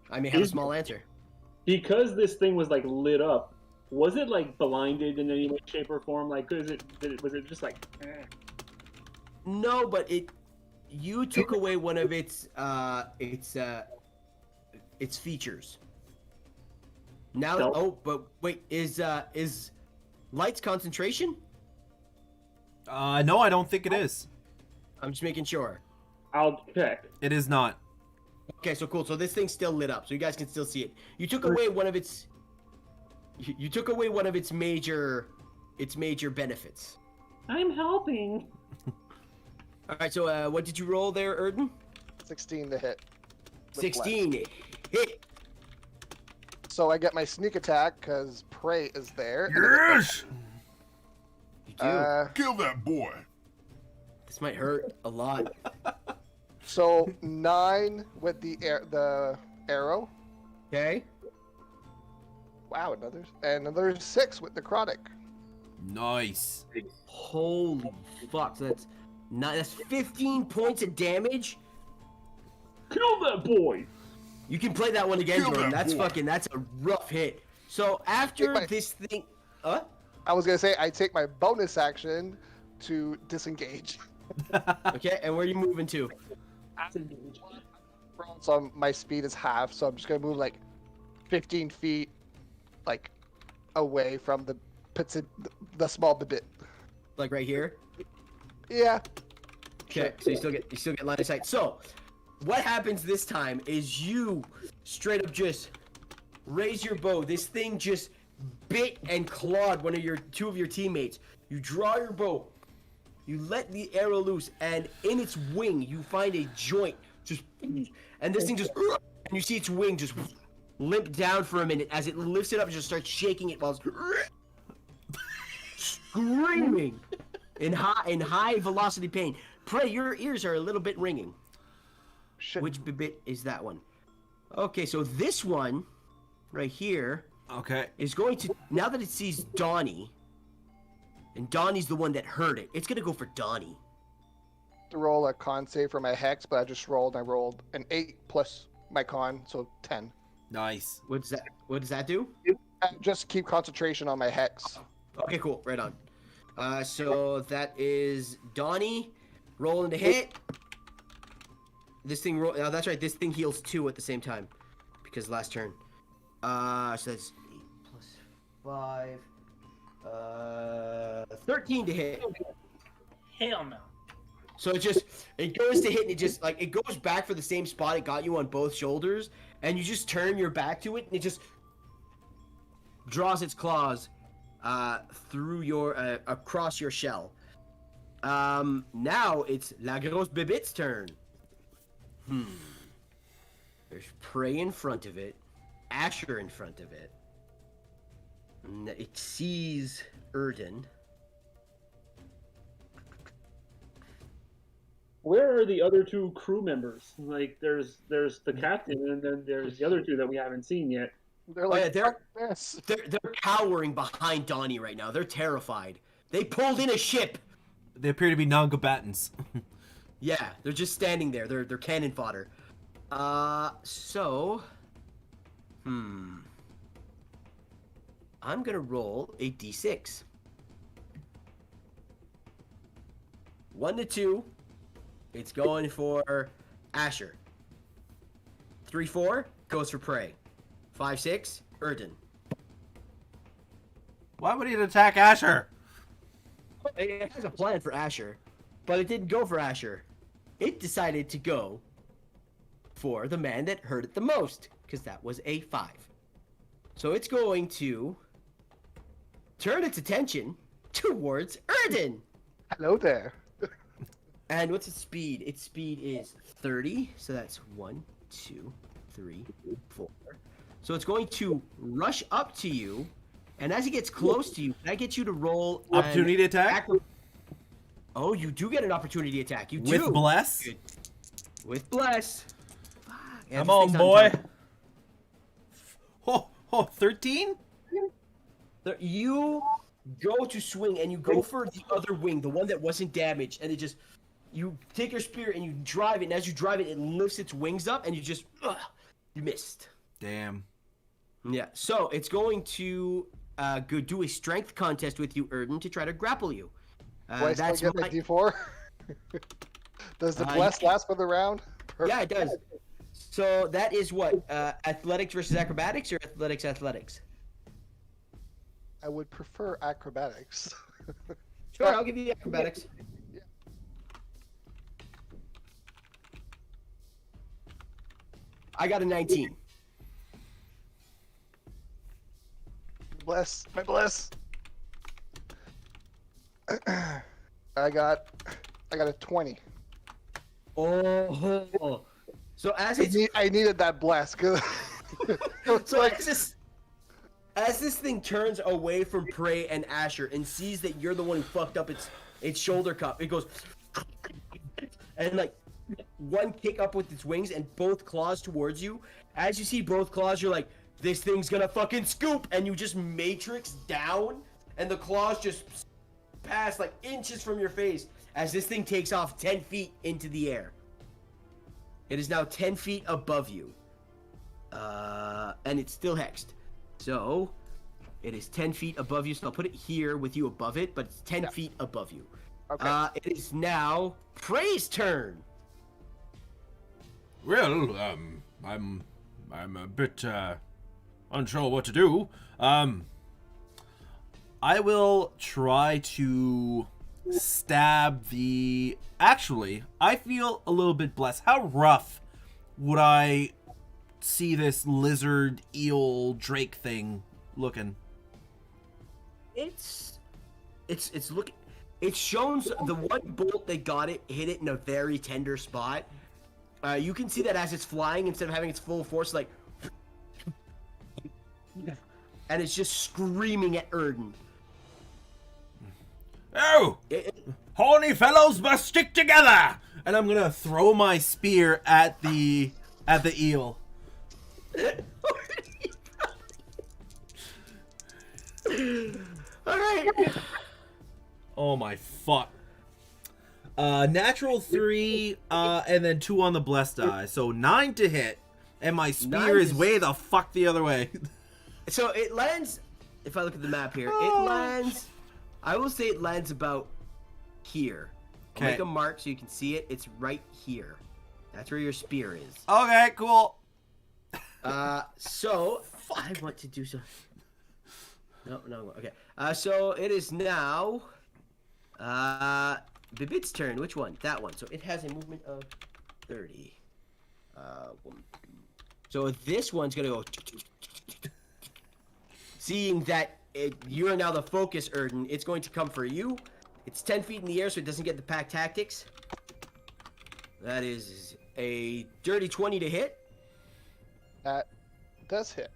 I may have a small answer. Because this thing was like lit up, was it like blinded in any way, shape, or form? Like, was it just like? No, but you took away one of its features. Now, Stealth? but wait, is light's concentration? No, I don't think it is. I'm just making sure. I'll check. It is not. Okay, so cool. So this thing's still lit up, so you guys can still see it. You took away one of its. You took away one of its major benefits. I'm helping. All right. So what did you roll there, Erden? 16 to hit. with 16. bless. Hit. So I get my sneak attack because prey is there. Yes! You do. Kill that boy. This might hurt a lot. So 9 with the arrow. Okay. Wow, another 6 with necrotic. Nice. Holy fuck! So that's 15 points of damage. Kill that boy. You can play that one again, Kill Jordan. that That's boy. that's a rough hit. So after my- this thing, I was gonna say I take my bonus action to disengage. okay, and where are you moving to? So my speed is half, so I'm just gonna move like 15 feet, like away from the small bit. Like right here. Yeah. Okay, so you still get line of sight. So, what happens this time is you straight up just raise your bow. This thing just bit and clawed two of your teammates. You draw your bow, you let the arrow loose, and in its wing you find a joint. And this thing just, and you see its wing just limp down for a minute as it lifts it up and just starts shaking it while it's screaming in high velocity pain. Pray, your ears are a little bit ringing. Shit. Which bit is that one? Okay, so this one right here Okay. is going to, now that it sees Donnie, and Donnie's the one that heard it, it's gonna go for Donnie. To roll a con save for my hex, but I rolled an 8 plus my con, so 10. Nice. What does that do? Just keep concentration on my hex. Okay, cool, right on. So that is Donnie rolling to hit. This thing that's right, this thing heals 2 at the same time. Because last turn. So that's 8 plus 5. 13 to hit. Hell no. So it goes to hit and it goes back for the same spot it got you on both shoulders, and you just turn your back to it and it just draws its claws through your across your shell. Now it's La Grosse Bibit's turn. There's prey in front of it, Asher in front of it. And it sees Erden. Where are the other 2 crew members? Like, there's the captain, and then there's the other 2 that we haven't seen yet. They're like, yeah, "Fuck this." They're cowering behind Donnie right now. They're terrified. They pulled in a ship. They appear to be non-combatants. Yeah, they're just standing there. They're cannon fodder. So, I'm gonna roll a d6. 1 to 2. It's going for Asher. 3, 4 goes for prey. 5, 6 Erden. Why would he attack Asher? It has a plan for Asher, but it didn't go for Asher. It decided to go for the man that hurt it the most, because that was a 5. So it's going to turn its attention towards Erden. Hello there. And what's its speed? Its speed is 30, so that's 1, 2, 3, 4. So it's going to rush up to you, and as it gets close to you, can I get you to roll an Opportunity attack? Oh, you do get an opportunity attack. You With do. bless? Good. With bless. Yeah, Come this on, thing's boy. top. 13? You go to swing, and you go for the other wing, the one that wasn't damaged, and you take your spear and you drive it, and as you drive it, it lifts its wings up, and you missed. Damn. Yeah, so it's going to go do a strength contest with you, Erden, to try to grapple you. Do I still get my D4? Does the bless last for the round? Yeah, it does. So that is what? Athletics versus acrobatics or athletics? I would prefer acrobatics. Sure, I'll give you acrobatics. Yeah. I got a 19. Bless, my bless. I got a 20. Oh. So as it's I needed that bless. Cause so as this thing turns away from Prey and Asher and sees that you're the one who fucked up its shoulder cup, it goes and like one kick up with its wings and both claws towards you. As you see both claws, you're like, this thing's gonna fucking scoop, and you just matrix down, and the claws just pass like inches from your face as this thing takes off 10 feet into the air. It is now 10 feet above you. And it's still hexed. So, it is 10 feet above you, so I'll put it here with you above it, but it's 10 feet above you. Okay. It is now Prey's turn. Well, I'm a bit unsure what to do. I will try to stab the... Actually, I feel a little bit blessed. How rough would I see this lizard, eel, drake thing looking? It's looking... It shows the one bolt that got it hit it in a very tender spot. You can see that as it's flying, instead of having its full force, like... and it's just screaming at Erden. Oh! Horny fellows must stick together! And I'm gonna throw my spear at the eel. Alright! Oh my fuck. Natural 3, and then 2 on the blessed die. So 9 to hit, and my spear is way the fuck the other way. So it lands, if I look at the map here, it lands, I will say it lands about here. I'll make a mark so you can see it. It's right here. That's where your spear is. Okay, cool. So I want to do so. No, okay. So it is now, Bibit's turn. Which one? That one. So it has a movement of 30. So this one's gonna go. Seeing that you are now the focus, Erden, it's going to come for you. It's 10 feet in the air, so it doesn't get the pack tactics. That is a dirty 20 to hit. That does hit.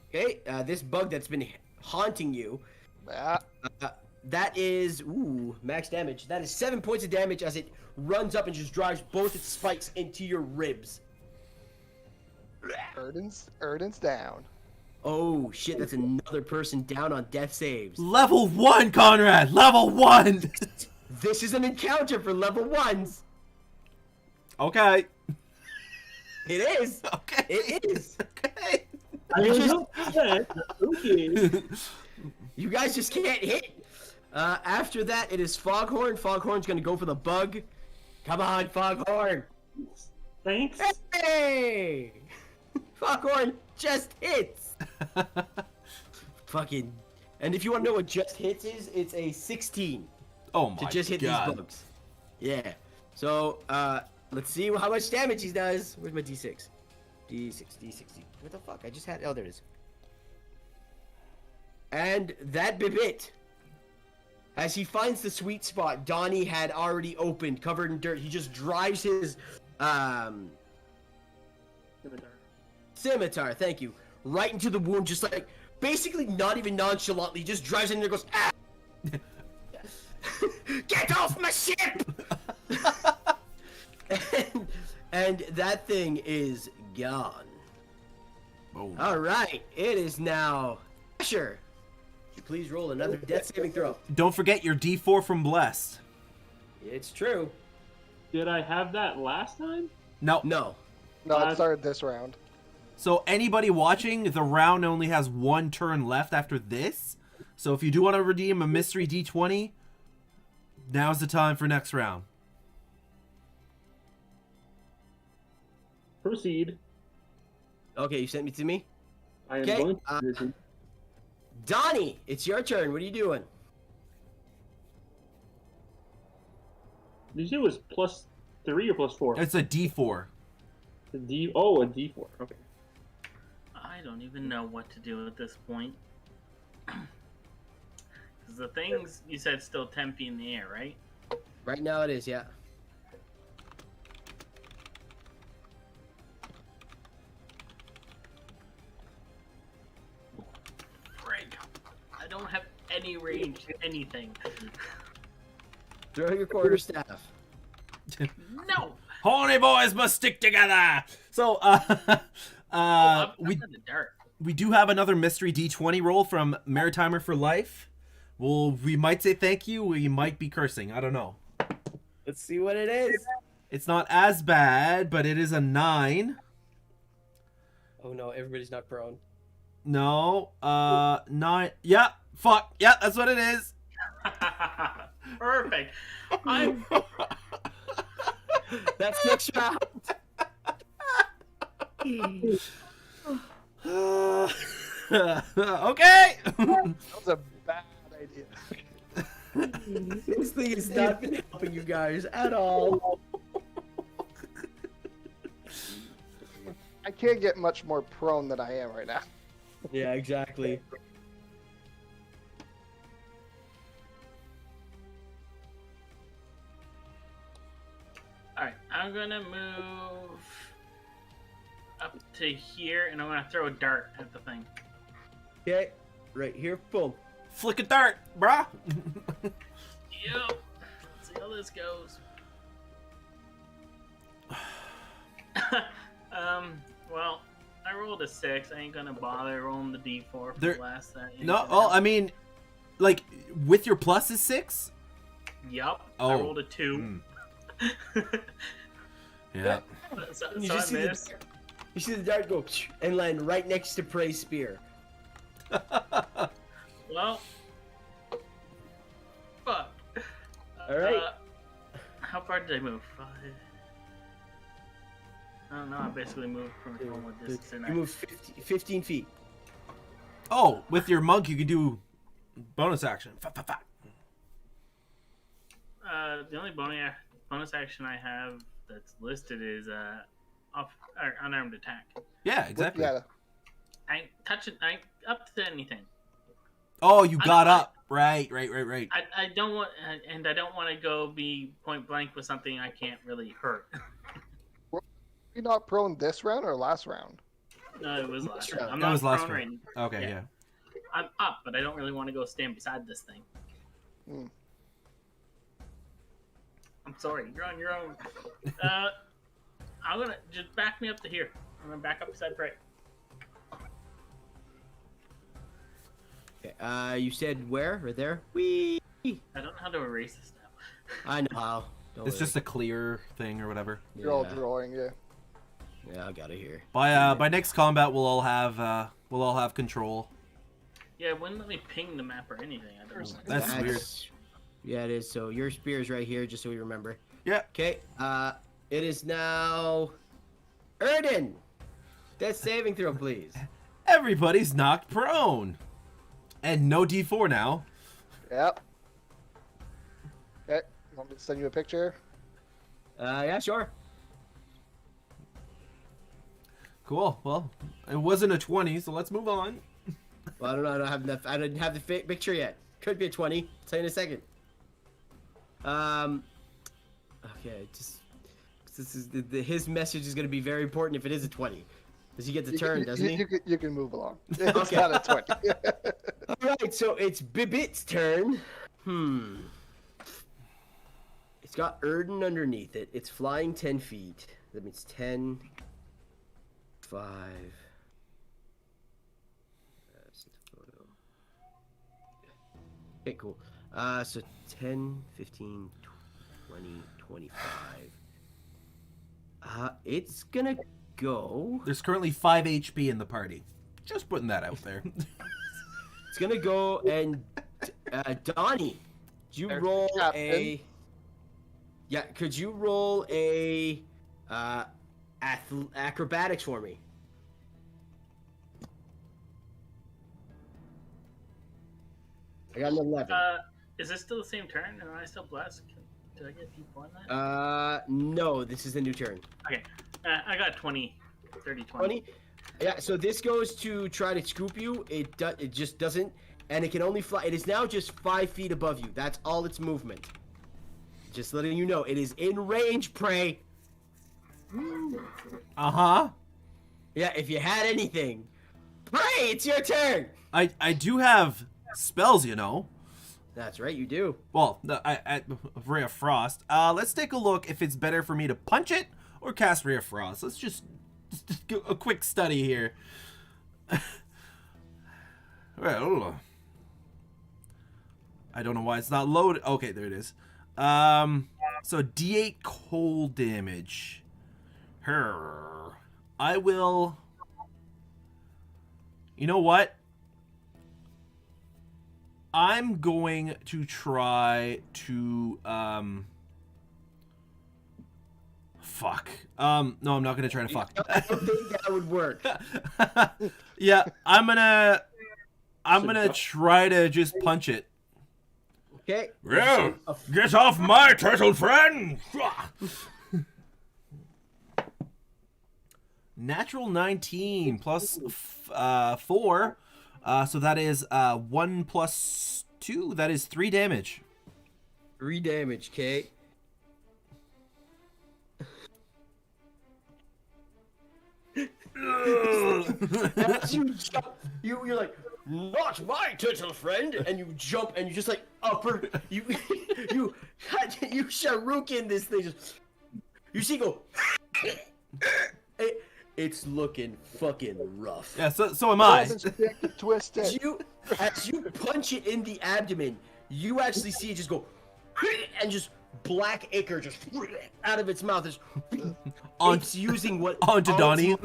Okay, this bug that's been haunting you. That is, max damage. That is 7 points of damage as it runs up and just drives both its spikes into your ribs. Erden's down. Oh shit, that's another person down on death saves. Level 1, Conrad! Level 1! This is an encounter for level 1s. Okay. It is. Okay. It is. Okay. Okay. You guys just can't hit. After that, it is Foghorn. Foghorn's gonna go for the bug. Come on, Foghorn. Thanks. Hey! Foghorn just hits. Fucking. And if you want to know what just hits is, it's a 16 Oh my to just hit these bugs. Yeah. So, let's see how much damage he does. Where's my D6? D6. What the fuck? I just had. Oh, there it is. And that Bibit, as he finds the sweet spot Donnie had already opened, covered in dirt, he just drives his scimitar, thank you, right into the wound, just like, basically not even nonchalantly, just drives in there and goes, ah! Get off my ship! and that thing is gone. Boom. Alright, it is now Asher. Please roll another death saving throw. Don't forget your D4 from Blessed. It's true. Did I have that last time? No. No. No, it started this round. So anybody watching, the round only has 1 turn left after this. So if you do want to redeem a mystery D20, now's the time for next round. Proceed. Okay, you sent me to me. I am Okay, going to. Donnie, it's your turn. What are you doing? Did you say it was +3 or +4? It's a D4. A D4. Okay. I don't even know what to do at this point. Because the things you said still 10 feet in the air, right? Right now it is, yeah. Frank, I don't have any range, anything. Throw your quarterstaff. No! Horny boys must stick together. So, I'm in the dark. we do have another mystery D20 roll from Maritimer for Life. Well, we might say thank you. We might be cursing. I don't know. Let's see what it is. It's not as bad, but it is a 9. Oh no, everybody's not prone. No, 9. Yeah, fuck. Yeah, that's what it is. Perfect. I'm That's next round. Okay. That was a bad idea. This thing has not been helping you guys at all. I can't get much more prone than I am right now. Yeah, exactly. Alright, I'm gonna move up to here and I'm gonna throw a dart at the thing. Okay, right here, boom. Flick a dart, brah. Yep. Let's see how this goes. Well, I rolled a 6. I ain't gonna bother rolling the D4 for There- the last thing. No, well, I mean, like, with your plus is 6? Yup. I Oh. rolled a 2. Yeah. so You so I just see missed. you see the dart go and land right next to Prey's spear. Well, fuck. All right. How far did I move? 5. I don't know. I basically moved from what distance in You move 15 feet. Oh, with your monk, you can do bonus action. Fa. The only bonus action I have that's listed is unarmed attack. Yeah, exactly. Yeah, I ain't touching. I ain't up to anything. Oh, you I got don't- up. Right. I don't want, and I don't want to go be point blank with something I can't really hurt. you not prone this round or last round? No, it was last round. round. I'm That not was last prone round. right Okay, yeah. I'm up, but I don't really want to go stand beside this thing. Hmm. I'm sorry, you're on your own. I'm gonna just back me up to here. I'm gonna back up beside Prey. Okay, you said where? Right there? Whee! I don't know how to erase this now. I know how. Don't It's worry. just a clear thing or whatever. You're all drawing, yeah. Yeah, I got it here. By next combat, we'll all have control. Yeah, it wouldn't let me ping the map or anything. I don't know. That's weird. Yeah, it is. So your spear is right here, just so we remember. Yeah. Okay, it is now Erden. Death saving throw, please. Everybody's knocked prone, and no D4 now. Yep. Okay, want me to send you a picture? Yeah, sure. Cool. Well, it wasn't a 20, so let's move on. Well, I don't know. I don't have enough. I didn't have the picture yet. Could be a 20. I'll tell you in a second. Okay, just this is his message is going to be very important if it is a 20. Does he get the turn? Doesn't he? You can move along. It's Okay. not a 20. All right, so it's Bibit's turn. It's got Erden underneath it. It's flying 10 feet. That means 10, 5. Okay, cool. So 10, 15, 20, 25. It's gonna go. There's currently 5 HP in the party. Just putting that out there. It's gonna go and Donnie, could you There's roll the captain. a? Yeah, could you roll a acrobatics for me. I got an 11. Is this still the same turn? Am I still blessed? Did I get D4 on that? No, this is a new turn. Okay. I got 20. 30, 20? Yeah, so this goes to try to scoop you. It just doesn't, and it can only fly. It is now just 5 feet above you. That's all its movement. Just letting you know, it is in range, Prey. Uh-huh. Yeah, if you had anything. Prey, it's your turn! I do have spells, you know. That's right, you do. Well, I Ray of Frost. Let's take a look if it's better for me to punch it or cast Ray of Frost. Let's just do a quick study here. Well, I don't know why it's not loaded. Okay, there it is. So D8 cold damage. I will. You know what? I'm going to try to fuck. No, I'm not gonna try to fuck. I don't think that would work. Yeah, I'm gonna try to just punch it. Okay. Yeah, get off my turtle friend! Natural 19 plus 4. So that is 1 plus 2. That is 3 damage. 3 damage, okay. As you jump, you're like, not my turtle friend, and you jump and you just like upper you Sharukin this thing. Just, you see, go. It's looking fucking rough. Yeah, so am I. Twisted. As you punch it in the abdomen, you actually see it just go, and just black ichor just out of its mouth. It's using what onto Donnie.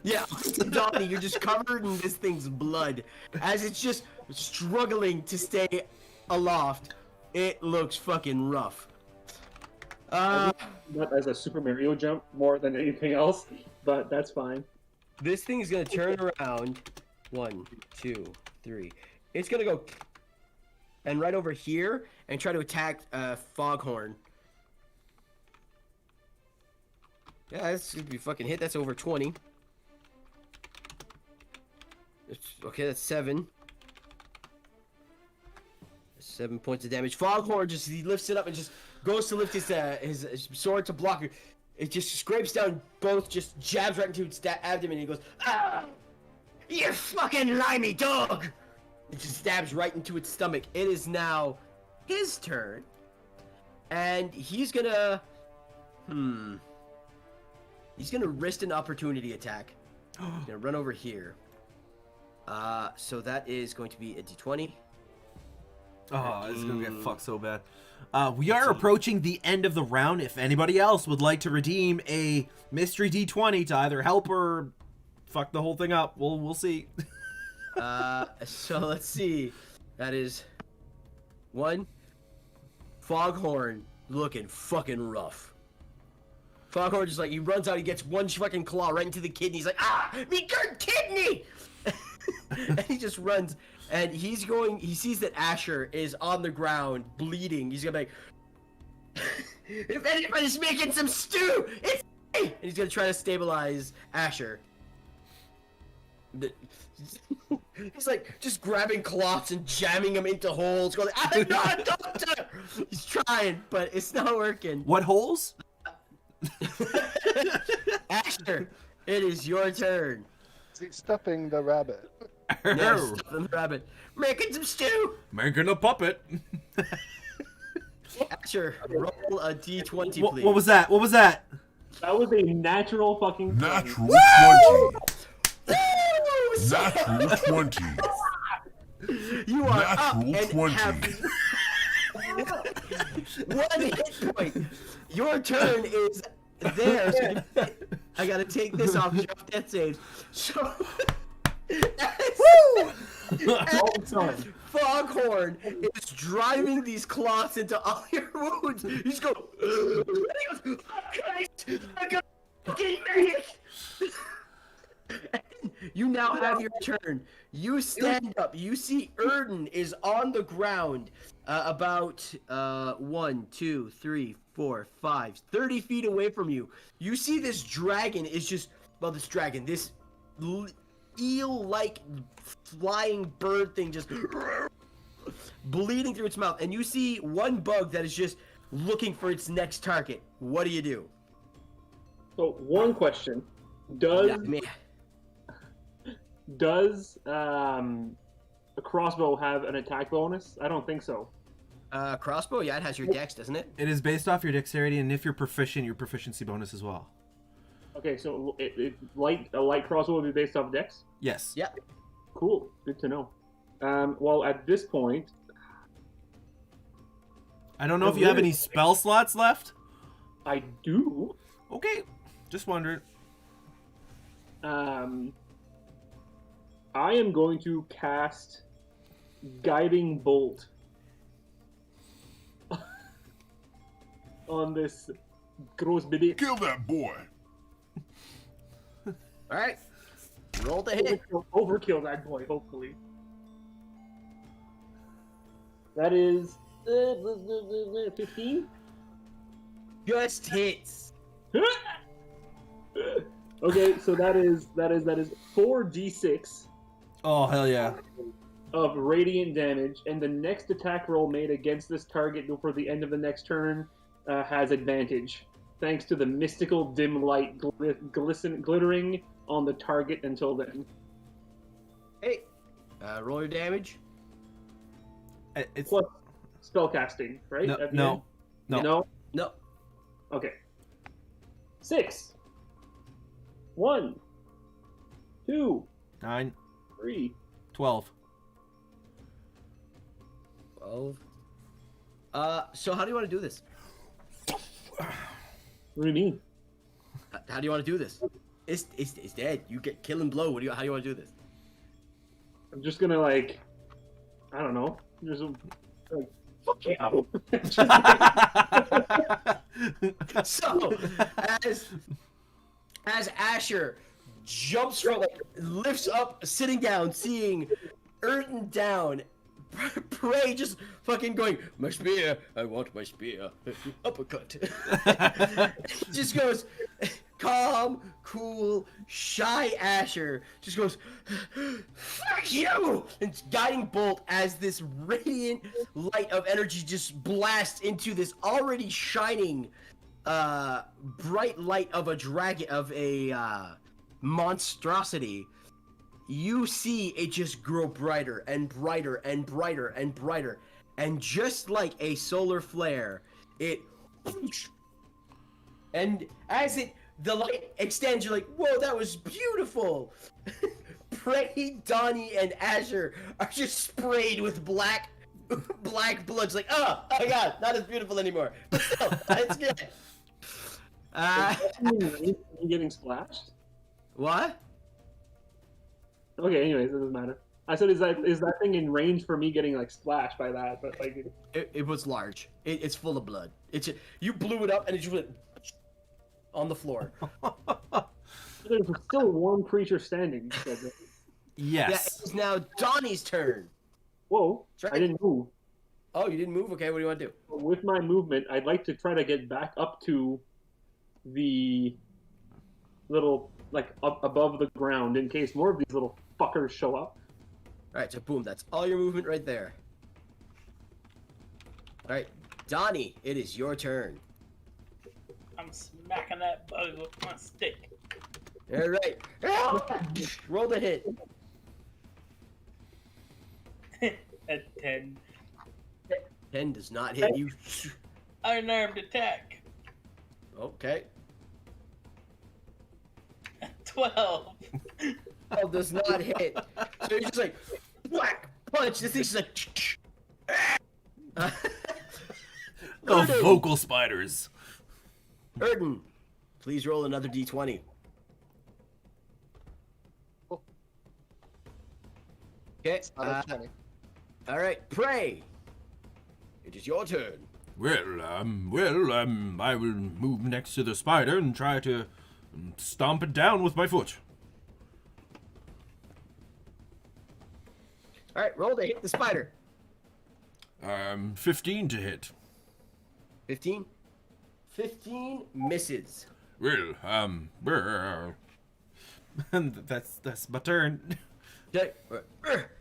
Yeah, Donnie, you're just covered in this thing's blood. As it's just struggling to stay aloft, it looks fucking rough. Not as a Super Mario jump more than anything else, but that's fine. This thing's gonna turn around. 1, 2, 3. It's gonna go and right over here and try to attack Foghorn. Yeah, that's gonna be fucking hit. That's over 20. Okay, that's 7. 7 points of damage. Foghorn he lifts it up and just goes to lift his sword to block it. It just scrapes down both, just jabs right into its abdomen, and he goes, "Ah! You fucking limey dog!" It just stabs right into its stomach. It is now his turn, and he's gonna, he's gonna risk an opportunity attack. He's gonna run over here. So that is going to be a d20. Oh, it's gonna get fucked so bad. We are approaching the end of the round. If anybody else would like to redeem a mystery d20 to either help or fuck the whole thing up, we'll see. So let's see. That is 1. Foghorn looking fucking rough. Foghorn just like, he runs out, he gets one fucking claw right into the kidney. He's like, "Ah, me good kidney!" And he just runs, and he sees that Asher is on the ground bleeding. He's gonna be like, "If anybody's making some stew, it's me!" And he's gonna try to stabilize Asher. He's like just grabbing cloths and jamming them into holes, going, "I'm not a doctor!" He's trying, but it's not working. What holes? Asher, it is your turn. He's stuffing the rabbit. Yes, stuffing the rabbit. Making some stew. Making a puppet. Asher, roll a d20, please. What was that? What was that? That was a natural fucking 20. Natural 20. Natural 20. You are up Natural and 20. have 1 hit point. Your turn is there. So I gotta take this off your death saves. So, as Foghorn is driving these cloths into all your wounds, he's going. Didn't make it! You now have your turn. You stand up. You see Erden is on the ground, about 1, 2, 3, 4, 5, 30 feet away from you. You see this dragon is just, well, this eel-like flying bird thing just bleeding through its mouth, and you see one bug that is just looking for its next target. What do? So one question: Does Yeah, man. A crossbow have an attack bonus? I don't think so. Crossbow? Yeah, it has your dex, doesn't it? It is based off your dexterity, and if you're proficient, your proficiency bonus as well. Okay, so a light crossbow would be based off dex? Yes. Yeah. Cool. Good to know. Well, at this point... I don't know if you have any spell slots left. I do. Okay. Just wondering. I am going to cast Guiding Bolt on this gross baby. Kill that boy. All right. Roll the hit. Overkill that boy, hopefully. That is 15. Just hits. Okay, so that is 4d6 Oh, hell yeah. of radiant damage, and the next attack roll made against this target for the end of the next turn has advantage, thanks to the mystical dim light glittering on the target until then. Hey. Roll your damage. It's Plus spellcasting, right? no, At the no, end? no. No? No. Okay. 6. 1. 2. 9, 3. 12. 12. So how do you want to do this? What do you mean? How do you want to do this? It's dead. You get kill and blow. How do you want to do this? I'm just gonna I don't know. Just fuck you. So, as Asher jumps from, lifts up, sitting down, seeing Erden down, Prey just fucking going, my spear, I want my spear, uppercut. Just goes, calm, cool, shy Asher just goes, fuck you! And guiding bolt as this radiant light of energy just blasts into this already shining bright light of a dragon, of a monstrosity. You see it just grow brighter and brighter and brighter and brighter, and just like a solar flare, it, and as the light extends, you're like, whoa, that was beautiful. Prey, Donnie, and Azure are just sprayed with black blood. It's like, oh my god, not as beautiful anymore. But still, it's good. You getting splashed? What? Okay, anyways, it doesn't matter. I said, is that thing in range for me getting splashed by that? But It was large. It's full of blood. You blew it up and it just went on the floor. there's still one creature standing. You said, right? Yes. Yeah, it's now Donnie's turn. Whoa! Right. I didn't move. Oh, you didn't move? Okay, what do you want to do? With my movement, I'd like to try to get back up to the little, up above the ground in case more of these little fuckers show up. Alright, so boom, that's all your movement right there. Alright, Donnie, it is your turn. I'm smacking that bug with my stick. Alright. Roll the hit. A 10. 10 does not hit you. Unarmed attack. Okay. 12. 12 does not hit. So you're just like, whack, punch. This thing's just like, The vocal spiders. Erden, please roll another d20. Okay. All right, Prey. It is your turn. Well, I will move next to the spider and try to stomp it down with my foot. All right, roll to hit the spider. 15 to hit. 15. 15 misses. Well, and that's my turn. Okay.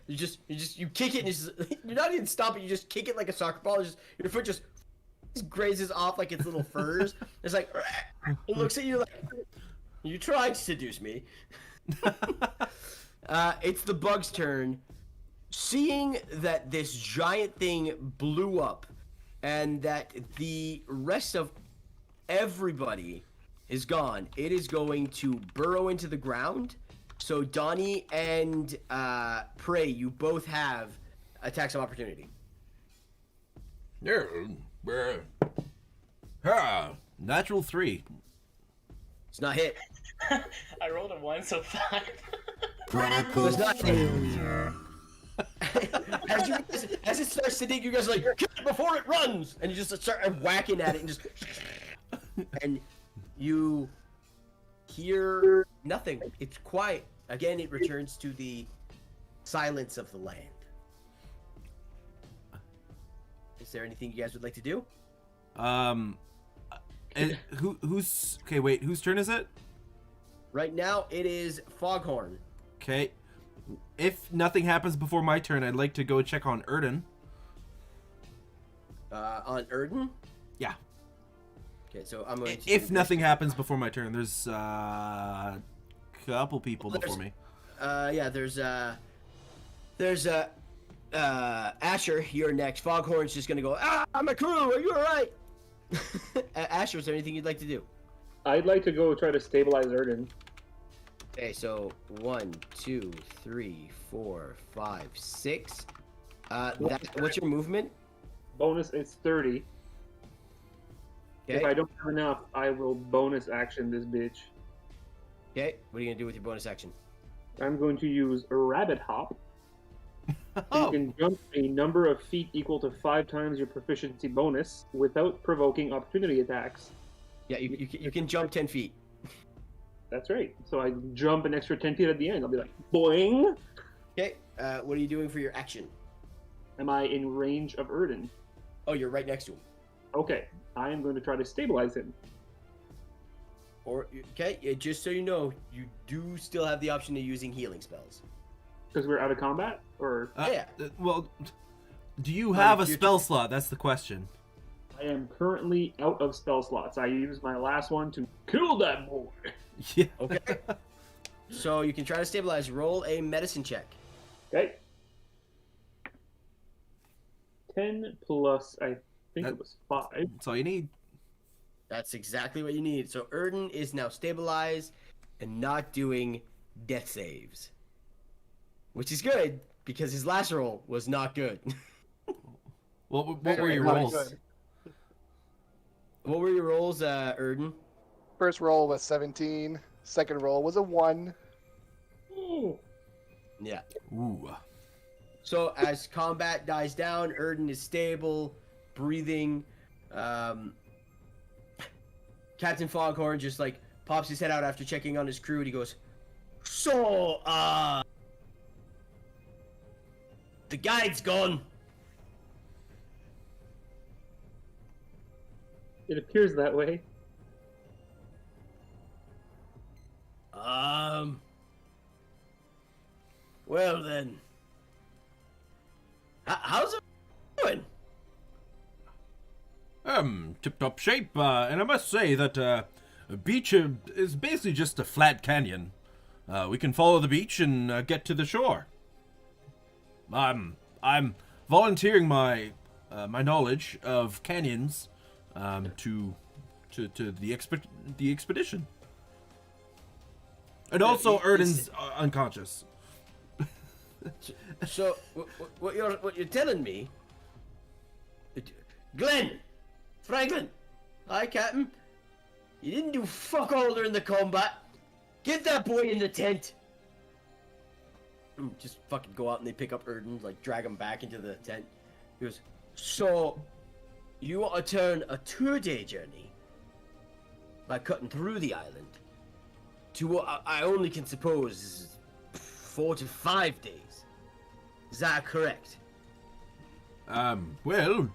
You kick it and you're not even stomping. You just kick it like a soccer ball. Your foot just grazes off like its little furs. It's like it looks at you like you tried to seduce me. It's the bug's turn. Seeing that this giant thing blew up and that the rest of everybody is gone, it is going to burrow into the ground. So Donnie and Prey, you both have attacks of opportunity. Natural 3. It's not hit. I rolled a 1, so 5. It's not hit. As it starts to dig, you guys are like, kill it before it runs! And you just start whacking at it and just... And you hear nothing. It's quiet. Again, it returns to the silence of the land. Is there anything you guys would like to do? And who's... Okay, wait, whose turn is it? Right now, it is Foghorn. Okay. If nothing happens before my turn, I'd like to go check on Erden. On Erden? Yeah. Okay, so I'm going to... If nothing happens before my turn, there's a couple people before me. Yeah, there's Asher, you're next. Foghorn's just gonna go, my crew, are you alright? Asher, is there anything you'd like to do? I'd like to go try to stabilize Erden. Okay, so 1, 2, 3, 4, 5, 6. What's your movement? Bonus, it's 30. Okay. If I don't have enough, I will bonus action this bitch. Okay, what are you gonna do with your bonus action? I'm going to use a rabbit hop. You can jump a number of feet equal to 5 times your proficiency bonus without provoking opportunity attacks. Yeah, you can jump 10 feet. That's right. So I jump an extra 10 feet at the end. I'll be like, boing! Okay, what are you doing for your action? Am I in range of Erden? Oh, you're right next to him. Okay, I am going to try to stabilize him. Okay, just so you know, you do still have the option of using healing spells. Because we're out of combat? Or Yeah. Well, do you have a spell slot? That's the question. I am currently out of spell slots. I used my last one to kill that boy. Yeah. Okay. So you can try to stabilize. Roll a medicine check. Okay. 10 plus, I think it was 5. That's all you need. That's exactly what you need. So Erden is now stabilized and not doing death saves. Which is good, because his last roll was not good. What were your Not rolls? good. What were your rolls, Erden? First roll was 17. Second roll was a 1. Ooh. Yeah. Ooh. So as combat dies down, Erden is stable, breathing. Captain Foghorn just like pops his head out after checking on his crew and he goes, "So, the guide's gone." It appears that way. Well then. How's it going? Tip-top shape, and I must say that, beach is basically just a flat canyon. We can follow the beach and get to the shore. I'm volunteering my knowledge of canyons to the expedition. And also, Erden's unconscious. So what you're telling me, Glenn, Franklin, hi Captain, you didn't do fuck all during the combat. Get that boy in the tent. Just fucking go out and they pick up Erden, like drag him back into the tent. He goes, "So you want to turn a 2-day journey by cutting through the island to what I only can suppose is 4 to 5 days. Is that correct? Well,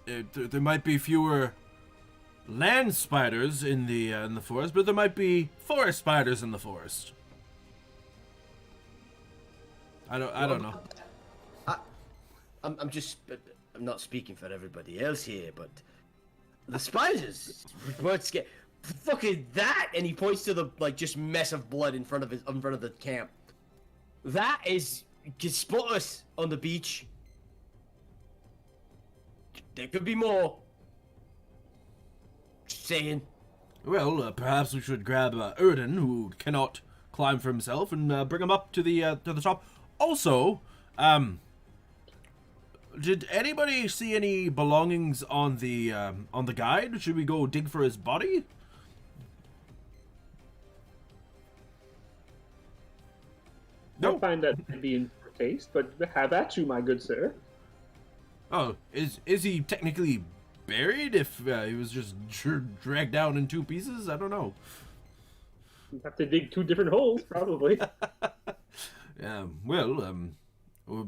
there might be fewer land spiders in the forest, but there might be forest spiders in the forest. I don't know. I'm not speaking for everybody else here, but the spiders weren't scared. Fucking that! And he points to the just mess of blood in front of the camp. That is, can spot us on the beach. There could be more. Just saying. Well, perhaps we should grab Erden, who cannot climb for himself, and bring him up to the top. Also, did anybody see any belongings on the guide? Should we go dig for his body? I find that to be in poor taste, but have at you, my good sir. Oh, is he technically buried if he was just dragged down in 2 pieces? I don't know. You have to dig 2 different holes, probably.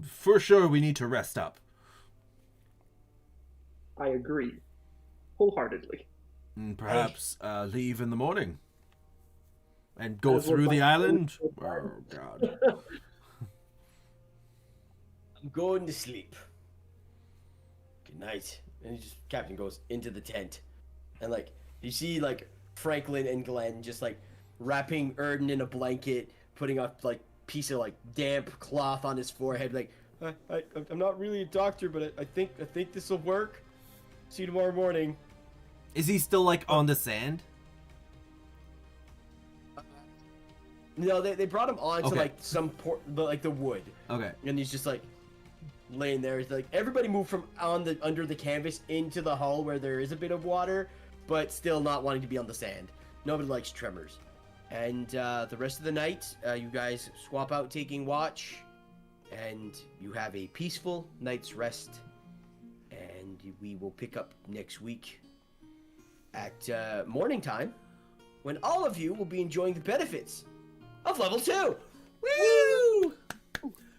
For sure we need to rest up. I agree, wholeheartedly. And perhaps leave in the morning. And go through the island? Oh, God. I'm going to sleep. Good night. And Captain goes into the tent. And you see Franklin and Glenn just wrapping Erden in a blanket, putting a piece of damp cloth on his forehead, I'm not really a doctor, but I think this will work. See you tomorrow morning. Is he still on the sand? No, they brought him onto Okay. some the wood. Okay. And he's just laying there. It's everybody moved from under the canvas into the hull where there is a bit of water, but still not wanting to be on the sand. Nobody likes tremors. And the rest of the night, you guys swap out taking watch, and you have a peaceful night's rest. And we will pick up next week at morning time, when all of you will be enjoying the benefits of level 2. Woo!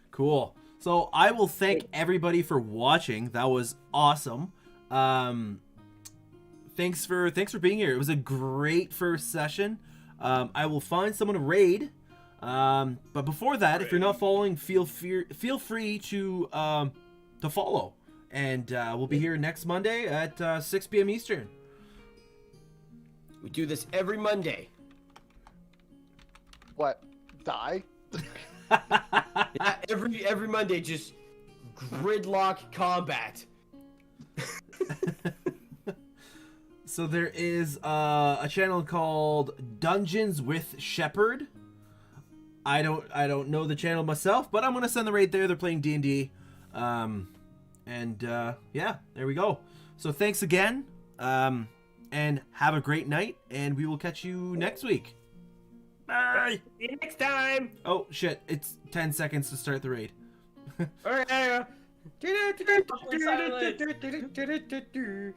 Cool. So I will thank everybody for watching. That was awesome. Thanks for being here. It was a great first session. I will find someone to raid. But before that, if you're not following, feel free to follow. And we'll be here next Monday at 6 p.m. Eastern. We do this every Monday. What? Die? Yeah, every Monday, just gridlock combat. So there is a channel called Dungeons with Shepherd. I don't know the channel myself, but I'm gonna send the raid there. They're playing D&D, yeah, there we go. So thanks again, and have a great night, and we will catch you next week. Bye. See you next time. Oh shit! It's 10 seconds to start the raid. Okay.